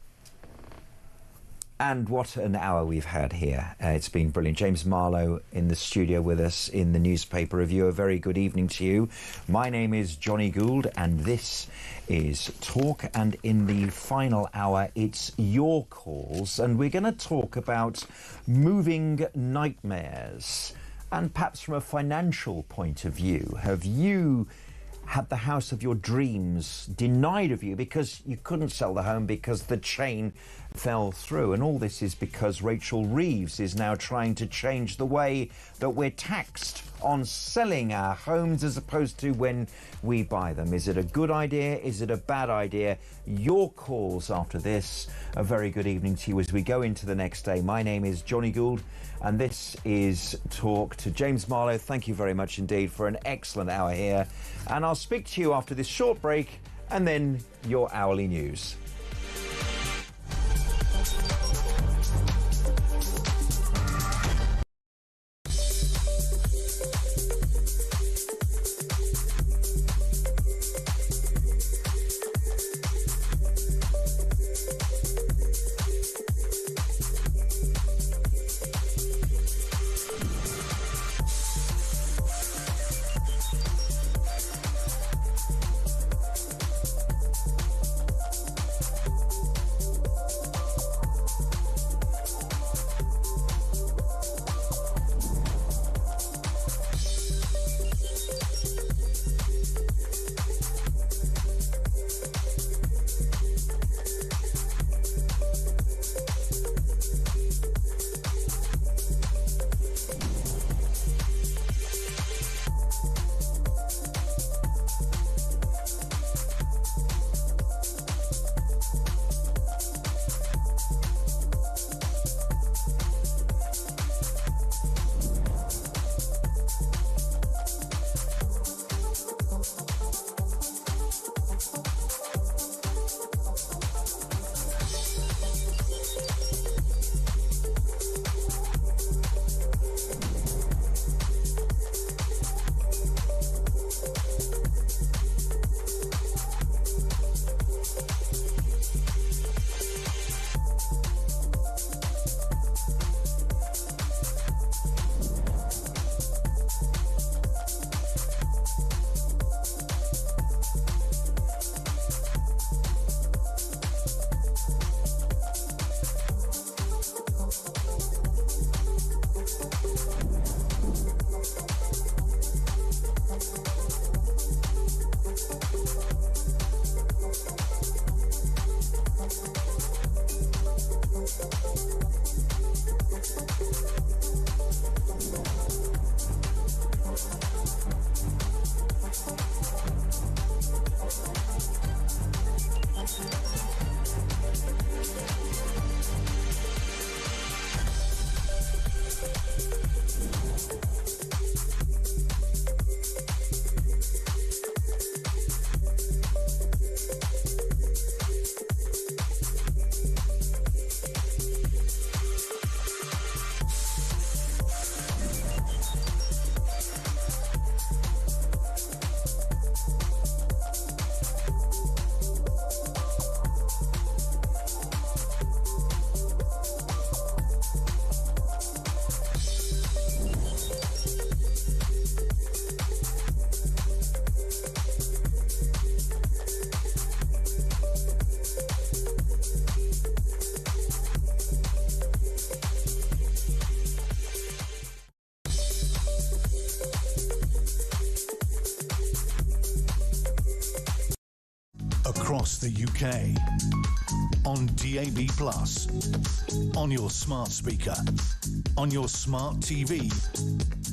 And what an hour we've had here. It's been brilliant. James Marlowe in the studio with us in the Newspaper Review. A very good evening to you. My name is Jonny Gould and this is Talk. And in the final hour, it's your calls. And we're going to talk about moving nightmares. And perhaps from a financial point of view, have you had the house of your dreams denied of you because you couldn't sell the home because the chain fell through? And all this is because Rachel Reeves is now trying to change the way that we're taxed on selling our homes as opposed to when we buy them. Is it a good idea? Is it a bad idea? Your calls after this. A very good evening to you as we go into the next day. My name is Jonny Gould and this is Talk. To James Marlowe, thank you very much indeed for an excellent hour here. And I'll speak to you after this short break and then your hourly news. across the UK. On DAB+, on your smart speaker, on your smart TV,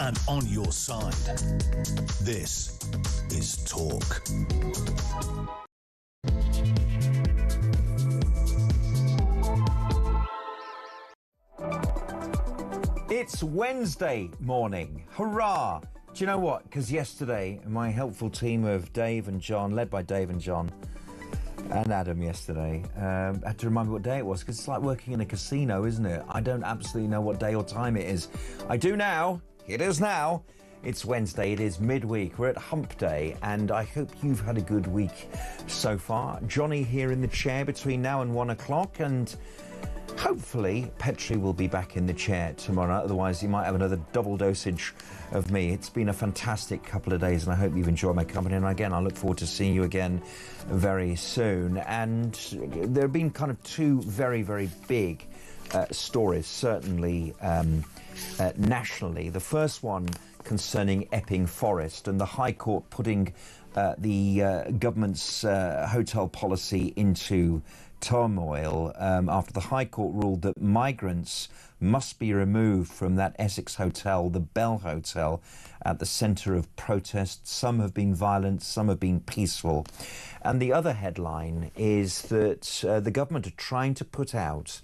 and on your side. This is Talk. It's Wednesday morning. Hurrah! Do you know what? Because yesterday, my helpful team of Dave and John, led by Dave and John, and Adam yesterday, had to remind me what day it was, because it's like working in a casino, isn't it? I don't absolutely know what day or time it is. I do now. It is now. It's Wednesday. It is midweek. We're at Hump Day, and I hope you've had a good week so far. Johnny here in the chair between now and 1 o'clock, and hopefully Petrie will be back in the chair tomorrow. Otherwise, you might have another double dosage of me. It's been a fantastic couple of days, and I hope you've enjoyed my company. And again, I look forward to seeing you again very soon. And there have been kind of two very, very big stories, certainly nationally. The first one concerning Epping Forest and the High Court putting the government's hotel policy into turmoil after the High Court ruled that migrants must be removed from that Essex hotel, the Bell Hotel, at the centre of protest. Some have been violent, some have been peaceful. And the other headline is that the government are trying to put out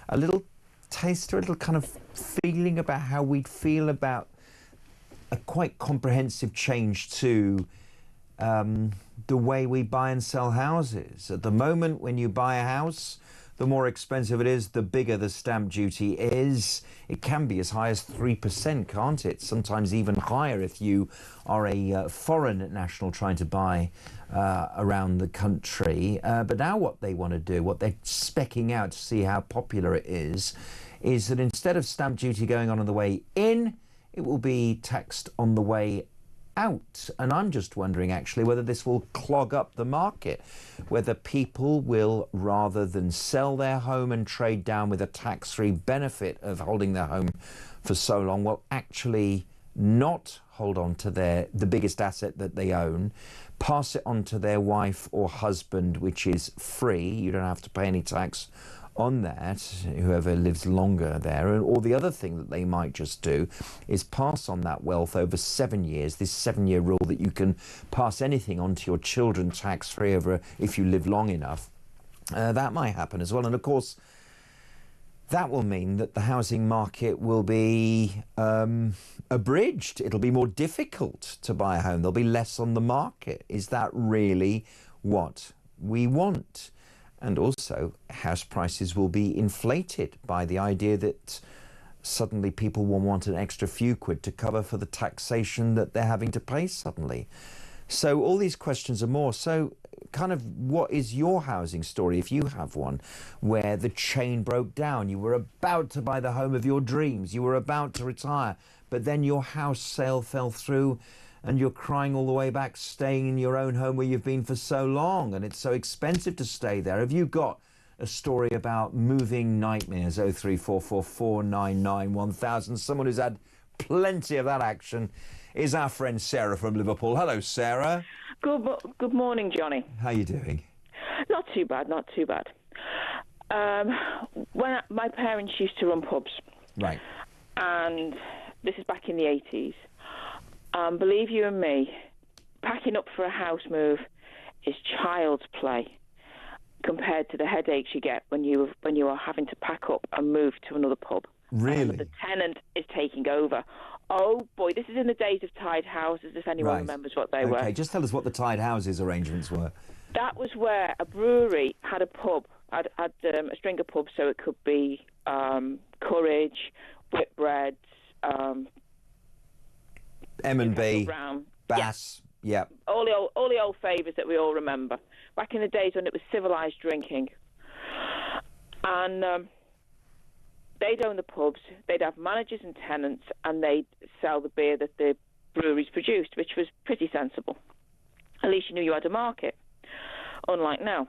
a little taster, a little kind of feeling about how we'd feel about a quite comprehensive change to the way we buy and sell houses. At the moment, when you buy a house, the more expensive it is, the bigger the stamp duty is. It can be as high as 3%, can't it? Sometimes even higher if you are a foreign national trying to buy around the country. But now what they want to do, what they're specking out to see how popular it is that instead of stamp duty going on the way in, it will be taxed on the way out. And I'm just wondering actually whether this will clog up the market, whether people will, rather than sell their home and trade down with a tax-free benefit of holding their home for so long, will actually not hold on to the biggest asset that they own, pass it on to their wife or husband, which is free. You don't have to pay any tax on that, whoever lives longer there. Or the other thing that they might just do is pass on that wealth over 7 years, this 7-year rule that you can pass anything on to your children tax-free over if you live long enough. That might happen as well. And of course, that will mean that the housing market will be abridged. It'll be more difficult to buy a home. There'll be less on the market. Is that really what we want? And also, house prices will be inflated by the idea that suddenly people will want an extra few quid to cover for the taxation that they're having to pay suddenly. So all these questions are more. So kind of what is your housing story, if you have one, where the chain broke down? You were about to buy the home of your dreams. You were about to retire, but then your house sale fell through, and you're crying all the way back, staying in your own home where you've been for so long, and it's so expensive to stay there. Have you got a story about moving nightmares? 03444991000. Someone who's had plenty of that action is our friend Sarah from Liverpool. Hello, Sarah. Good morning, Johnny. How are you doing? Not too bad, not too bad. When my parents used to run pubs. Right. And this is back in the 80s. Believe you and me, packing up for a house move is child's play compared to the headaches you get when you are having to pack up and move to another pub. Really? The tenant is taking over. Oh boy, this is in the days of tied houses, if anyone remembers what they were. Okay, just tell us what the tied houses arrangements were. That was where a brewery had a pub, had a string of pubs, so it could be Courage, Whitbreads, M&B, Bass, yeah. All the old favourites that we all remember. Back in the days when it was civilised drinking. And they'd own the pubs, they'd have managers and tenants, and they'd sell the beer that the breweries produced, which was pretty sensible. At least you knew you had a market, unlike now.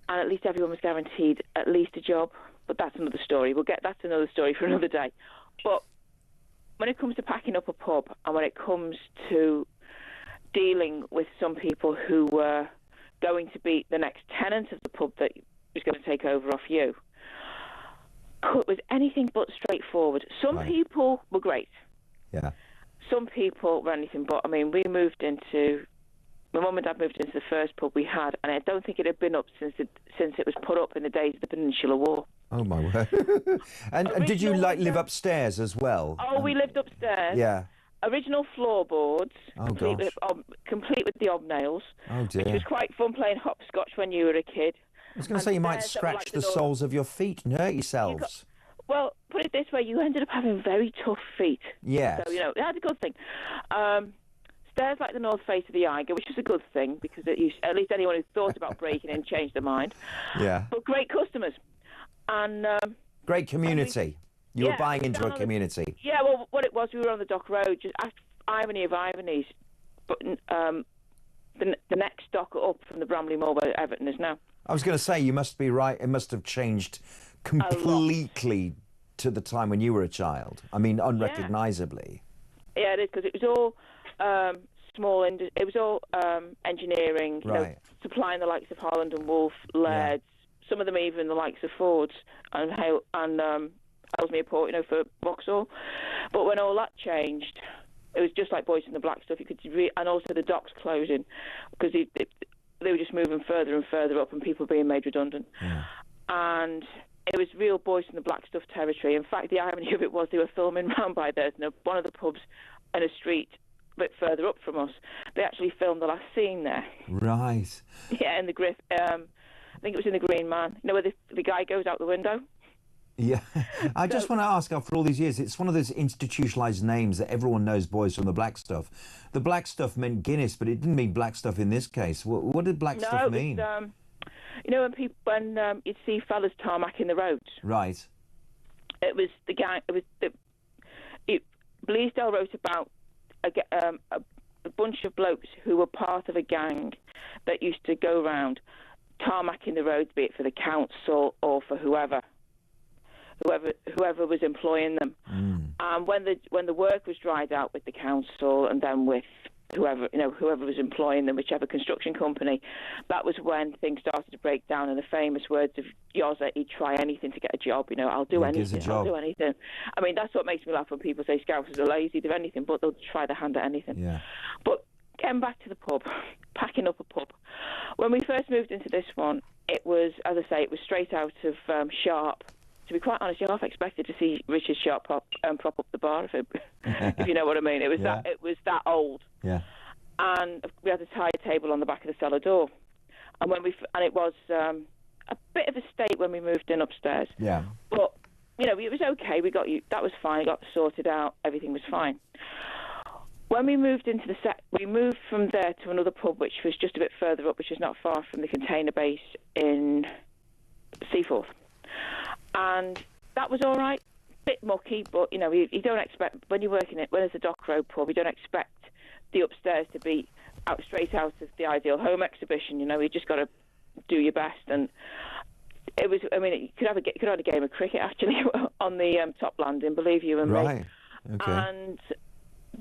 And at least everyone was guaranteed at least a job. But that's another story. That's another story for another day. But when it comes to packing up a pub, and when it comes to dealing with some people who were going to be the next tenant of the pub that was going to take over off you was anything but straightforward. Some people were great. Yeah. Some people were anything but. I mean, my mum and dad moved into the first pub we had, and I don't think it had been up since it was put up in the days of the Peninsular War. Oh my word! and did you live upstairs as well? Oh, we lived upstairs. Yeah. Original floorboards, complete with the hobnails. Oh dear. Which was quite fun playing hopscotch when you were a kid. I was going to say you might scratch the soles of your feet and hurt yourselves. Well, put it this way, you ended up having very tough feet. Yes. So, that's a good thing. Stairs like the north face of the Eiger, which was a good thing, because at least anyone who thought about breaking in changed their mind. Yeah. But great customers. And great community. You were buying into a community. Yeah, well, what it was, we were on the Dock Road, just after Irony of Ironies, but the next dock up from the Bramley Moor where Everton is now. I was going to say, you must be right. It must have changed completely to the time when you were a child. I mean, unrecognisably. Yeah, it is, because it was all small. It was all engineering, supplying the likes of Holland and Wolff, Laird's, some of them even the likes of Ford's and Ellesmere Port, for Vauxhall. But when all that changed, it was just like Boys in the Black stuff. You could and also the docks closing, because they were just moving further and further up, and people being made redundant. Yeah. And it was real Boys in the Black stuff territory. In fact, the irony of it was they were filming round by there. One of the pubs in a street a bit further up from us, they actually filmed the last scene there. Right. Yeah, in the Griff. I think it was in the Green Man. Where the guy goes out the window? Yeah. I just want to ask, after all these years, it's one of those institutionalised names that everyone knows, Boys from the Black Stuff. The black stuff meant Guinness, but it didn't mean black stuff in this case. What did black stuff mean? When you'd see fellas tarmacking the roads. Right. It was the gang. Bleasdale wrote about a bunch of blokes who were part of a gang that used to go round tarmacking the roads, be it for the council or for whoever was employing them. And when the work was dried out with the council and then with whoever was employing them, whichever construction company, that was when things started to break down. And the famous words of Yozza, he'd try anything to get a job. I'll do anything. I'll do anything. I mean, that's what makes me laugh when people say Scousers are lazy. They're anything, but they'll try their hand at anything. Yeah. But getting back to the pub, packing up a pub. When we first moved into this one, it was, as I say, it was straight out of Sharp. To be quite honest, you half expected to see Richard Sharp prop up the bar, if you know what I mean. It was that old. Yeah. And we had a tire table on the back of the cellar door, and it was a bit of a state when we moved in upstairs. Yeah. But it was okay. That was fine. It got sorted out. Everything was fine. When we moved into we moved from there to another pub, which was just a bit further up, which is not far from the container base in Seaforth. And that was all right, bit mucky, but you don't expect when you're working it. When it's a Dock Road pub, you don't expect the upstairs to be straight out of the Ideal Home exhibition. You just got to do your best. And it was. I mean, you could have a game of cricket actually on the top landing. Believe you and me. Right. Okay. And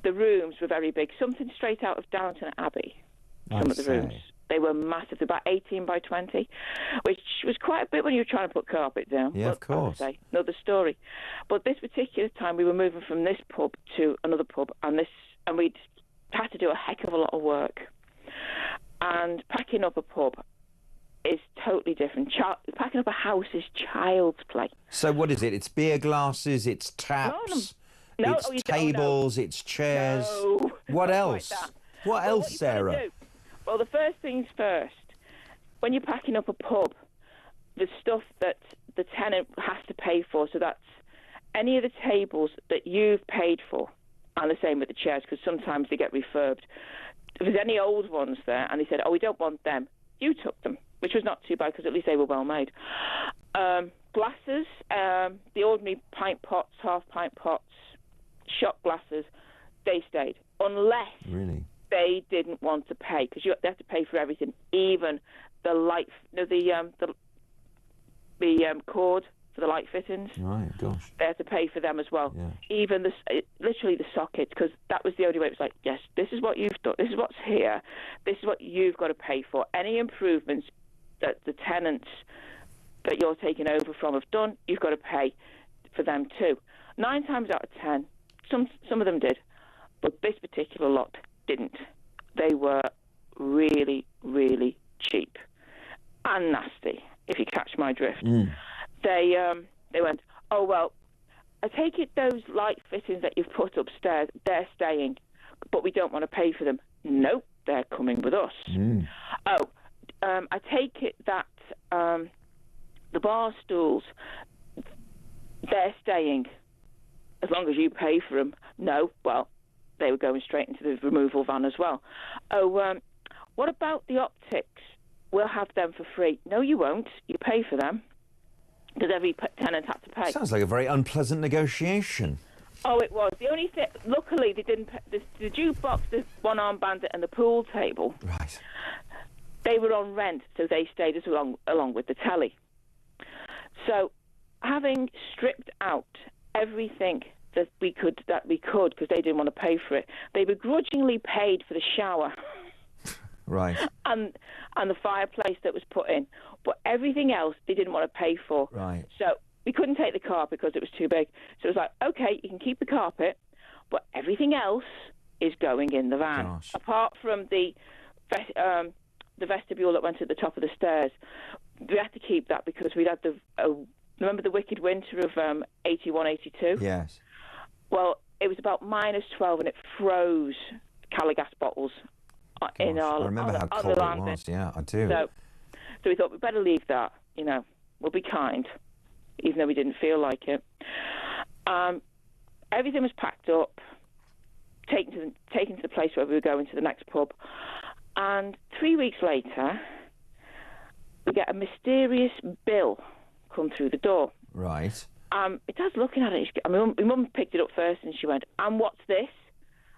the rooms were very big. Something straight out of Downton Abbey. Some of the rooms. They were massive, about 18 by 20, which was quite a bit when you were trying to put carpet down. Yeah, of course. Another story. But this particular time, we were moving from this pub to another pub, and we'd had to do a heck of a lot of work. And packing up a pub is totally different. Packing up a house is child's play. So what is it? It's beer glasses, it's taps, it's tables, it's chairs. No, what else? What else, Sarah? Well, the first things first, when you're packing up a pub, the stuff that the tenant has to pay for, so that's any of the tables that you've paid for, and the same with the chairs, because sometimes they get refurbed. If there's any old ones there, and they said, we don't want them, you took them, which was not too bad, because at least they were well made. Glasses, the ordinary pint pots, half pint pots, shot glasses, they stayed, unless... Really? They didn't want to pay, because they have to pay for everything, even the light, the cord for the light fittings. Right, gosh. They had to pay for them as well. Yeah. Even literally the sockets, because that was the only way. It was like, yes, this is what you've done. This is what's here. This is what you've got to pay for. Any improvements that the tenants that you're taking over from have done, you've got to pay for them too. 9 times out of 10, some of them did, but this particular lot didn't. They were really, really cheap and nasty, if you catch my drift. They went, oh, well, I take it those light fittings that you've put upstairs, they're staying, but we don't want to pay for them. Nope, they're coming with us. Oh, I take it that the bar stools, they're staying as long as you pay for them. No, well, they were going straight into the removal van as well. Oh, what about the optics? We'll have them for free. No, you won't. You pay for them. Because every tenant had to pay. Sounds like a very unpleasant negotiation. Oh, it was. The only thing, luckily, they didn't. The jukebox, the one-arm bandit, and the pool table. Right. They were on rent, so they stayed as along with the telly. So, having stripped out everything that we could, because they didn't want to pay for it, they begrudgingly paid for the shower. Right. And the fireplace that was put in. But everything else they didn't want to pay for. Right. So we couldn't take the carpet because it was too big. So it was like, okay, you can keep the carpet, but everything else is going in the van. Gosh. Apart from the vestibule that went at the top of the stairs. We had to keep that because we'd had remember the wicked winter of 81, 82? Yes. Well, it was about -12 and it froze Caligas bottles. I remember how cold it was. Yeah, I do. So we thought we'd better leave that. We'll be kind, even though we didn't feel like it. Everything was packed up, taken to the place where we were going to the next pub, and 3 weeks later, we get a mysterious bill come through the door. Right. My dad's looking at it. My mum picked it up first, and she went, "And what's this?"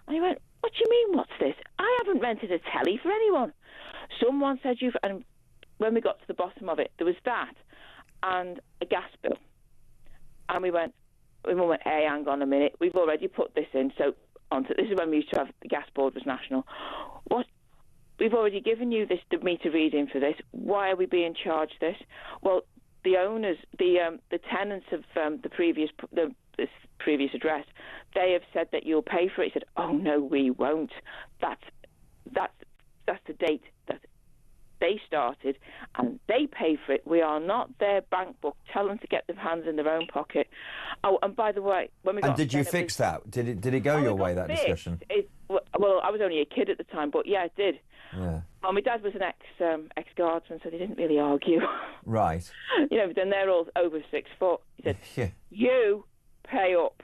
And he went, "What do you mean, what's this? I haven't rented a telly for anyone. Someone said you've..." And when we got to the bottom of it, there was that and a gas bill. And my mum went, "Hey, hang on a minute. We've already put this in." So this is when we used to have the gas board was national. What? We've already given you the meter reading for this. Why are we being charged this? Well, the owners, the tenants of this previous address, they have said that you'll pay for it. He said, "Oh no, we won't. That's the date that they started, and they pay for it. We are not their bank book. Tell them to get their hands in their own pocket." Oh, and by the way, when we got... And did you fix that? Did it go your way, that discussion? Well, I was only a kid at the time, but yeah, it did. Yeah. Well, my dad was an ex-guardsman, so they didn't really argue. Right. Then they're all over 6 foot. He said, yeah. "You pay up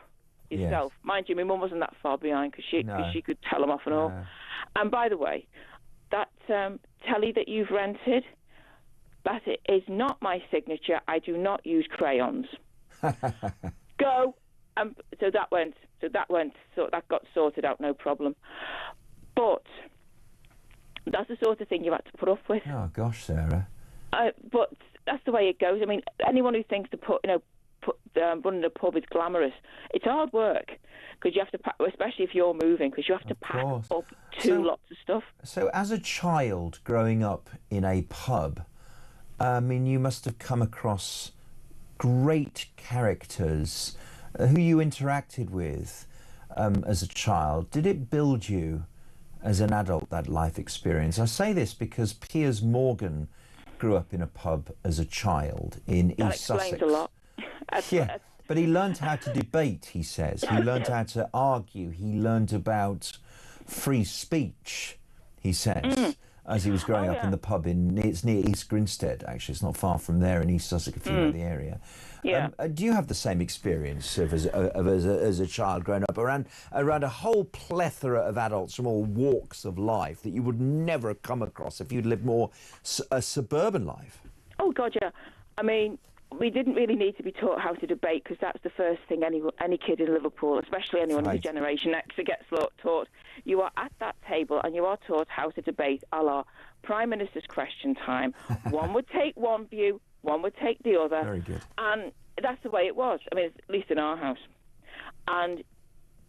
yourself." Yes. Mind you, my mum wasn't that far behind because she could tell them off and all. And by the way, that telly that you've rented, that is not my signature. I do not use crayons. Go. So that got sorted out, no problem. But that's the sort of thing you had to put up with. Oh gosh, Sarah. But that's the way it goes. I mean, anyone who thinks running a pub is glamorous, it's hard work because you have to pack, especially if you're moving, because you have to pack up lots of stuff. So, as a child growing up in a pub, I mean, you must have come across great characters who you interacted with as a child. Did it build you as an adult, that life experience? I say this because Piers Morgan grew up in a pub as a child in East Sussex. That explains a lot. Yeah, but he learned how to debate, he says. He learned how to argue. He learned about free speech, he says, as he was growing up in the pub it's near East Grinstead, actually. It's not far from there in East Sussex, if you know the area. Yeah. Do you have the same experience as a child growing up around a whole plethora of adults from all walks of life that you would never have come across if you'd lived more a suburban life? Oh, God, yeah. I mean, we didn't really need to be taught how to debate because that's the first thing any kid in Liverpool, especially anyone who's Generation X, gets taught. You are at that table and you are taught how to debate, a la Prime Minister's question time. One would take one view, one would take the other. Very good. And that's the way it was. I mean, at least in our house. And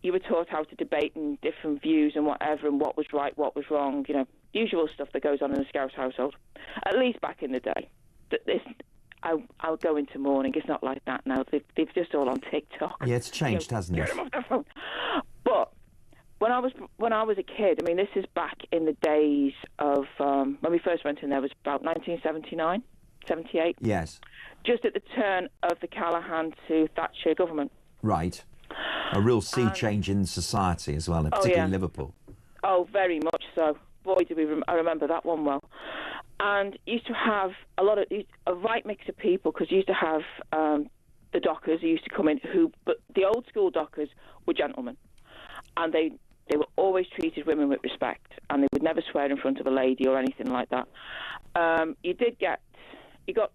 you were taught how to debate and different views and whatever, and what was right, what was wrong, you know, usual stuff that goes on in a Scouse household, at least back in the day. I'll go into mourning. It's not like that now. They've just all on TikTok. Yeah, it's changed, hasn't it? Get them off their phone. But when I was a kid, I mean, this is back in the days of when we first went in there was about 1979, 78. Yes. Just at the turn of the Callaghan to Thatcher government. Right. A real sea change in society as well, particularly in Liverpool. Oh, very much so. Boy, I remember that one well. And used to have a right mix of people, because you used to have the dockers who used to come in, but the old school dockers were gentlemen, and they were always treated women with respect, and they would never swear in front of a lady or anything like that. You got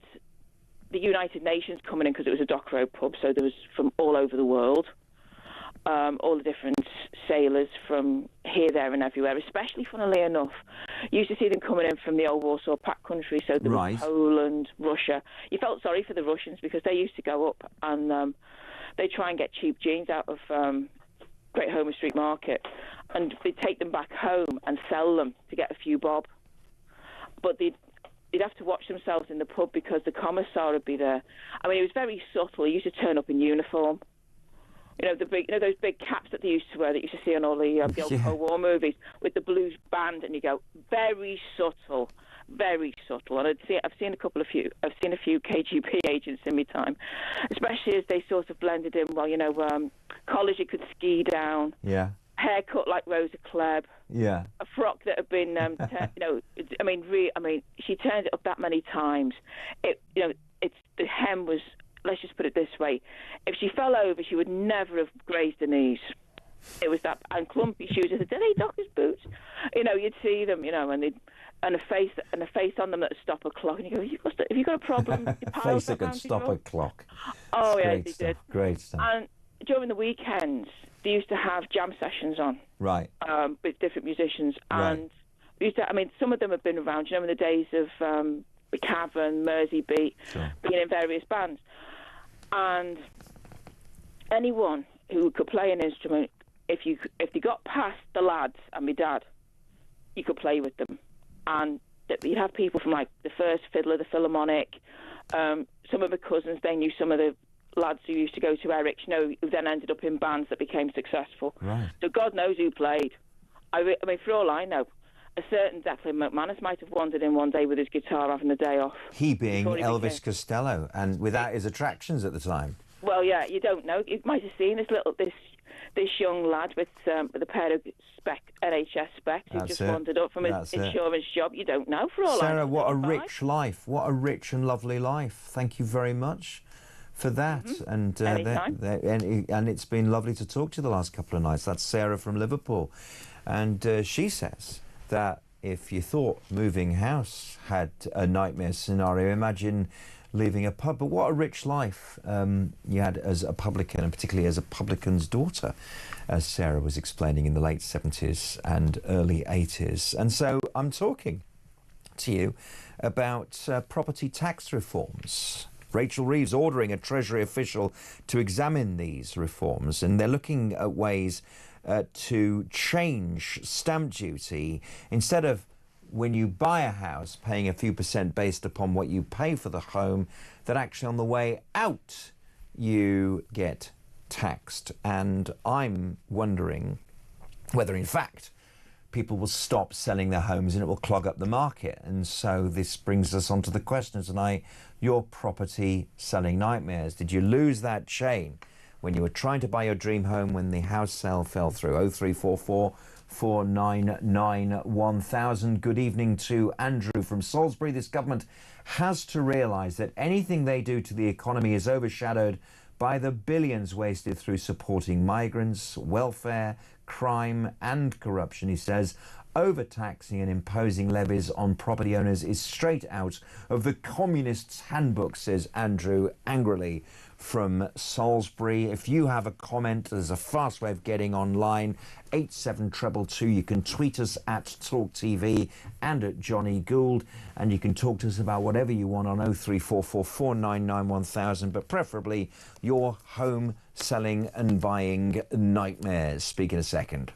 the United Nations coming in, because it was a Dock Road pub, so there was from all over the world. All the different sailors from here, there and everywhere, especially, funnily enough, you used to see them coming in from the old Warsaw Pact country, so there was Poland, Russia. You felt sorry for the Russians, because they used to go up and they try and get cheap jeans out of Great Homer Street Market, and they'd take them back home and sell them to get a few bob. But they'd have to watch themselves in the pub, because the commissar would be there. I mean, it was very subtle. He used to turn up in uniform. You know, those big caps that they used to wear, that you used to see on all the old Cold War movies, with the blues band, and you go, very subtle, very subtle. And I've seen a few KGB agents in my time, especially as they sort of blended in. Well, you know, collars you could ski down. Yeah. Haircut like Rosa Klebb. Yeah. A frock that had been, she turned it up that many times. The hem was. Let's just put it this way: if she fell over, she would never have grazed the knees. It was that, and clumpy shoes. I said, "Are they doctor's boots?" You know, you'd see them, you know, and a face on them that would stop a clock, and you go, "Have you got a problem?" A face that could stop a clock. Oh, yeah, they did. Great stuff. And during the weekends, they used to have jam sessions on, right, with different musicians, and some of them have been around, you know, in the days of the Cavern, Mersey Beat, being in various bands. And anyone who could play an instrument, if they got past the lads and my dad, you could play with them. And you'd have people from like the First Fiddler, the Philharmonic, some of my cousins, they knew some of the lads who used to go to Eric's, you know, who then ended up in bands that became successful. Right. So God knows who played. I mean, for all I know, a certain Declan McManus might have wandered in one day with his guitar having the day off. He being Elvis Costello, and without his attractions at the time. Well, yeah, you don't know. You might have seen this young lad with a pair of NHS specs who just wandered up from his insurance job. You don't know, for all I know. Sarah, what a rich life. What a rich and lovely life. Thank you very much for that. Mm-hmm. And it's been lovely to talk to you the last couple of nights. That's Sarah from Liverpool. And she says that if you thought moving house had a nightmare scenario, imagine leaving a pub. But what a rich life you had as a publican, and particularly as a publican's daughter, as Sarah was explaining, in the late 70s and early 80s. And so I'm talking to you about property tax reforms. Rachel Reeves ordering a Treasury official to examine these reforms, and they're looking at ways to change stamp duty. Instead of, when you buy a house, paying a few % based upon what you pay for the home, that actually on the way out you get taxed. And I'm wondering whether in fact people will stop selling their homes and it will clog up the market. And so this brings us on to the question tonight: your property selling nightmares. Did you lose that chain when you were trying to buy your dream home, when the house sale fell through? 0344 499 1000. Good evening to Andrew from Salisbury. This government has to realise that anything they do to the economy is overshadowed by the billions wasted through supporting migrants, welfare, crime and corruption. He says overtaxing and imposing levies on property owners is straight out of the Communists' Handbook, says Andrew angrily from Salisbury. If you have a comment, there's a fast way of getting online, 87222. You can tweet us at talkTV and at Jonny Gould, and you can talk to us about whatever you want on 0344 499 1000, but preferably your home selling and buying nightmares. Speak in a second.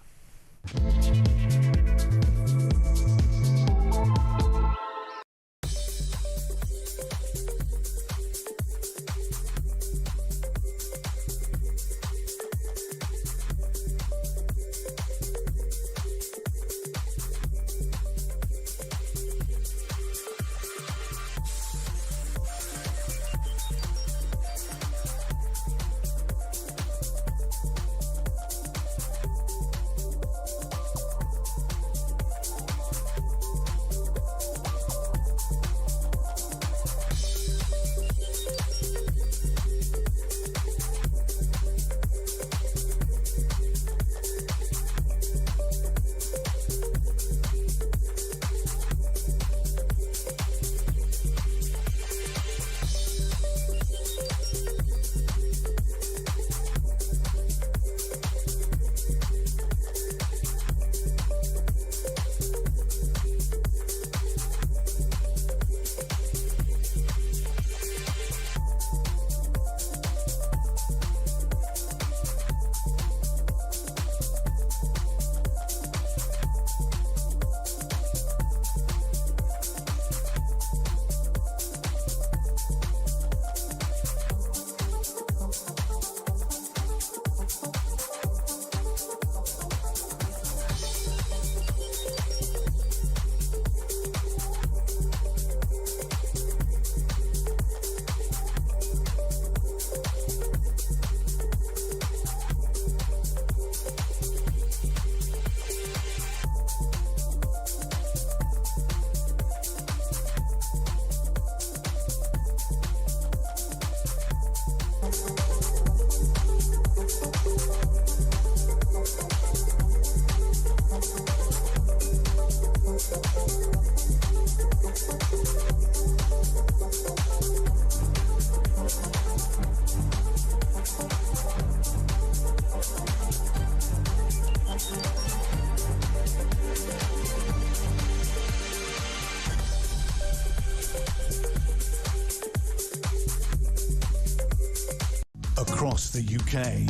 Across the UK,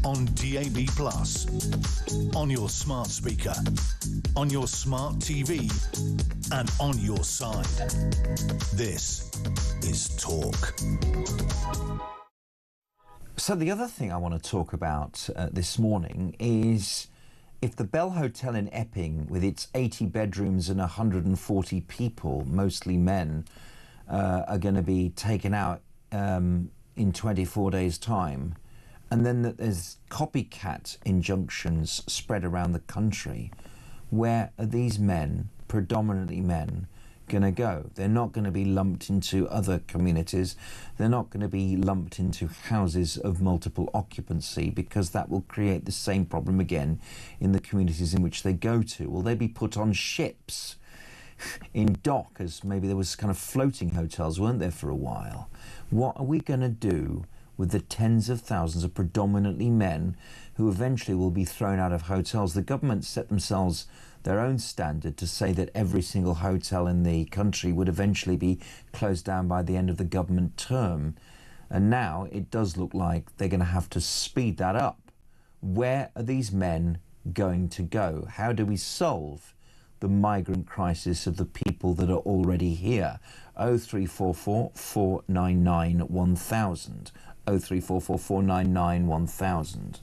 on DAB+, on your smart speaker, on your smart TV, and on your side. This is Talk. So the other thing I want to talk about this morning is if the Bell Hotel in Epping, with its 80 bedrooms and 140 people, mostly men, are going to be taken out in 24 days' time, and then that there's copycat injunctions spread around the country, where are these men, predominantly men, going to go? They're not going to be lumped into other communities. They're not going to be lumped into houses of multiple occupancy, because that will create the same problem again in the communities in which they go to. Will they be put on ships in dock, as maybe there was kind of floating hotels, weren't there, for a while? What are we going to do with the tens of thousands of predominantly men who eventually will be thrown out of hotels? The government set themselves their own standard to say that every single hotel in the country would eventually be closed down by the end of the government term. And now it does look like they're going to have to speed that up. Where are these men going to go? How do we solve the migrant crisis of the people that are already here? 0344 499 1000. 0344 499 1000.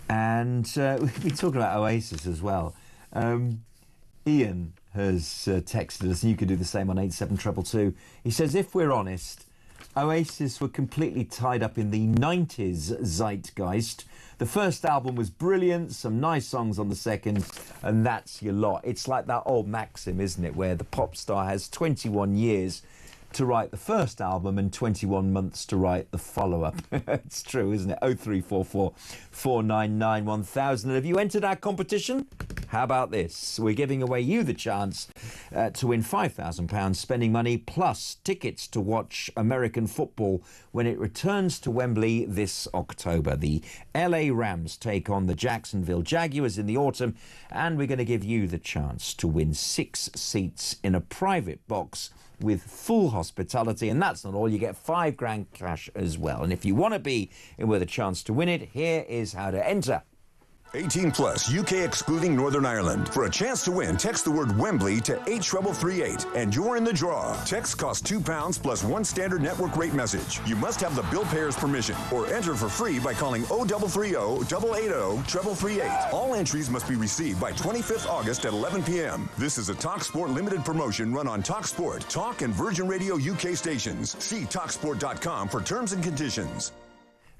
And we've been talking about Oasis as well. Ian has texted us, and you can do the same on 87222. He says, if we're honest, Oasis were completely tied up in the 90s zeitgeist. The first album was brilliant, some nice songs on the second, and that's your lot. It's like that old maxim, isn't it, where the pop star has 21 years to write the first album and 21 months to write the follow-up. It's true, isn't it? 0344 499 1000. And have you entered our competition? How about this? We're giving away you the chance to win £5,000 spending money plus tickets to watch American football when it returns to Wembley this October. The LA Rams take on the Jacksonville Jaguars in the autumn, and we're going to give you the chance to win 6 seats in a private box with full hospitality. And that's not all, you get £5,000 cash as well. And if you want to be in with a chance to win it, here is how to enter. 18 plus, UK excluding Northern Ireland. For a chance to win, text the word Wembley to 83338 and you're in the draw. Text costs £2 plus 1 standard network rate message. You must have the bill payer's permission or enter for free by calling 0330 880 338. All entries must be received by 25th August at 11 p.m. This is a TalkSport limited promotion run on TalkSport, Talk and Virgin Radio UK stations. See TalkSport.com for terms and conditions.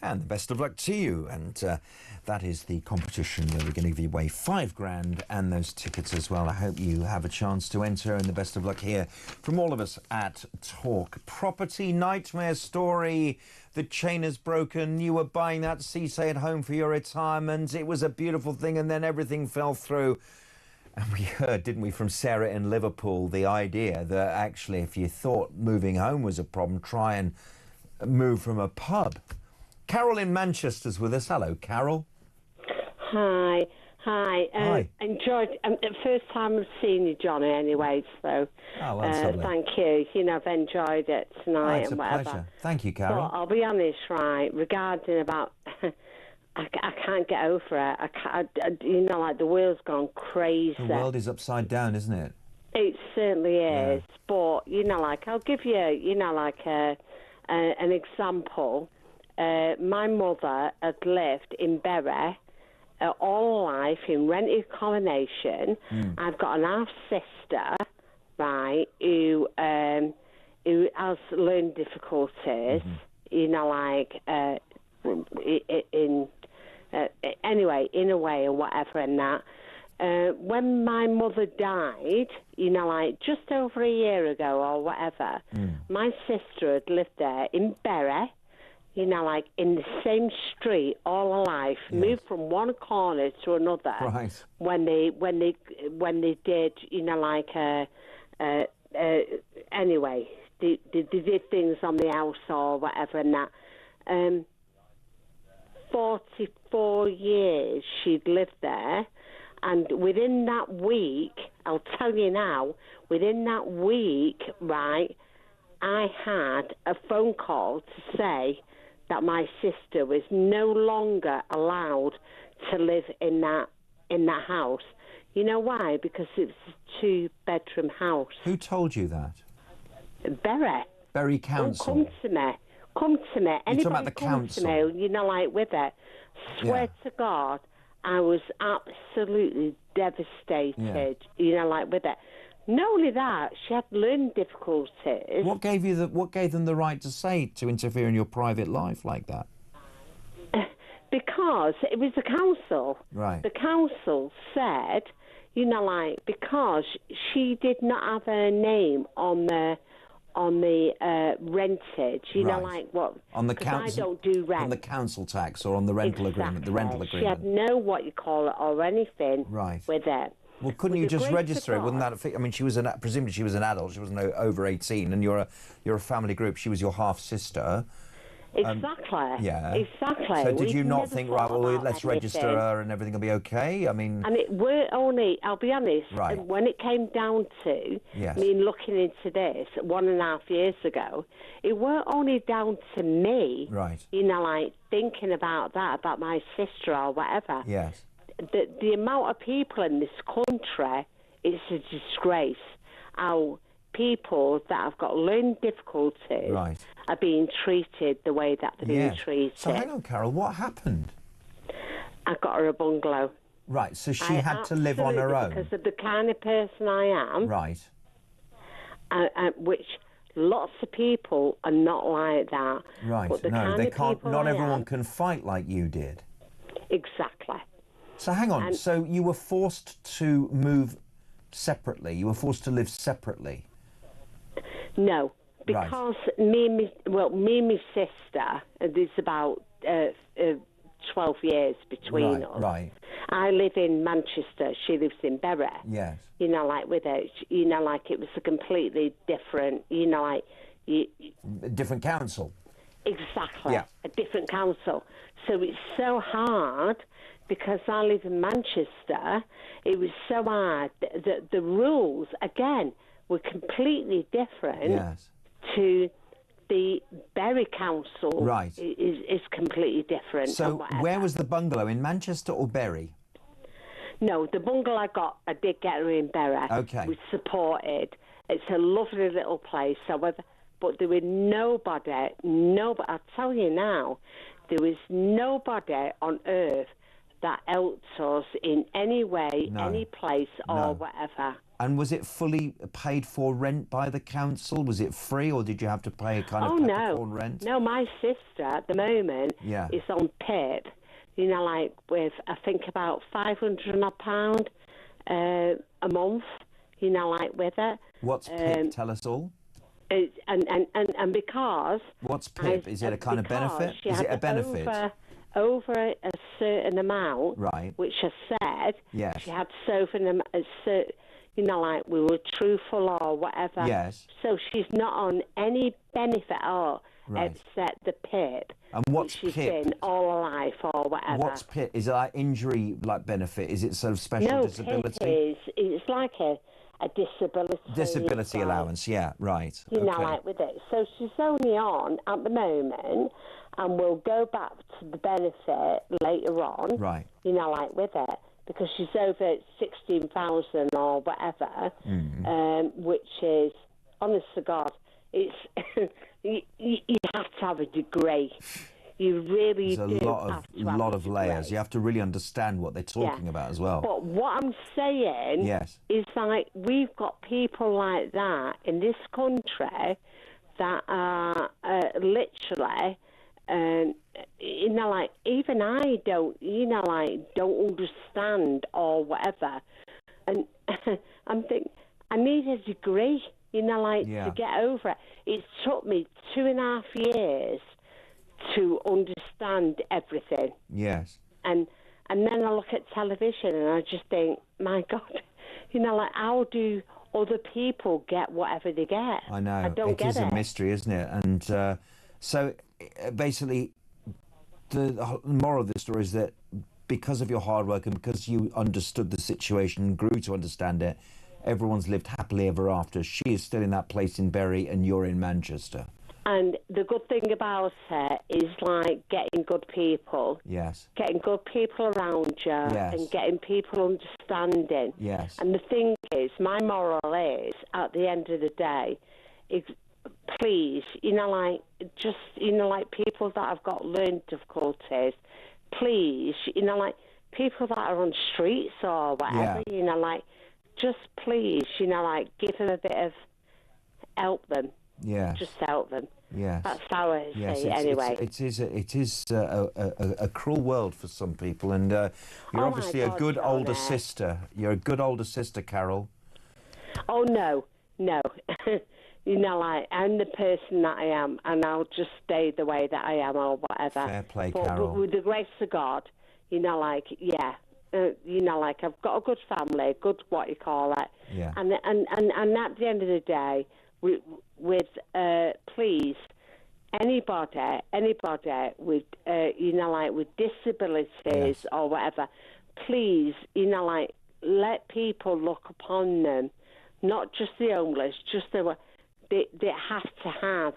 And the best of luck to you. And that is the competition where we're going to give you away £5,000 and those tickets as well. I hope you have a chance to enter, and the best of luck here from all of us at Talk. Property nightmare story. The chain is broken. You were buying that CSA at home for your retirement. It was a beautiful thing, and then everything fell through. And we heard, didn't we, from Sarah in Liverpool, the idea that actually if you thought moving home was a problem, try and move from a pub. Carol in Manchester's with us. Hello, Carol. Hi. Hi. Enjoyed the first time I've seen you, Johnny. Anyway, so thank you. You know, I've enjoyed it tonight It's and a whatever. pleasure. Thank you, Carol. But I'll be honest, right? Regarding about, I can't get over it. You know, like the world's gone crazy. The world is upside down, isn't it? It certainly is. Yeah. But you know, like I'll give you, you know, like an example. My mother had lived in Bury all her life in rented accommodation. I've got an half sister, right, who has learning difficulties. You know, like anyway, in a way or whatever, and that. When my mother died, you know, like just over a year ago or whatever, my sister had lived there in Bury. You know, like in the same street all her life, moved from one corner to another. Right. When they did, you know, like anyway, they did things on the house or whatever, and that. 44 years she'd lived there, and within that week, I'll tell you now, within that week, right, I had a phone call to say that my sister was no longer allowed to live in that house. You know why? Because it was a 2-bedroom house. Who told you that? Bury Council. Oh, come to me. Anybody You're talking about the come council? to me, you know, like with it. Swear to God, I was absolutely devastated. You know, like with it. Not only that, she had learning difficulties. What gave them the right to interfere in your private life like that? Because it was the council. Right. The council said, you know, like because she did not have her name on the rentage. You know, like what? On the council. I don't do rent. On the council tax or on the rental agreement. The rental agreement. She had no what you call it or anything. Right. With it. Well, couldn't you just register it? Wouldn't that? I mean, presumably she was an adult. She wasn't over 18, and you're a family group. She was your half sister. Exactly. Yeah. Exactly. So did you not think, right? Well, let's register her, and everything will be okay? I mean. And it were only. I'll be honest. Right. When it came down to me looking into this 1.5 years ago, it were only down to me. Right. You know, like thinking about my sister or whatever. Yes. The amount of people in this country, it's a disgrace. How people that have got learning difficulties are being treated the way that they're being treated. So hang on, Carol, what happened? I got her a bungalow. Right, so she had to live on her own. Because of the kind of person I am. Right. Which lots of people are not like that. Right, but no, they can't. Not everyone can fight like you did. Exactly. So hang on, so you were forced to move separately? You were forced to live separately? No, because me and my sister, there's about 12 years between us. Right. I live in Manchester. She lives in Bury. Yes. You know, like with it, you know, like it was a completely different, you know, like... different council. Exactly. Yeah. A different council. So it's so hard because I live in Manchester. It was so hard. The rules, again, were completely different to the Bury Council. Right. Is completely different. So where was the bungalow, in Manchester or Bury? No, the bungalow I did get her in Bury. Okay. Was supported. It's a lovely little place, however, but there was nobody, I'll tell you now, there was nobody on earth that helped us in any way, any place or whatever. And was it fully paid for rent by the council? Was it free, or did you have to pay a kind of peppercorn rent? No, my sister at the moment is on PIP, you know, like with, I think, about £500 a month, you know, like with it. What's PIP? Tell us all. And because... What's PIP? Is it a kind of benefit? Is it a benefit? Over a certain amount, right? Which I said, yes. She had you know, like we were truthful or whatever. Yes. So she's not on any benefit at all, except the PIP. And what's she's PIP? Been all her life or whatever. What's PIP? Is it like injury like benefit? Is it sort of special disability? No, it's like a disability allowance. Yeah, right. You know, like with it. So she's only on at the moment, and we'll go back to the benefit later on. Right. You know, like with it, because she's over 16,000 or whatever, which is, honest to God, it's you have to have a degree. You really There's a lot of layers. You have to really understand what they're talking about as well. But what I'm saying is, like, we've got people like that in this country that are literally, you know, like, even I don't, you know, like, don't understand or whatever. And I'm thinking, I need a degree, you know, like, to get over it. It's took me 2.5 years to understand everything. Yes. And then I look at television and I just think, my God, you know, like, how do other people get whatever they get? I know. I don't get it. It is a mystery, isn't it? And so basically, the moral of the story is that because of your hard work and because you understood the situation and grew to understand it, everyone's lived happily ever after. She is still in that place in Bury and you're in Manchester. And the good thing about it is, like, getting good people. Yes. Getting good people around you and getting people understanding. Yes. And the thing is, my moral is, at the end of the day, is, please, you know, like, just, you know, like, people that have got learning difficulties, please, you know, like, people that are on streets or whatever, you know, like, just please, you know, like, give them a bit of help them. Yes. Just help them. Yes. That's how I say anyway. It is a cruel world for some people, and you're obviously a good older sister. You're a good older sister, Carol. Oh, no. You know, like, I'm the person that I am, and I'll just stay the way that I am or whatever. Fair play, but Carol. With the grace of God, you know, like, you know, like, I've got a good family, good what you call it. Yeah. And at the end of the day, with please, anybody with you know, like, with disabilities or whatever, please, you know, like, let people look upon them, not just the homeless, just they have to have,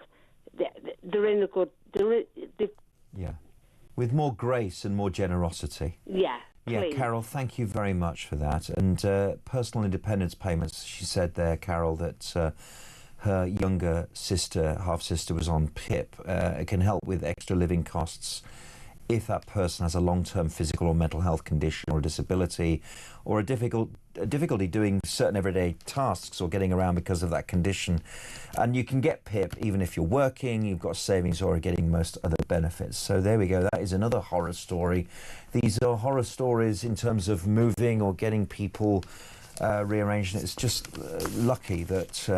they're in a good, with more grace and more generosity. Yeah, Carol, thank you very much for that. And personal independence payments, she said there, Carol, that her younger sister, half-sister, was on PIP. It can help with extra living costs if that person has a long-term physical or mental health condition or a disability or a difficulty doing certain everyday tasks or getting around because of that condition. And you can get PIP even if you're working, you've got savings, or are getting most other benefits. So there we go. That is another horror story. These are horror stories in terms of moving or getting people rearranged. And it's just lucky that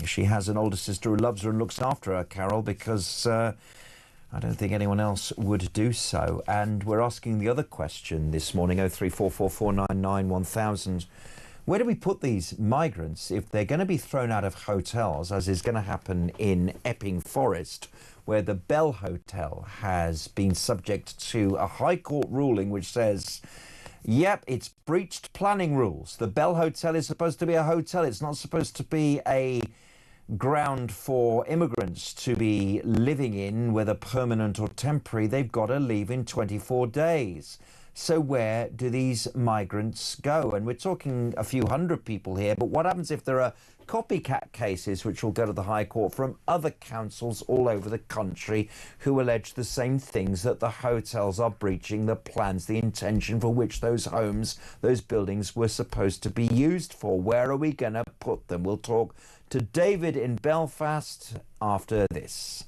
she has an older sister who loves her and looks after her, Carol, because I don't think anyone else would do so. And we're asking the other question this morning, 03444991000. Where do we put these migrants if they're going to be thrown out of hotels, as is going to happen in Epping Forest, where the Bell Hotel has been subject to a High Court ruling which says, yep, it's breached planning rules. The Bell Hotel is supposed to be a hotel. It's not supposed to be a ground for immigrants to be living in, whether permanent or temporary. They've got to leave in 24 days. So where do these migrants go? And we're talking a few hundred people here, but what happens if there are copycat cases which will go to the High Court from other councils all over the country who allege the same things, that the hotels are breaching the plans, the intention for which those homes, those buildings were supposed to be used for? Where are we going to put them? We'll talk to David in Belfast after this.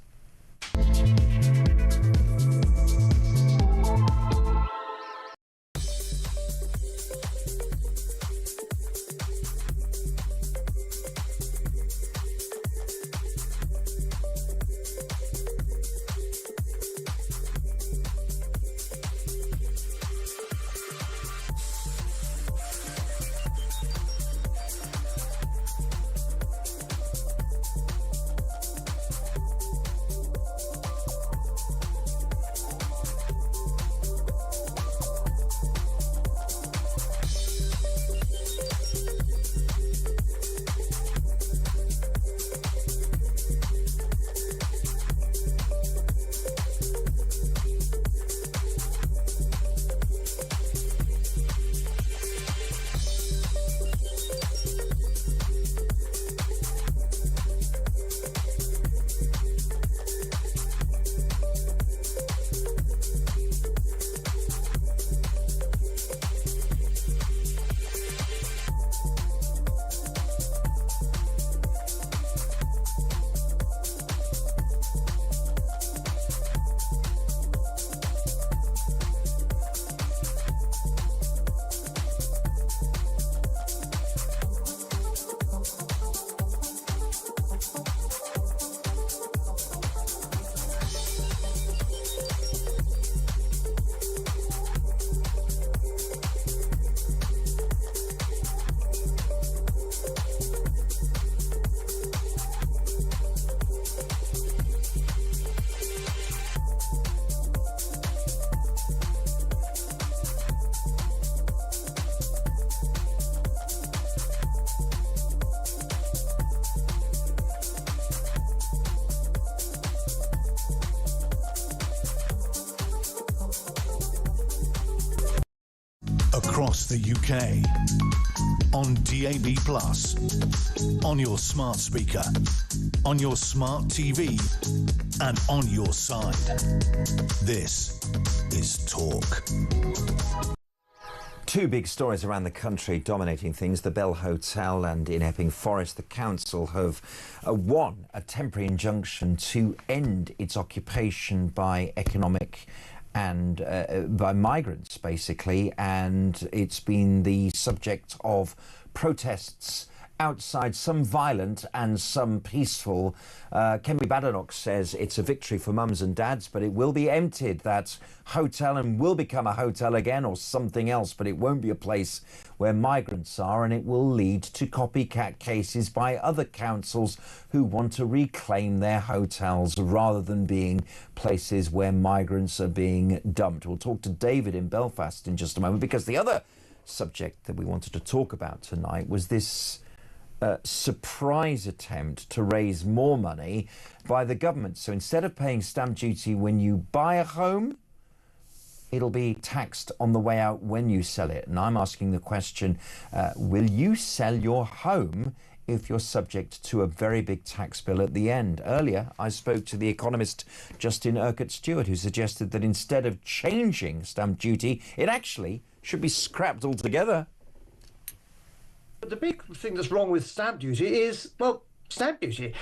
Across the UK, on DAB+, on your smart speaker, on your smart TV, and on your side. This is Talk. Two big stories around the country dominating things. The Bell Hotel and in Epping Forest, the council have won a temporary injunction to end its occupation by economic and by migrants, basically, and it's been the subject of protests outside, some violent and some peaceful. Kemi Badenoch says it's a victory for mums and dads, but it will be emptied, that hotel, and will become a hotel again or something else, but it won't be a place where migrants are, and it will lead to copycat cases by other councils who want to reclaim their hotels rather than being places where migrants are being dumped. We'll talk to David in Belfast in just a moment, because the other subject that we wanted to talk about tonight was this surprise attempt to raise more money by the government. So instead of paying stamp duty when you buy a home, it'll be taxed on the way out when you sell it. And I'm asking the question, will you sell your home if you're subject to a very big tax bill at the end? Earlier, I spoke to the economist Justin Urquhart-Stewart, who suggested that instead of changing stamp duty, it actually should be scrapped altogether. But the big thing that's wrong with stamp duty is, well, stamp duty,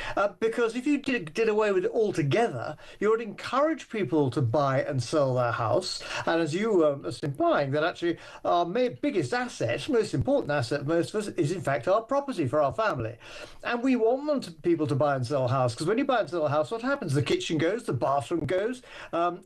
because if you did away with it altogether, you would encourage people to buy and sell their house. And as you were implying, that actually our biggest asset, most important asset for most of us, is in fact our property for our family. And we want people to buy and sell a house, because when you buy and sell a house, what happens? The kitchen goes, the bathroom goes,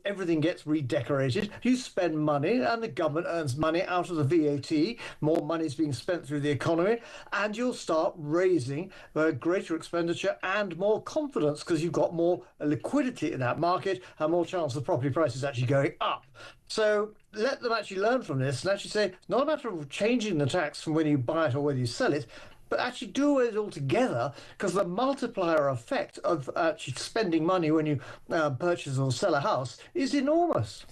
everything gets redecorated, you spend money, and the government earns money out of the VAT, more money is being spent through the economy, and you'll start raising greater expenditure and more confidence, because you've got more liquidity in that market and more chance of property prices actually going up. So let them actually learn from this and actually say it's not a matter of changing the tax from when you buy it or whether you sell it, but actually do away with it altogether, because the multiplier effect of actually spending money when you purchase or sell a house is enormous.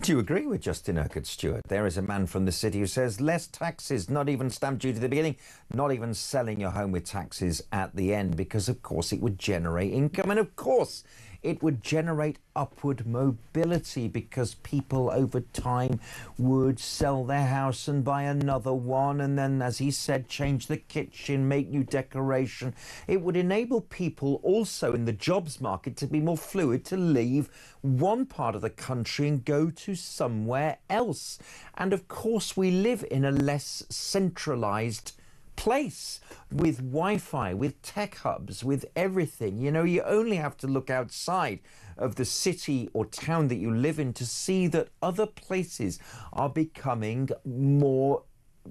Do you agree with Justin Urquhart-Stewart? There is a man from the city who says less taxes, not even stamp duty at the beginning, not even selling your home with taxes at the end, because of course it would generate income, and of course it would generate upward mobility, because people over time would sell their house and buy another one, and then, as he said, change the kitchen, make new decoration. It would enable people also in the jobs market to be more fluid, to leave one part of the country and go to somewhere else. And of course we live in a less centralised place, with Wi-Fi, with tech hubs, with everything. You know, you only have to look outside of the city or town that you live in to see that other places are becoming more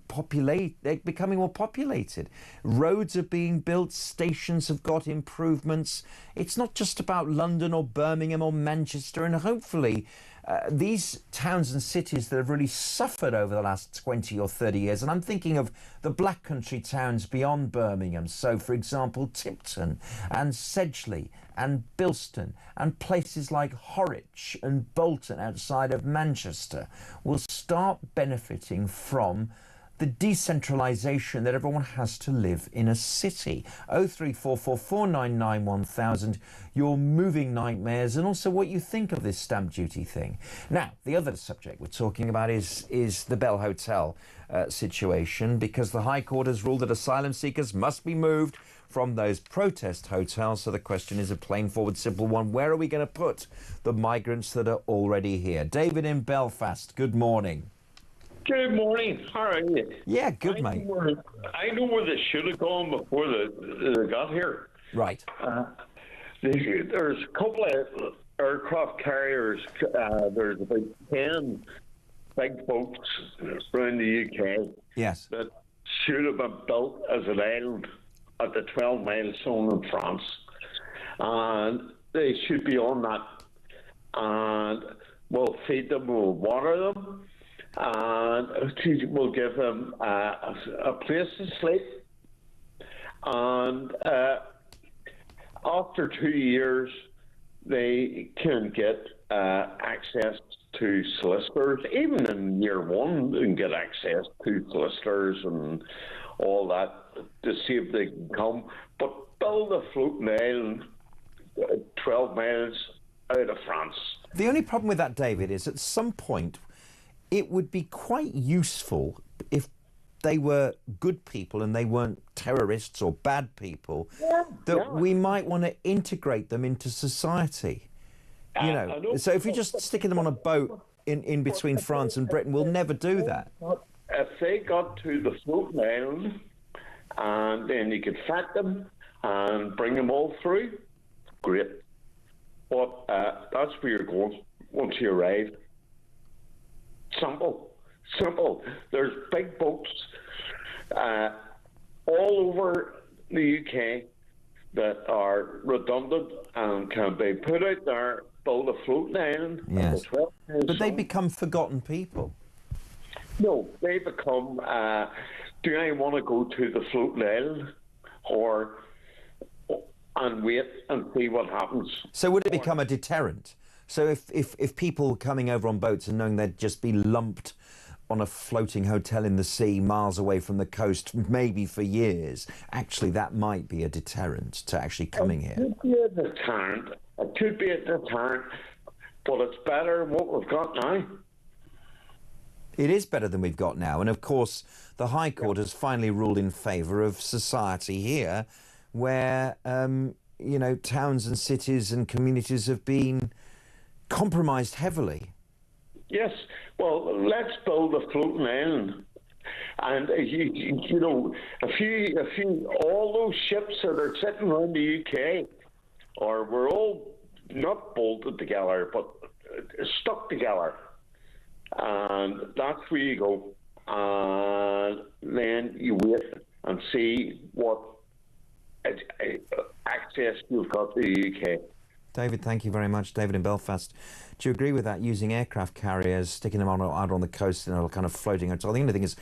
populated. Roads are being built, stations have got improvements. It's not just about London or Birmingham or Manchester, and hopefully these towns and cities that have really suffered over the last 20 or 30 years, and I'm thinking of the Black Country towns beyond Birmingham, so for example Tipton and Sedgley and Bilston and places like Horwich and Bolton outside of Manchester, will start benefiting from the decentralisation that everyone has to live in a city. 03444991000, your moving nightmares, and also what you think of this stamp duty thing. Now, the other subject we're talking about is the Bell Hotel situation, because the High Court has ruled that asylum seekers must be moved from those protest hotels. So the question is a plain forward simple one: where are we going to put the migrants that are already here? David in Belfast, good morning. Good morning. How are you? Yeah, good, mate. I know where they should have gone before they got here. Right. There's a couple of aircraft carriers. There's about 10 big boats around the UK. Yes. That should have been built as an island at the 12-mile zone in France. And they should be on that. And we'll feed them, we'll water them, and we'll give them a place to sleep. And after 2 years, they can get access to solicitors. Even in year one, they can get access to solicitors and all that to see if they can come. But build a floating island 12 miles out of France. The only problem with that, David, is at some point it would be quite useful if they were good people and they weren't terrorists or bad people, we might want to integrate them into society. You know, so if you're just sticking them on a boat in between France and Britain, we'll never do that. If they got to the floating island and then you could fat them and bring them all through, great. But that's where you're going once you arrive. Simple. There's big boats all over the UK that are redundant and can be put out there, build a floating island. Yes. But they become forgotten people. No, they become, do I want to go to the floating island and wait and see what happens? So would it become a deterrent? So if people coming over on boats and knowing they'd just be lumped on a floating hotel in the sea miles away from the coast, maybe for years, actually that might be a deterrent to actually coming here. It could be a deterrent. It could be a deterrent, but it's better than what we've got now. It is better than we've got now. And of course, the High Court has finally ruled in favour of society here, where, towns and cities and communities have been compromised heavily. Yes. Well, let's build a floating island. And all those ships that are sitting around the UK, we're all not bolted together, but stuck together. And that's where you go. And then you wait and see what access you've got to the UK. David, thank you very much. David in Belfast. Do you agree with that, using aircraft carriers, sticking them out on the coast and kind of floating? So the only thing is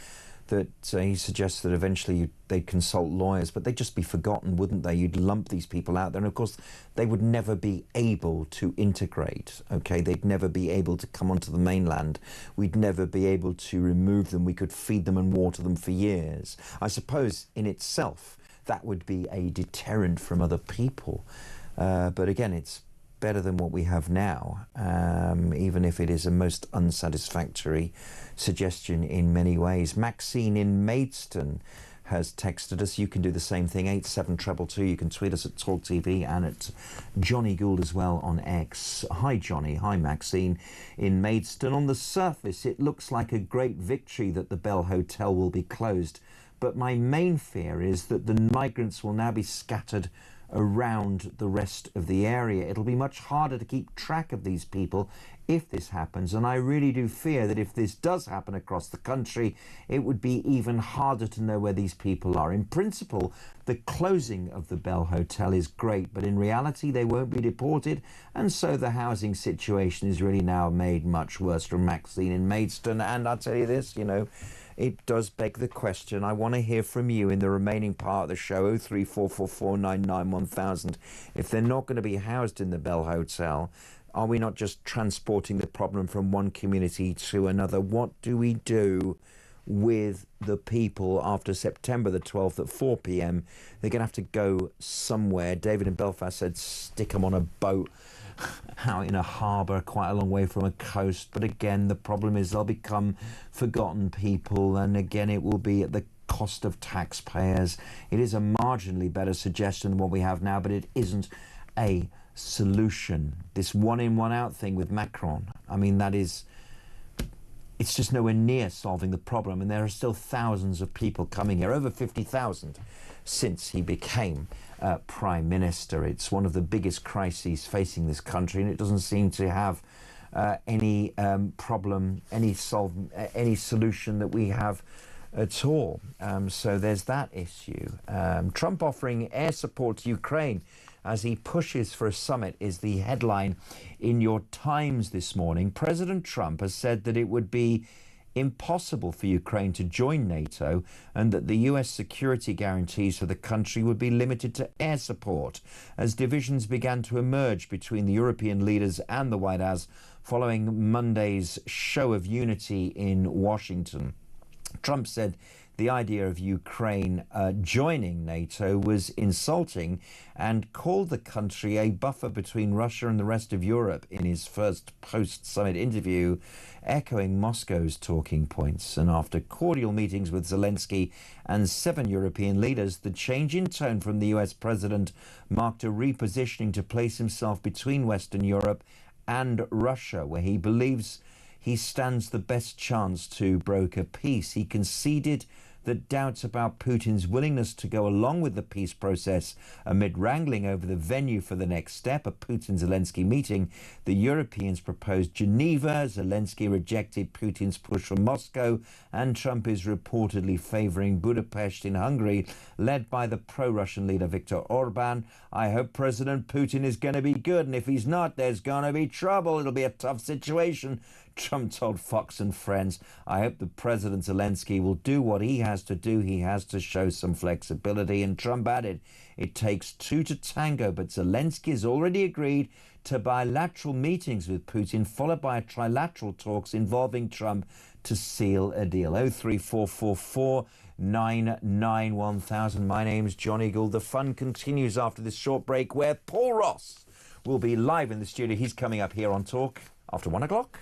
that he suggests that eventually they'd consult lawyers, but they'd just be forgotten, wouldn't they? You'd lump these people out there, and of course they would never be able to integrate, okay? They'd never be able to come onto the mainland. We'd never be able to remove them. We could feed them and water them for years. I suppose in itself that would be a deterrent from other people. But again, it's better than what we have now, even if it is a most unsatisfactory suggestion in many ways. Maxine in Maidstone has texted us. You can do the same thing, 87222. You can tweet us at talkTV and at Jonny Gould as well on X. Hi Johnny, hi Maxine in Maidstone. On the surface, it looks like a great victory that the Bell Hotel will be closed, but my main fear is that the migrants will now be scattered around the rest of the area. It'll be much harder to keep track of these people if this happens, and I really do fear that if this does happen across the country, it would be even harder to know where these people are. In principle, the closing of the Bell Hotel is great, but in reality they won't be deported, and so the housing situation is really now made much worse. From Maxine in Maidstone. And I'll tell you this, it does beg the question. I want to hear from you in the remaining part of the show, 03444991000. If they're not going to be housed in the Bell Hotel, are we not just transporting the problem from one community to another? What do we do with the people after September the 12th at 4 p.m? They're going to have to go somewhere. David in Belfast said stick them on a boat out in a harbour quite a long way from a coast, but again the problem is they'll become forgotten people, and again it will be at the cost of taxpayers. It is a marginally better suggestion than what we have now, but it isn't a solution. This one in one out thing with Macron, I mean, it's just nowhere near solving the problem, and there are still thousands of people coming here, over 50,000 since he became Prime Minister. It's one of the biggest crises facing this country, and it doesn't seem to have any problem, any solution that we have at all. So there's that issue. Trump offering air support to Ukraine as he pushes for a summit is the headline in your Times this morning. President Trump has said that it would be impossible for Ukraine to join NATO, and that the US security guarantees for the country would be limited to air support, as divisions began to emerge between the European leaders and the White House following Monday's show of unity in Washington. Trump said the idea of Ukraine joining NATO was insulting and called the country a buffer between Russia and the rest of Europe in his first post-summit interview, echoing Moscow's talking points. And after cordial meetings with Zelensky and 7 European leaders, the change in tone from the US president marked a repositioning to place himself between Western Europe and Russia, where he believes he stands the best chance to broker peace. He conceded that doubts about Putin's willingness to go along with the peace process amid wrangling over the venue for the next step, a Putin-Zelensky meeting. The Europeans proposed Geneva. Zelensky rejected Putin's push for Moscow, and Trump is reportedly favouring Budapest in Hungary, led by the pro-Russian leader Viktor Orban. I hope President Putin is going to be good, and if he's not, there's going to be trouble. It'll be a tough situation, Trump told Fox and Friends. I hope the President Zelensky will do what he has to do. He has to show some flexibility. And Trump added, it takes 2 to tango, but Zelensky has already agreed to bilateral meetings with Putin, followed by trilateral talks involving Trump to seal a deal. 03444991000. My name's Jonny Gould. The fun continues after this short break, where Paul Ross will be live in the studio. He's coming up here on Talk after 1 o'clock.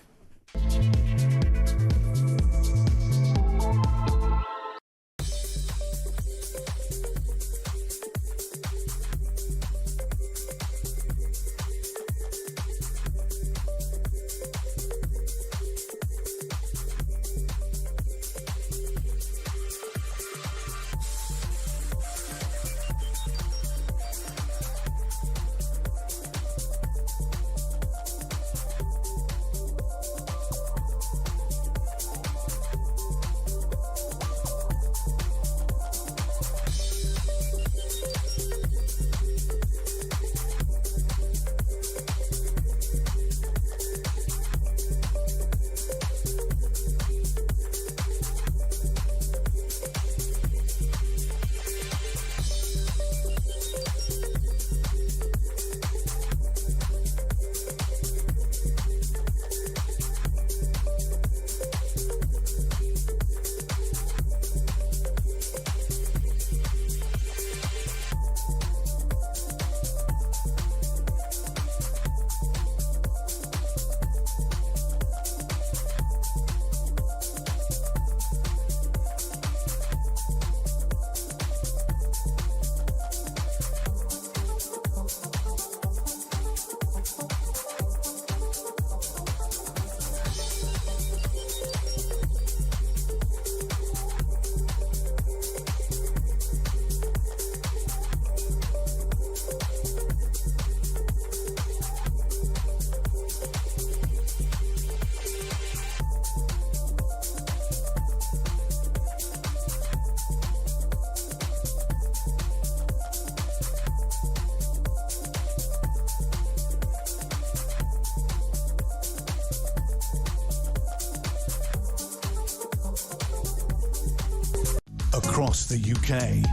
across the UK,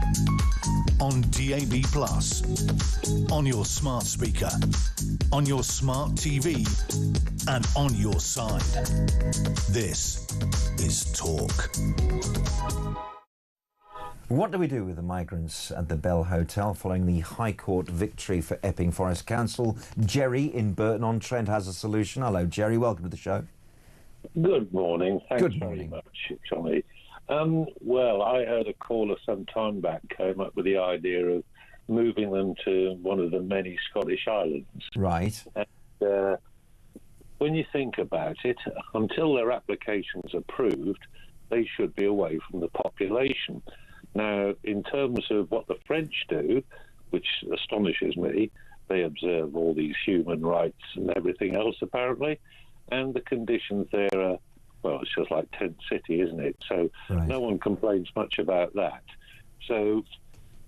on DAB+, on your smart speaker, on your smart TV, and on your side. This is Talk. What do we do with the migrants at the Bell Hotel following the High Court victory for Epping Forest Council? Jerry in Burton-on-Trent has a solution. Hello, Jerry. Welcome to the show. Good morning. Thanks Good morning. very much, Johnny. Well, I heard a caller some time back came up with the idea of moving them to one of the many Scottish islands. Right. And when you think about it, until their application's approved, they should be away from the population. Now, in terms of what the French do, which astonishes me, they observe all these human rights and everything else, apparently, and the conditions there are, well, it's just like tent city, isn't it? So no one complains much about that. So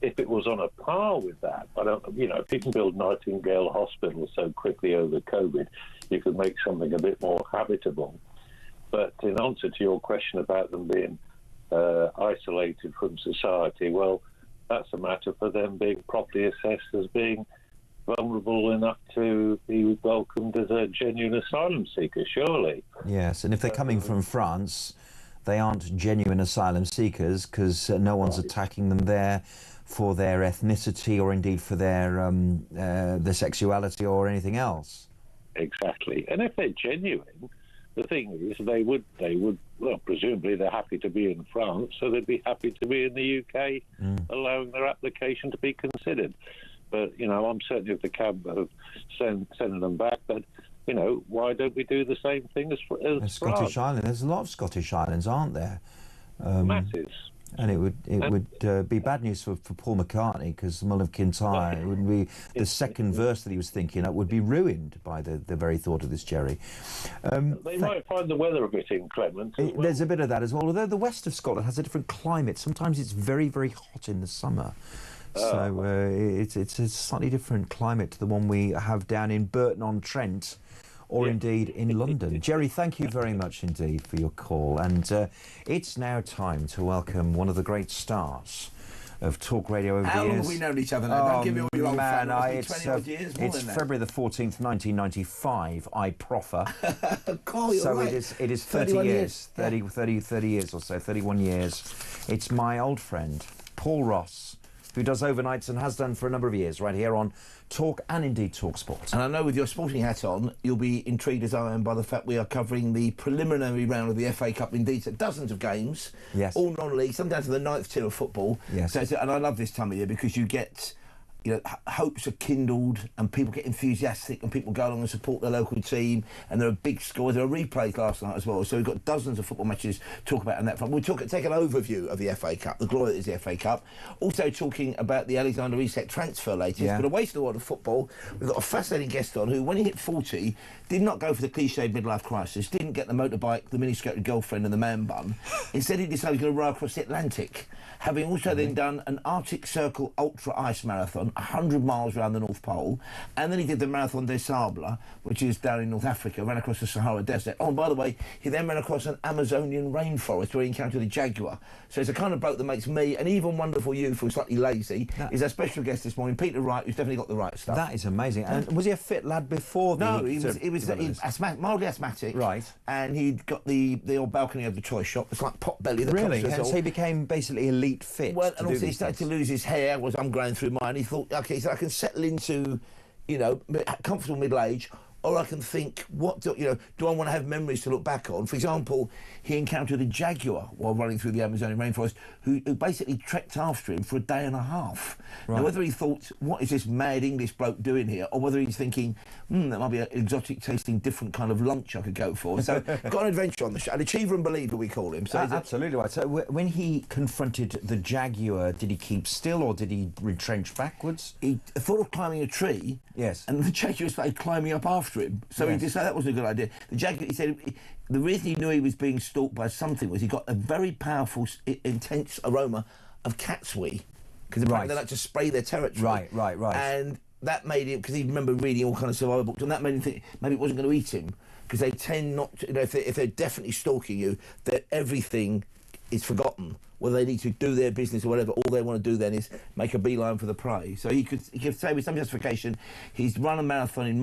if it was on a par with that, I don't, if you can build Nightingale Hospital so quickly over COVID, you could make something a bit more habitable. But in answer to your question about them being isolated from society, well, that's a matter for them being properly assessed as being vulnerable enough to be welcomed as a genuine asylum seeker, surely. Yes, and if they're coming from France, they aren't genuine asylum seekers because no one's attacking them there for their ethnicity or indeed for their sexuality or anything else. Exactly. And if they're genuine, the thing is they would, well, presumably they're happy to be in France, so they'd be happy to be in the UK, allowing their application to be considered. But, I'm certainly of the camp of sending them back. But, why don't we do the same thing as Scottish Island? There's a lot of Scottish islands, aren't there? Masses. And it would be bad news for Paul McCartney because Mull of Kintyre, it would be the second verse that he was thinking of would be ruined by the very thought of this, Jerry. They might find the weather a bit inclement. Well. There's a bit of that as well, although the west of Scotland has a different climate. Sometimes it's very, very hot in the summer. So it's a slightly different climate to the one we have down in Burton-on-Trent or indeed in London. Jerry, thank you very much indeed for your call. And it's now time to welcome one of the great stars of talk radio over the years. How long have we known each other now? Don't give me all your old man, it's 20 odd years, more it's than that. February the 14th, 1995, I proffer. Carl, you're so right. it is 30 years, 30 years or so, 31 years. It's my old friend, Paul Ross, who does overnights and has done for a number of years right here on Talk and indeed Talk Sport. And I know with your sporting hat on, you'll be intrigued as I am by the fact we are covering the preliminary round of the FA Cup. Indeed, so dozens of games, all non-league, some down to the 9th tier of football. Yes. So and I love this time of year because you get, hopes are kindled and people get enthusiastic and people go along and support their local team and there are big scores. There are replays last night as well. So we've got dozens of football matches to talk about on that front. We'll take an overview of the FA Cup, the glory that is the FA Cup. Also talking about the Alexander Isak transfer latest. But away to the world of football, we've got a fascinating guest on who, when he hit 40, did not go for the cliched midlife crisis, didn't get the motorbike, the mini-skirted girlfriend and the man bun. Instead, he decided to go right across the Atlantic, having also then done an Arctic Circle Ultra Ice Marathon, 100 miles around the North Pole, and then he did the Marathon des Sables, which is down in North Africa, ran across the Sahara Desert. Oh, and by the way, he then ran across an Amazonian rainforest where he encountered a jaguar. So it's a kind of bloke that makes me, and even wonderful you, feel slightly lazy. He's our special guest this morning, Peter Wright, who's definitely got the right stuff. That is amazing. And was he a fit lad before? No, he was mildly asthmatic. Right. And he'd got the old balcony of the toy shop. It's like pot belly. Really? And so he became basically elite fit. Well, and also he started to lose his hair as I'm going through mine. He thought, okay, so I can settle into, comfortable middle age, or I can think, do I want to have memories to look back on? For example, he encountered a jaguar while running through the Amazonian rainforest who basically trekked after him for a day and a half. Right. Now, whether he thought, what is this mad English bloke doing here, or whether he's thinking, that might be an exotic tasting different kind of lunch I could go for. So got an adventure on the show, an achiever and believer we call him. So absolutely right. So when he confronted the jaguar, did he keep still or did he retrench backwards? He thought of climbing a tree. Yes. And the jaguar started climbing up after him. So he decided that wasn't a good idea. The jaguar, he said, the reason he knew he was being stalked by something was he got a very powerful, intense aroma of cat's wee. Because they like to spray their territory. Right. And that made him, because he remembered reading all kind of survival books, and that made him think maybe it wasn't going to eat him. Because they tend not to, if they're definitely stalking you, that everything is forgotten, whether they need to do their business or whatever, all they want to do then is make a beeline for the prey. So he could say with some justification, he's run a marathon in